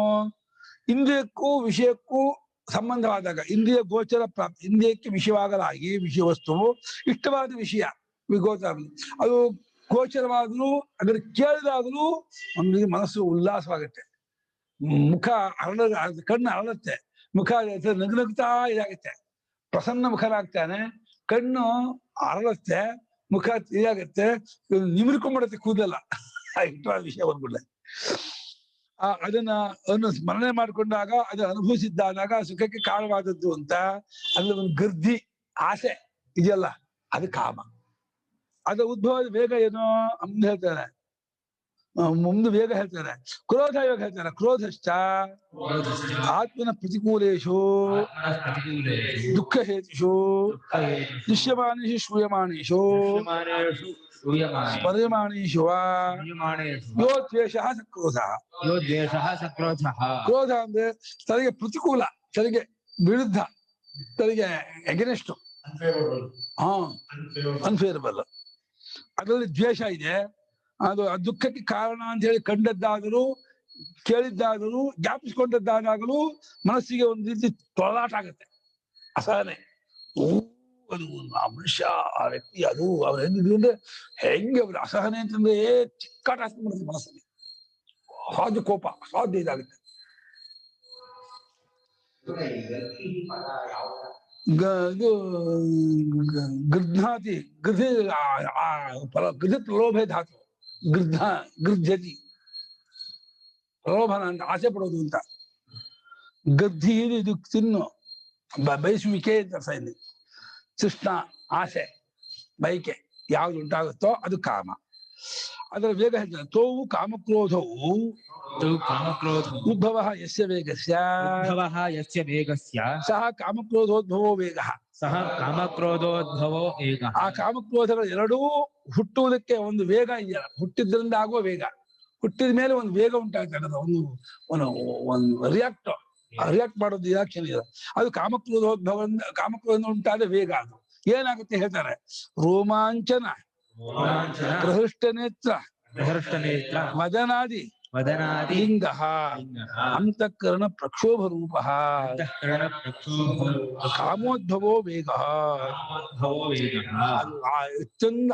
ಇಂದ್ರಿಯಕ್ಕೂ ವಿಷಯಕ್ಕೂ ಸಂಬಂಧವಾದಾಗ ಇಂದ್ರಿಯ ಗೋಚರ ಪ್ರಾಪ್ತಿ, ಇಂದ್ರಿಯಕ್ಕೆ ವಿಷಯವಾಗಲಾಗಿ ವಿಷಯ ವಸ್ತುವು ಇಷ್ಟವಾದ ವಿಷಯ ಗೋಚರ, ಅದು ಗೋಚರವಾದ್ರೂ ಅದನ್ನು ಕೇಳಿದಾಗಲೂ ನಮಗೆ ಮನಸ್ಸು ಉಲ್ಲಾಸವಾಗುತ್ತೆ. ಮುಖ ಕಣ್ಣು ಅರಳುತ್ತೆ, ಮುಖ ನಗ್ನಗ್ತಾ ಇದಾಗುತ್ತೆ, ಪ್ರಸನ್ನ ಮುಖನಾಗ್ತಾನೆ, ಕಣ್ಣು ಅರಳುತ್ತೆ, ಮುಖ ಇದಾಗುತ್ತೆ, ನಿಮಿರ್ಕೊಂಡ್ಬಿಡುತ್ತೆ ಕೂದಲ. ಇಷ್ಟವಾದ ವಿಷಯ ಬಂದ್ಬಿಡ್ಲೆ. ಅದನ್ನ ಸ್ಮರಣೆ ಮಾಡ್ಕೊಂಡಾಗ ಅದು ಅನುಭವಿಸಿದ್ದಾದಾಗ ಸುಖಕ್ಕೆ ಕಾರಣವಾದದ್ದು ಅಂತ ಅಲ್ಲಿ ಒಂದು ಗರ್ಧಿ ಆಸೆ ಇದೆಯಲ್ಲ, ಅದು ಕಾಮ. ಅದ ಉದ್ಭವದ ವೇಗ ಏನೋ ಅಂತ ಹೇಳ್ತಾರೆ, ಮುಂದೆ ವೇಗ ಹೇಳ್ತಾರೆ. ಕ್ರೋಧ ಯೋಗ ಹೇಳ್ತಾರೆ. ಕ್ರೋಧಶ್ಚ ಆತ್ಮನ ಪ್ರತಿಕೂಲೇಶು ದುಃಖ ಹೇತುಷು ದೃಶ್ಯಮಾನೇಶು ಶ್ರೂಯಮಾನೇಶು ಸ್ಮರ್ಯಮಾನೇಶು ವಾ ಯೋ ದ್ವೇಷಃ ಸಕ್ರೋಧಃ. ಕ್ರೋಧ ಅಂದ್ರೆ ತನಗೆ ಪ್ರತಿಕೂಲ, ತನಗೆ ವಿರುದ್ಧ, ತನಗೆ ಎಗನೆಸ್ಟ್, ಅನ್ಫೇರಬಲ್. ಅದರಲ್ಲಿ ದ್ವೇಷ ಇದೆ. ಅದು ದುಃಖಕ್ಕೆ ಕಾರಣ ಅಂತ ಹೇಳಿ ಕಂಡದ್ದಾದರೂ ಕೇಳಿದ್ದಾದರೂ ಜ್ಞಾಪಿಸ್ಕೊಂಡದ್ದಾಗಲೂ ಮನಸ್ಸಿಗೆ ಒಂದು ರೀತಿ ತೊಳಲಾಟ ಆಗುತ್ತೆ, ಅಸಹನೆ. ಅದು ಆ ಮನುಷ್ಯ, ಆ ವ್ಯಕ್ತಿ, ಅದು ಅವ್ರು ಹೆಂಗಿದ್ರು ಅಂದ್ರೆ ಹೆಂಗೆ ಅವ್ರ ಅಸಹನೆ ಅಂತಂದ್ರೆ ಚಿಕ್ಕಾಟ ಹಾಕ್ಬಿಡುತ್ತೆ ಮನಸ್ಸಲ್ಲಿ. ಅಸಾಧ್ಯ ಕೋಪ, ಅಸಾಧ್ಯ ಇದಾಗುತ್ತೆ. ಇದು ಗೃಧ್ನಾತಿ ಗೃಧ ಪ್ರಲೋಭೆ ಧಾತು. ಗೃಧ್ಯತಿ ಪ್ರಲೋಭನ ಅಂತ ಆಸೆ ಪಡೋದು ಅಂತ. ಗದ್ದಿ ಇದು ತಿನ್ನು, ಬಯಸುವಿಕೆ ಅಂತ ಅರ್ಥ ಇದೆ. ತೃಷ್ಣ, ಆಸೆ, ಬಯಕೆ ಯಾವ್ದು ಉಂಟಾಗುತ್ತೋ ಅದು ಕಾಮ. ಅದರ ವೇಗ ಹೇಳ್ತಾರೆ. ತೋವು ಕಾಮಕ್ರೋಧವು ಉದ್ಭವ ಯಸ್ಯ ವೇಗಸ್ಯ ಸಹ ಕಾಮಕ್ರೋಧೋದ್ಭವೋ ವೇಗ. ಆ ಕಾಮಕ್ರೋಧಗಳು ಎರಡೂ ಹುಟ್ಟುವುದಕ್ಕೆ ಒಂದು ವೇಗ ಇದೆಯಲ್ಲ, ಹುಟ್ಟಿದ್ರಿಂದ ಆಗುವ ವೇಗ. ಹುಟ್ಟಿದ ಮೇಲೆ ಒಂದು ವೇಗ ಉಂಟಾಗ್ತದೆ, ಒಂದು ರಿಯಾಕ್ಟ್ ಮಾಡೋದು ರಿಯಾಕ್ಷನ್ ಇದೆ. ಅದು ಕಾಮಕ್ರೋಧ ಉಂಟಾದ ವೇಗ. ಅದು ಏನಾಗುತ್ತೆ ಹೇಳ್ತಾರೆ. ರೋಮಾಂಚನ, ಪ್ರಹೃಷ್ಟ ನೇತ್ರ, ವದನಾದಿ ಲಿಂಗ, ಅಂತಃಕರಣ ಪ್ರಕ್ಷೋಭ ರೂಪ, ಕಾಮೋದ್ಭವೋ ವೇಗ.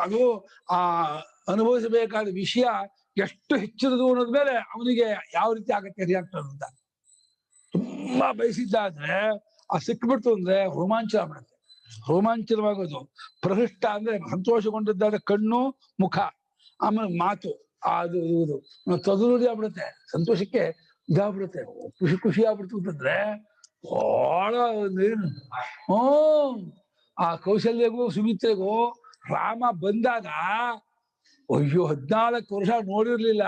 ಅದು ಆ ಅನುಭವಿಸಬೇಕಾದ ವಿಷಯ ಎಷ್ಟು ಹೆಚ್ಚಿನದು ಅನ್ನೋದ್ಮೇಲೆ ಅವನಿಗೆ ಯಾವ ರೀತಿ ಆಗತ್ತೆ ರಿಯಾಕ್ಟ್ ಅಂತ. ತುಂಬಾ ಬಯಸಿದ್ದಾದ್ರೆ ಆ ಸಿಕ್ಬಿಡ್ತು ಅಂದ್ರೆ ರೋಮಾಂಚನ ಮಾಡುತ್ತೆ, ರೋಮಾಂಚನವಾಗೋದು. ಪ್ರಹೃಷ್ಟ ಅಂದ್ರೆ ಸಂತೋಷಗೊಂಡಿದ್ದಾದ ಕಣ್ಣು, ಮುಖ, ಆಮೇಲೆ ಮಾತು, ಅದು ಇದು ತದುರುಡಿ ಆಗ್ಬಿಡುತ್ತೆ, ಸಂತೋಷಕ್ಕೆ ಇದಾಗ್ಬಿಡುತ್ತೆ, ಖುಷಿ ಆಗ್ಬಿಡ್ತು ಅಂತಂದ್ರೆ ಬಹಳ ಏನು. ಆ ಕೌಶಲ್ಯಗೂ ಸುಮಿತ್ರೆಗೂ ರಾಮ ಬಂದಾಗ ಅಯ್ಯೋ 14 ವರ್ಷ ನೋಡಿರ್ಲಿಲ್ಲ.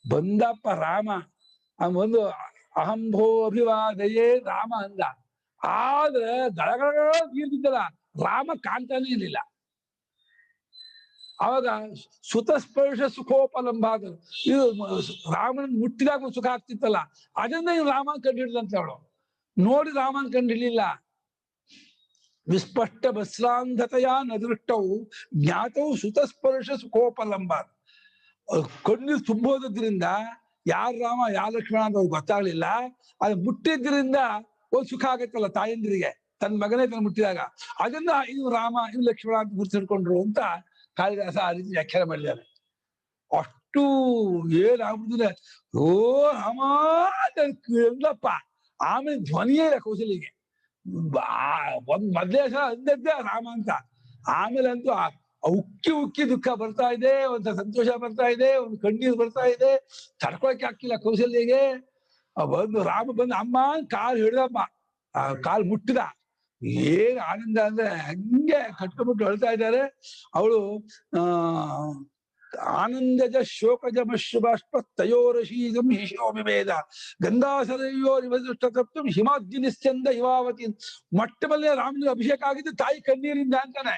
ಬಂದಪ್ಪ ರಾಮ, ಒಂದು ಅಹಂಭೋ ಅಭಿವಾದಯೇ ರಾಮ ಅಂದ. ಆದ್ರೆ ಗಳಗಳ ನೀರು ಬಿದ್ದಲ್ಲ, ರಾಮ ಕಾಣ್ತಾನೆ ಇರ್ಲಿಲ್ಲ. ಅವಾಗ ಸುತಸ್ಪರ್ಶ ಸುಖೋಪಲಂಬ ಅದು, ಇದು ರಾಮನ ಮುಟ್ಟಿದಾಗ ಸುಖ ಆಗ್ತಿತ್ತಲ್ಲ, ಅದನ್ನ ಇವ್ ರಾಮ ಕಂಡಿಡ್ದಂತ ಅವಳು. ನೋಡಿ ರಾಮನ್ ಕಂಡಿರ್ಲಿಲ್ಲ. ವಿಸ್ಪಷ್ಟ ಬಸ್ರಾಂಧತೆಯ ನದೃಷ್ಟವು ಜ್ಞಾತವು ಸುತಸ್ಪರ್ಶ ಸುಖೋಪಲಂಬ. ಕಣ್ಣೀರು ತುಂಬೋದ್ರಿಂದ ಯಾರ ರಾಮ ಯಾರ ಲಕ್ಷ್ಮಣ ಅಂತ ಅವ್ರಿಗೆ ಗೊತ್ತಾಗ್ಲಿಲ್ಲ. ಅದು ಮುಟ್ಟಿದ್ರಿಂದ ಒಂದು ಸುಖ ಆಗತ್ತಲ್ಲ ತಾಯಂದಿರಿಗೆ, ತನ್ನ ಮಗನೇ ತನ್ನ ಮುಟ್ಟಿದಾಗ, ಅದನ್ನ ಇವ್ ರಾಮ ಇವ್ ಲಕ್ಷ್ಮಣ ಅಂತ ಗುರ್ತಿಡ್ಕೊಂಡ್ರು ಅಂತ ಕಾಳಿದಾಸ ಆ ರೀತಿ ವ್ಯಾಖ್ಯಾನ ಮಾಡಿದ್ದಾರೆ. ಅಷ್ಟು ಏನಾಗ್ಬಿಟ್ಟಿದೆ, ಓ ರಾಮ ಎಲ್ಲಪ್ಪ. ಆಮೇಲೆ ಧ್ವನಿಯೇ ಇಲ್ಲ ಕೌಶಲ್ಯಗೆ. ಒಂದ್ ಮೊದ್ಲೇ ಸಲ ಅಂದದ್ದೇ ರಾಮ ಅಂತ. ಆಮೇಲೆ ಅಂತೂ ಉಕ್ಕಿ ಉಕ್ಕಿ ದುಃಖ ಬರ್ತಾ ಇದೆ, ಒಂದ್ ಸಂತೋಷ ಬರ್ತಾ ಇದೆ, ಒಂದು ಕಣ್ಣೀರು ಬರ್ತಾ ಇದೆ, ತಡ್ಕೊಳಕ್ಕೆ ಆಗ್ತಿಲ್ಲ ಕೌಶಲ್ಯಗೆ. ಬಂದು ರಾಮ ಬಂದು ಅಮ್ಮ ಕಾಲ್ ಹಿಡ್ದಮ್ಮ, ಕಾಲ್ ಮುಟ್ಟಿದ. ಏನ್ ಆನಂದ ಅಂದ್ರೆ ಹಂಗೆ ಕಟ್ಕೊಂಡ್ಬಿಟ್ಟು ಅಳ್ತಾ ಇದ್ದಾರೆ. ಅವಳು ಆನಂದಜ ಶೋಕಜಮಶ್ರುಭಾಷ್ಪ ತಯೋರಶೀಗಂ ಹಿಶೋಭಿಭೇದ ಗಂಗಾಸರಯ್ಯೋ ನಿವದೃಷ್ಟಕರ್ತು ಹಿಮಾದ್ಯ ನಿಶ್ಚಂದ ಹಿಮಾವತಿ. ಮೊಟ್ಟಮಲ್ಲೇ ರಾಮನಿಗೆ ಅಭಿಷೇಕ ಆಗಿದ್ದು ತಾಯಿ ಕಣ್ಣೀರಿಂದ ಅಂತಾನೆ.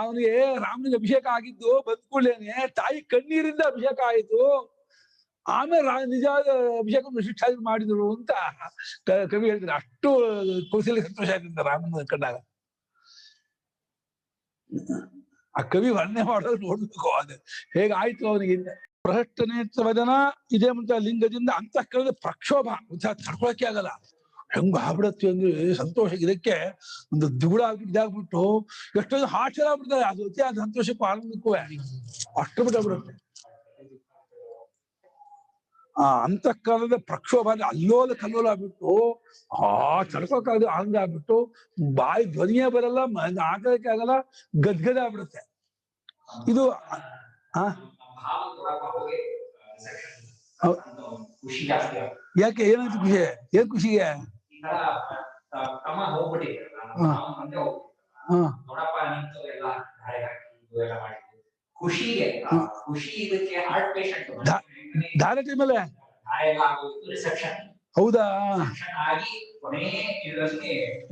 ಅವನಿಗೆ ರಾಮನಿಗೆ ಅಭಿಷೇಕ ಆಗಿದ್ದು ಬಂದ್ಕೊಳ್ಳೇನೆ ತಾಯಿ ಕಣ್ಣೀರಿಂದ ಅಭಿಷೇಕ ಆಯಿತು. ಆಮೇಲೆ ನಿಜವಾದ ಅಭಿಷೇಕ ಶಿಷ್ಟಾದಿ ಮಾಡಿದ್ರು ಅಂತ ಕವಿ ಹೇಳ್ತಾರೆ. ಅಷ್ಟು ಕೌಶಲ್ಯ ಸಂತೋಷ ಆಯ್ತಂತ ರಾಮನ ಕಂಡಾಗ. ಆ ಕವಿ ವರ್ಣನೆ ಮಾಡೋದು ನೋಡ್ಬೇಕು, ಅದು ಹೇಗಾಯ್ತು ಅವನಿಗೆ. ಪ್ರಹಷ್ಟ ನೇತ್ರವದನ ಇದೇ ಮುಂತ ಲಿಂಗದಿಂದ ಅಂತಃಕರಣದ ಪ್ರಕ್ಷೋಭ ತಡ್ಕೊಳಕ್ಕೆ ಆಗಲ್ಲ. ಹೆಂಗ ಆಗ್ಬಿಡತ್ತೆ ಅಂದ್ರೆ ಸಂತೋಷ ಇದಕ್ಕೆ ಒಂದು ದುಗುಡ ಆಗ್ಬಿಟ್ಟು ಇದಾಗ್ಬಿಟ್ಟು ಎಷ್ಟೊಂದು ಹಾಸ್ಯ ಆಗ್ಬಿಡ್ತಾರೆ. ಅದು ಅತಿಯಾದ ಸಂತೋಷಕ್ಕೂ ಆನಂದಕ್ಕೂ ಅಷ್ಟು ಬಿಟ್ಟಾಗ್ಬಿಡುತ್ತೆ. ಆ ಅಂತಃಕರಣದ ಪ್ರಕ್ಷೋಭ ಅಂದ್ರೆ ಅಲ್ಲೋಲ ಕಲ್ಲೋಲ ಆಗ್ಬಿಟ್ಟು ತಡ್ಕೊಳಕ್ಕಾಗದು ಆನಂದ ಆಗ್ಬಿಟ್ಟು ಬಾಯಿ ಧ್ವನಿಯೇ ಬರಲ್ಲ, ಆಟಕ್ಕೆ ಆಗಲ್ಲ, ಗದ್ಗದ ಆಗ್ಬಿಡುತ್ತೆ. ಇದು ಯಾಕೆ ಏನಾಯ್ತು ಖುಷಿ? ಏನ್ ಖುಷಿಗೆ? ಧಾರೆ ಟೈಮಲ್ಲೇ ಹೌದಾ?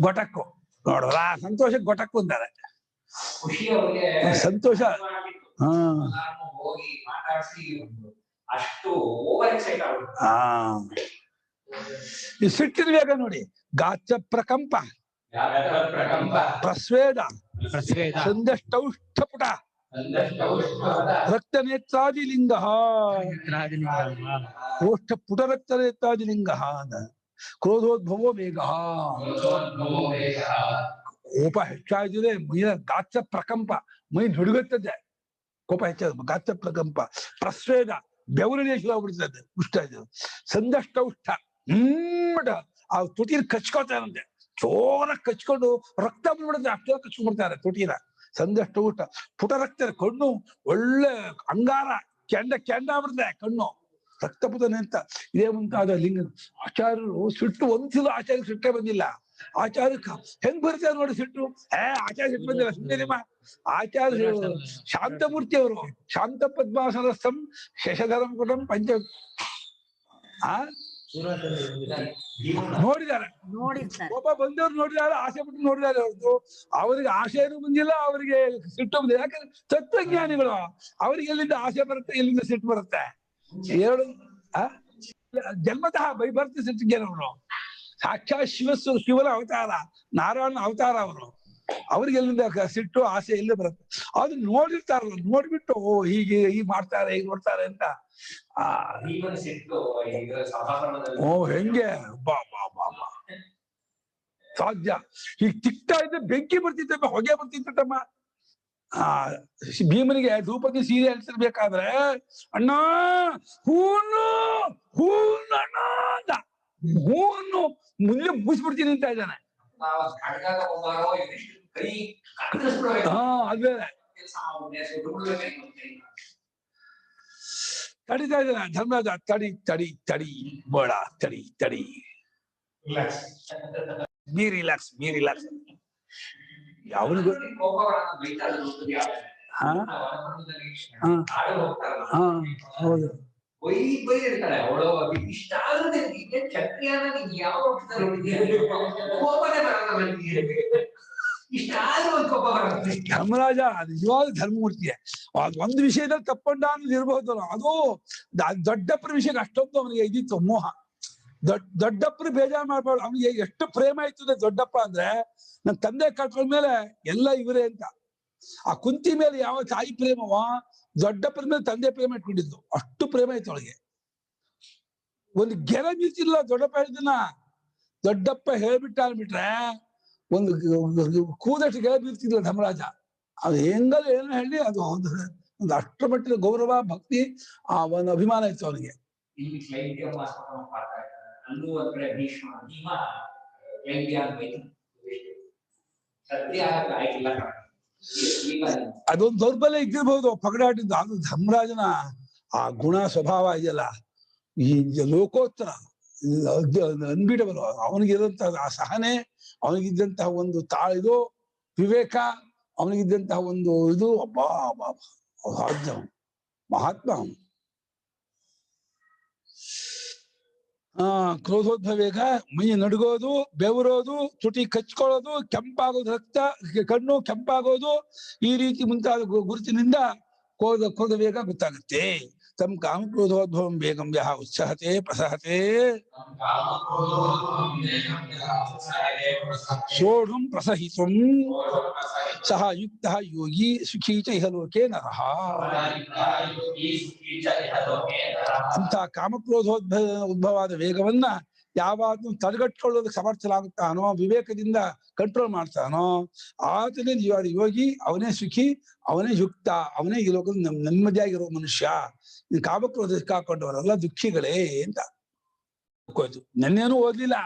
ಗೊಟಕ್ಕು ನೋಡ್ರ, ಸಂತೋಷ ಗೊಟಕ್ಕು ಅಂತಾರೆ. ಸಂತೋಷ ಈ ಸಿಟ್ಟಿನ ವೇಗ ನೋಡಿ. ಗಾತ್ರ ಪ್ರಕಂಪ, ಪ್ರಸ್ವೇದ, ಸಂದಷ್ಟೌಷ್ಠಪುಟ, ರಕ್ತನೇತ್ರಾದಿಲಿಂಗ, ಓಷ್ಠ ಪುಟ ರಕ್ತನೇತ್ರಾದಿಲಿಂಗ, ಕ್ರೋಧೋದ್ಭವೋ ವೇಗ. ಕೋಪ ಹೆಚ್ಚಾಗಿದೆ, ಮೈಯ ಗಾತ್ರ ಪ್ರಕಂಪ, ಮೈ ನುಡುಗತ್ತದೆ, ಕೋಪ ಹೆಚ್ಚಾದ ಗಾತ್ರ ಪ್ರಕಂಪ. ಪ್ರಸ್ವೇದ, ಬೆವರಿನ ಶುರು ಆಗ್ಬಿಡ್ತದೆ, ಉಷ್ಠ ಇದು. ಸಂದಷ್ಟೌಷ್ಠ, ಆ ತುಟಿನ ಕಚ್ಕೋತಾರಂತೆ, ಚೋರ ಕಚ್ಕೊಂಡು ರಕ್ತ ಬಂದ್ಬಿಡುತ್ತೆ, ಅಷ್ಟೋ ಕಚ್ಕೊಂಡ್ಬಿಡ್ತಾರೆ ತುಟಿನ. ಸಂದಷ್ಟೌಷ್ಠ, ಪುಟ ರಕ್ತ, ಕಣ್ಣು ಒಳ್ಳೆ ಅಂಗಾರ, ಕೆಂಡ ಆಗ್ಬಿಡ್ತದೆ ಕಣ್ಣು, ರಕ್ತಪುತನೆ ಅಂತ. ಇದೇ ಮುಂತಾದ ಲಿಂಗ. ಆಚಾರ್ಯರು ಸಿಟ್ಟು ಒಂದ್ಸಲ ಆಚಾರ್ಯ ಸಿಟ್ಟೇ ಬಂದಿಲ್ಲ. ಆಚಾರ್ಯ ಹೆಂಗ್ ಬರ್ತಾರೆ ನೋಡಿ ಸಿಟ್ಟು. ಆಚಾರ್ಯ ಸಿಟ್ಟು ಬಂದಿಲ್ಲ, ಸುಮ್ಮನೆ ಆಚಾರ್ಯ ಶಾಂತಮೂರ್ತಿ ಅವರು. ಶಾಂತ ಪದ್ಮಾಸನಸ್ಥಂ ಶಶಧರಂ ಕುಟಂ ಪಂಚ ನೋಡಿದ್ದಾರೆ, ಒಬ್ಬ ಬಂದವ್ರು ನೋಡಿದಾರೆ, ಆಸೆ ಪಟ್ಟು ನೋಡಿದಾರೆ ಹೊರತು ಅವರಿಗೆ ಆಸೆನೂ ಬಂದಿಲ್ಲ, ಅವರಿಗೆ ಸಿಟ್ಟು ಬಂದಿಲ್ಲ. ಯಾಕಂದ್ರೆ ತತ್ವಜ್ಞಾನಿಗಳು, ಅವರಿಗೆ ಎಲ್ಲಿಂದ ಆಸೆ ಬರುತ್ತೆ, ಎಲ್ಲಿಂದ ಸಿಟ್ಟು ಬರುತ್ತೆ? ಎರಡು ಜನ್ಮತಃ ಬೈಬರ್ತಿ ಸಿಟ್ಟಿಗೆನವರು. ಸಾಕ್ಷಾತ್ ಶಿವನ ಅವತಾರ, ನಾರಾಯಣ ಅವತಾರ ಅವರು. ಅವ್ರಿಗೆ ಎಲ್ಲಿಂದ ಸಿಟ್ಟು ಆಸೆ ಎಲ್ಲಿ ಬರುತ್ತೆ? ಅದು ನೋಡಿರ್ತಾರಲ್ಲ, ನೋಡ್ಬಿಟ್ಟು ಹೀಗೆ ಮಾಡ್ತಾರೆ, ಹೀಗೆ ನೋಡ್ತಾರೆ ಅಂತ. ಹೆಂಗೆ ಬಾ ಬಾ ಬಾ ಬಾ ಸಾಧ್ಯ? ಈಗ ತಿಕ್ತಾ ಇದ್ದ ಬೆಂಕಿ ಬರ್ತಿತ್ತಮ್ಮ, ಹೊಗೆ ಬರ್ತಿತ್ತಮ್ಮ. ಭೀಮನಿಗೆ ದ್ರೌಪದಿ ಸೀರೆ ಅಳಿಸಿರ್ಬೇಕಾದ್ರೆ ಅಣ್ಣ ಹೂನು ಅಣ್ಣ ಅಂತ ಹೂವನ್ನು ಮುಂದೆ ಮುಗಿಸ್ಬಿಡ್ತೀನಿ ಅಂತ ಇದ್ದಾನೆ. ಅದೇ ತಡಿತಾ ಇದ್ದಾನೆ ಧರ್ಮರಾಜ. ತಡಿ ತಡಿ ತಡಿ ಬೇಡ, ತಡಿ ತಡಿ, ಬಿ ರಿಲ್ಯಾಕ್ಸ್, ಬಿ ರಿಲ್ಯಾಕ್ಸ್. ಯಾವನಿಗೂ ಹೌದು. ಧರ್ಮರಾಜ ನಿಜವಾದ ಧರ್ಮಮೂರ್ತಿಯೇ. ಒಂದು ವಿಷಯದಲ್ಲಿ ತಪ್ಪಂಡ ಅನ್ನೋದು ಇರಬಹುದು, ಅದು ದೊಡ್ಡಪ್ಪನ ವಿಷಯಕ್ಕೆ ಅಷ್ಟೊಂದು ಅವನಿಗೆ ಇದಿತ್ತು ಮೋಹ. ದೊಡ್ಡಪ್ಪನ ಬೇಜಾರು ಮಾಡ್ಬಾರ್ದು. ಅವನಿಗೆ ಎಷ್ಟು ಪ್ರೇಮ ಇತ್ತು ದೊಡ್ಡಪ್ಪ ಅಂದ್ರೆ, ನನ್ನ ತಂದೆ ಕಟ್ಕೊಂಡ್ಮೇಲೆ ಎಲ್ಲ ಇವರೇ ಅಂತ. ಆ ಕುಂತಿ ಮೇಲೆ ಯಾವ ತಾಯಿ ಪ್ರೇಮವ ದೊಡ್ಡಪ್ಪನ ಮೇಲೆ ತಂದೆ ಪ್ರೇಮ ಇಟ್ಕೊಂಡಿದ್ದು, ಅಷ್ಟು ಪ್ರೇಮ ಇತ್ತು ಅವಳಿಗೆ. ಒಂದು ಗೆರೆ ಬೀಳ್ತಿಲ್ಲ ದೊಡ್ಡಪ್ಪ ಹೇಳಿದನ. ದೊಡ್ಡಪ್ಪ ಹೇಳ್ಬಿಟ್ಟ ಅಂದ್ಬಿಟ್ರೆ ಒಂದು ಕೂದಷ್ಟು ಗೆರೆ ಬೀಳ್ತಿಲ್ಲ ಧರ್ಮರಾಜ. ಅದು ಹೆಂಗಲ್ಲ ಏನೋ ಹೇಳಿ, ಅದು ಒಂದು ಅಷ್ಟರ ಮಟ್ಟಿನ ಗೌರವ, ಭಕ್ತಿ, ಆ ಒಂದು ಅಭಿಮಾನ ಇತ್ತು ಅವನಿಗೆ. ಅದೊಂದು ದೌರ್ಬಲ್ಯ ಇದ್ದಿರ್ಬಹುದು ಪಗಡಾಟಿದ್ದು. ಅದು ಧರ್ಮರಾಜನ ಆ ಗುಣ ಸ್ವಭಾವ ಇದೆಯಲ್ಲ, ಈ ಲೋಕೋತ್ತರ ಅನ್ಬಿಡಬಲ್ಲ. ಅವನಿಗಿರಂತಹ ಆ ಸಹನೆ, ಅವನಿಗಿದ್ದಂತಹ ಒಂದು ಇದು ವಿವೇಕ, ಅವನಿಗಿದ್ದಂತಹ ಒಂದು ಇದು ಅಬ್ಬಾ ಮಹಾತ್ಮ ಅವನು. ಕ್ರೋಧೋದ್ಭವೇಗ, ಮೈ ನಡುಗೋದು, ಬೆವರೋದು, ತುಟಿ ಕಚ್ಕೊಳ್ಳೋದು, ಕೆಂಪಾಗೋದು, ರಕ್ತ ಕಣ್ಣು ಕೆಂಪಾಗೋದು, ಈ ರೀತಿ ಮುಂತಾದ ಗುರುತಿನಿಂದ ಕ್ರೋಧ ವೇಗ ಗೊತ್ತಾಗುತ್ತೆ. ತಮ್ ಕಾಮ ಕ್ರೋಧೋದ್ಭವಂ ವೇಗಂ ಯಹ ಉತ್ಸಾಹತೆ ಪ್ರಸಹತೆ ಸೋಢಂ ಪ್ರಸಹಿತಂ ಸಹ ಯುಕ್ತಃ ಯೋಗಿ ಸುಖೀ ಚ ಇಹ ಲೋಕೆ ನರಃ. ಅಂತ ಉದ್ಭವವಾದ ವೇಗವನ್ನ ಯಾವಾಗಲೂ ತಡೆಗಟ್ಕೊಳ್ಳೋದಕ್ಕೆ ಸಮರ್ಥನಾಗುತ್ತಾನೋ, ವಿವೇಕದಿಂದ ಕಂಟ್ರೋಲ್ ಮಾಡ್ತಾನೋ, ಆತನೇ ನಿಜವಾದ ಯೋಗಿ, ಅವನೇ ಸುಖಿ, ಅವನೇ ಯುಕ್ತ, ಅವನೇ ಈ ಲೋಕದ ನೆಮ್ಮದಿಯಾಗಿರೋ ಮನುಷ್ಯ. ಕಾಮಕ್ರೋಧ ಹಾಕೊಂಡವರೆಲ್ಲ ದುಃಖಿಗಳೇ ಅಂತ. ನೆನ್ನೇನು ಓದ್ಲಿಲ್ಲ.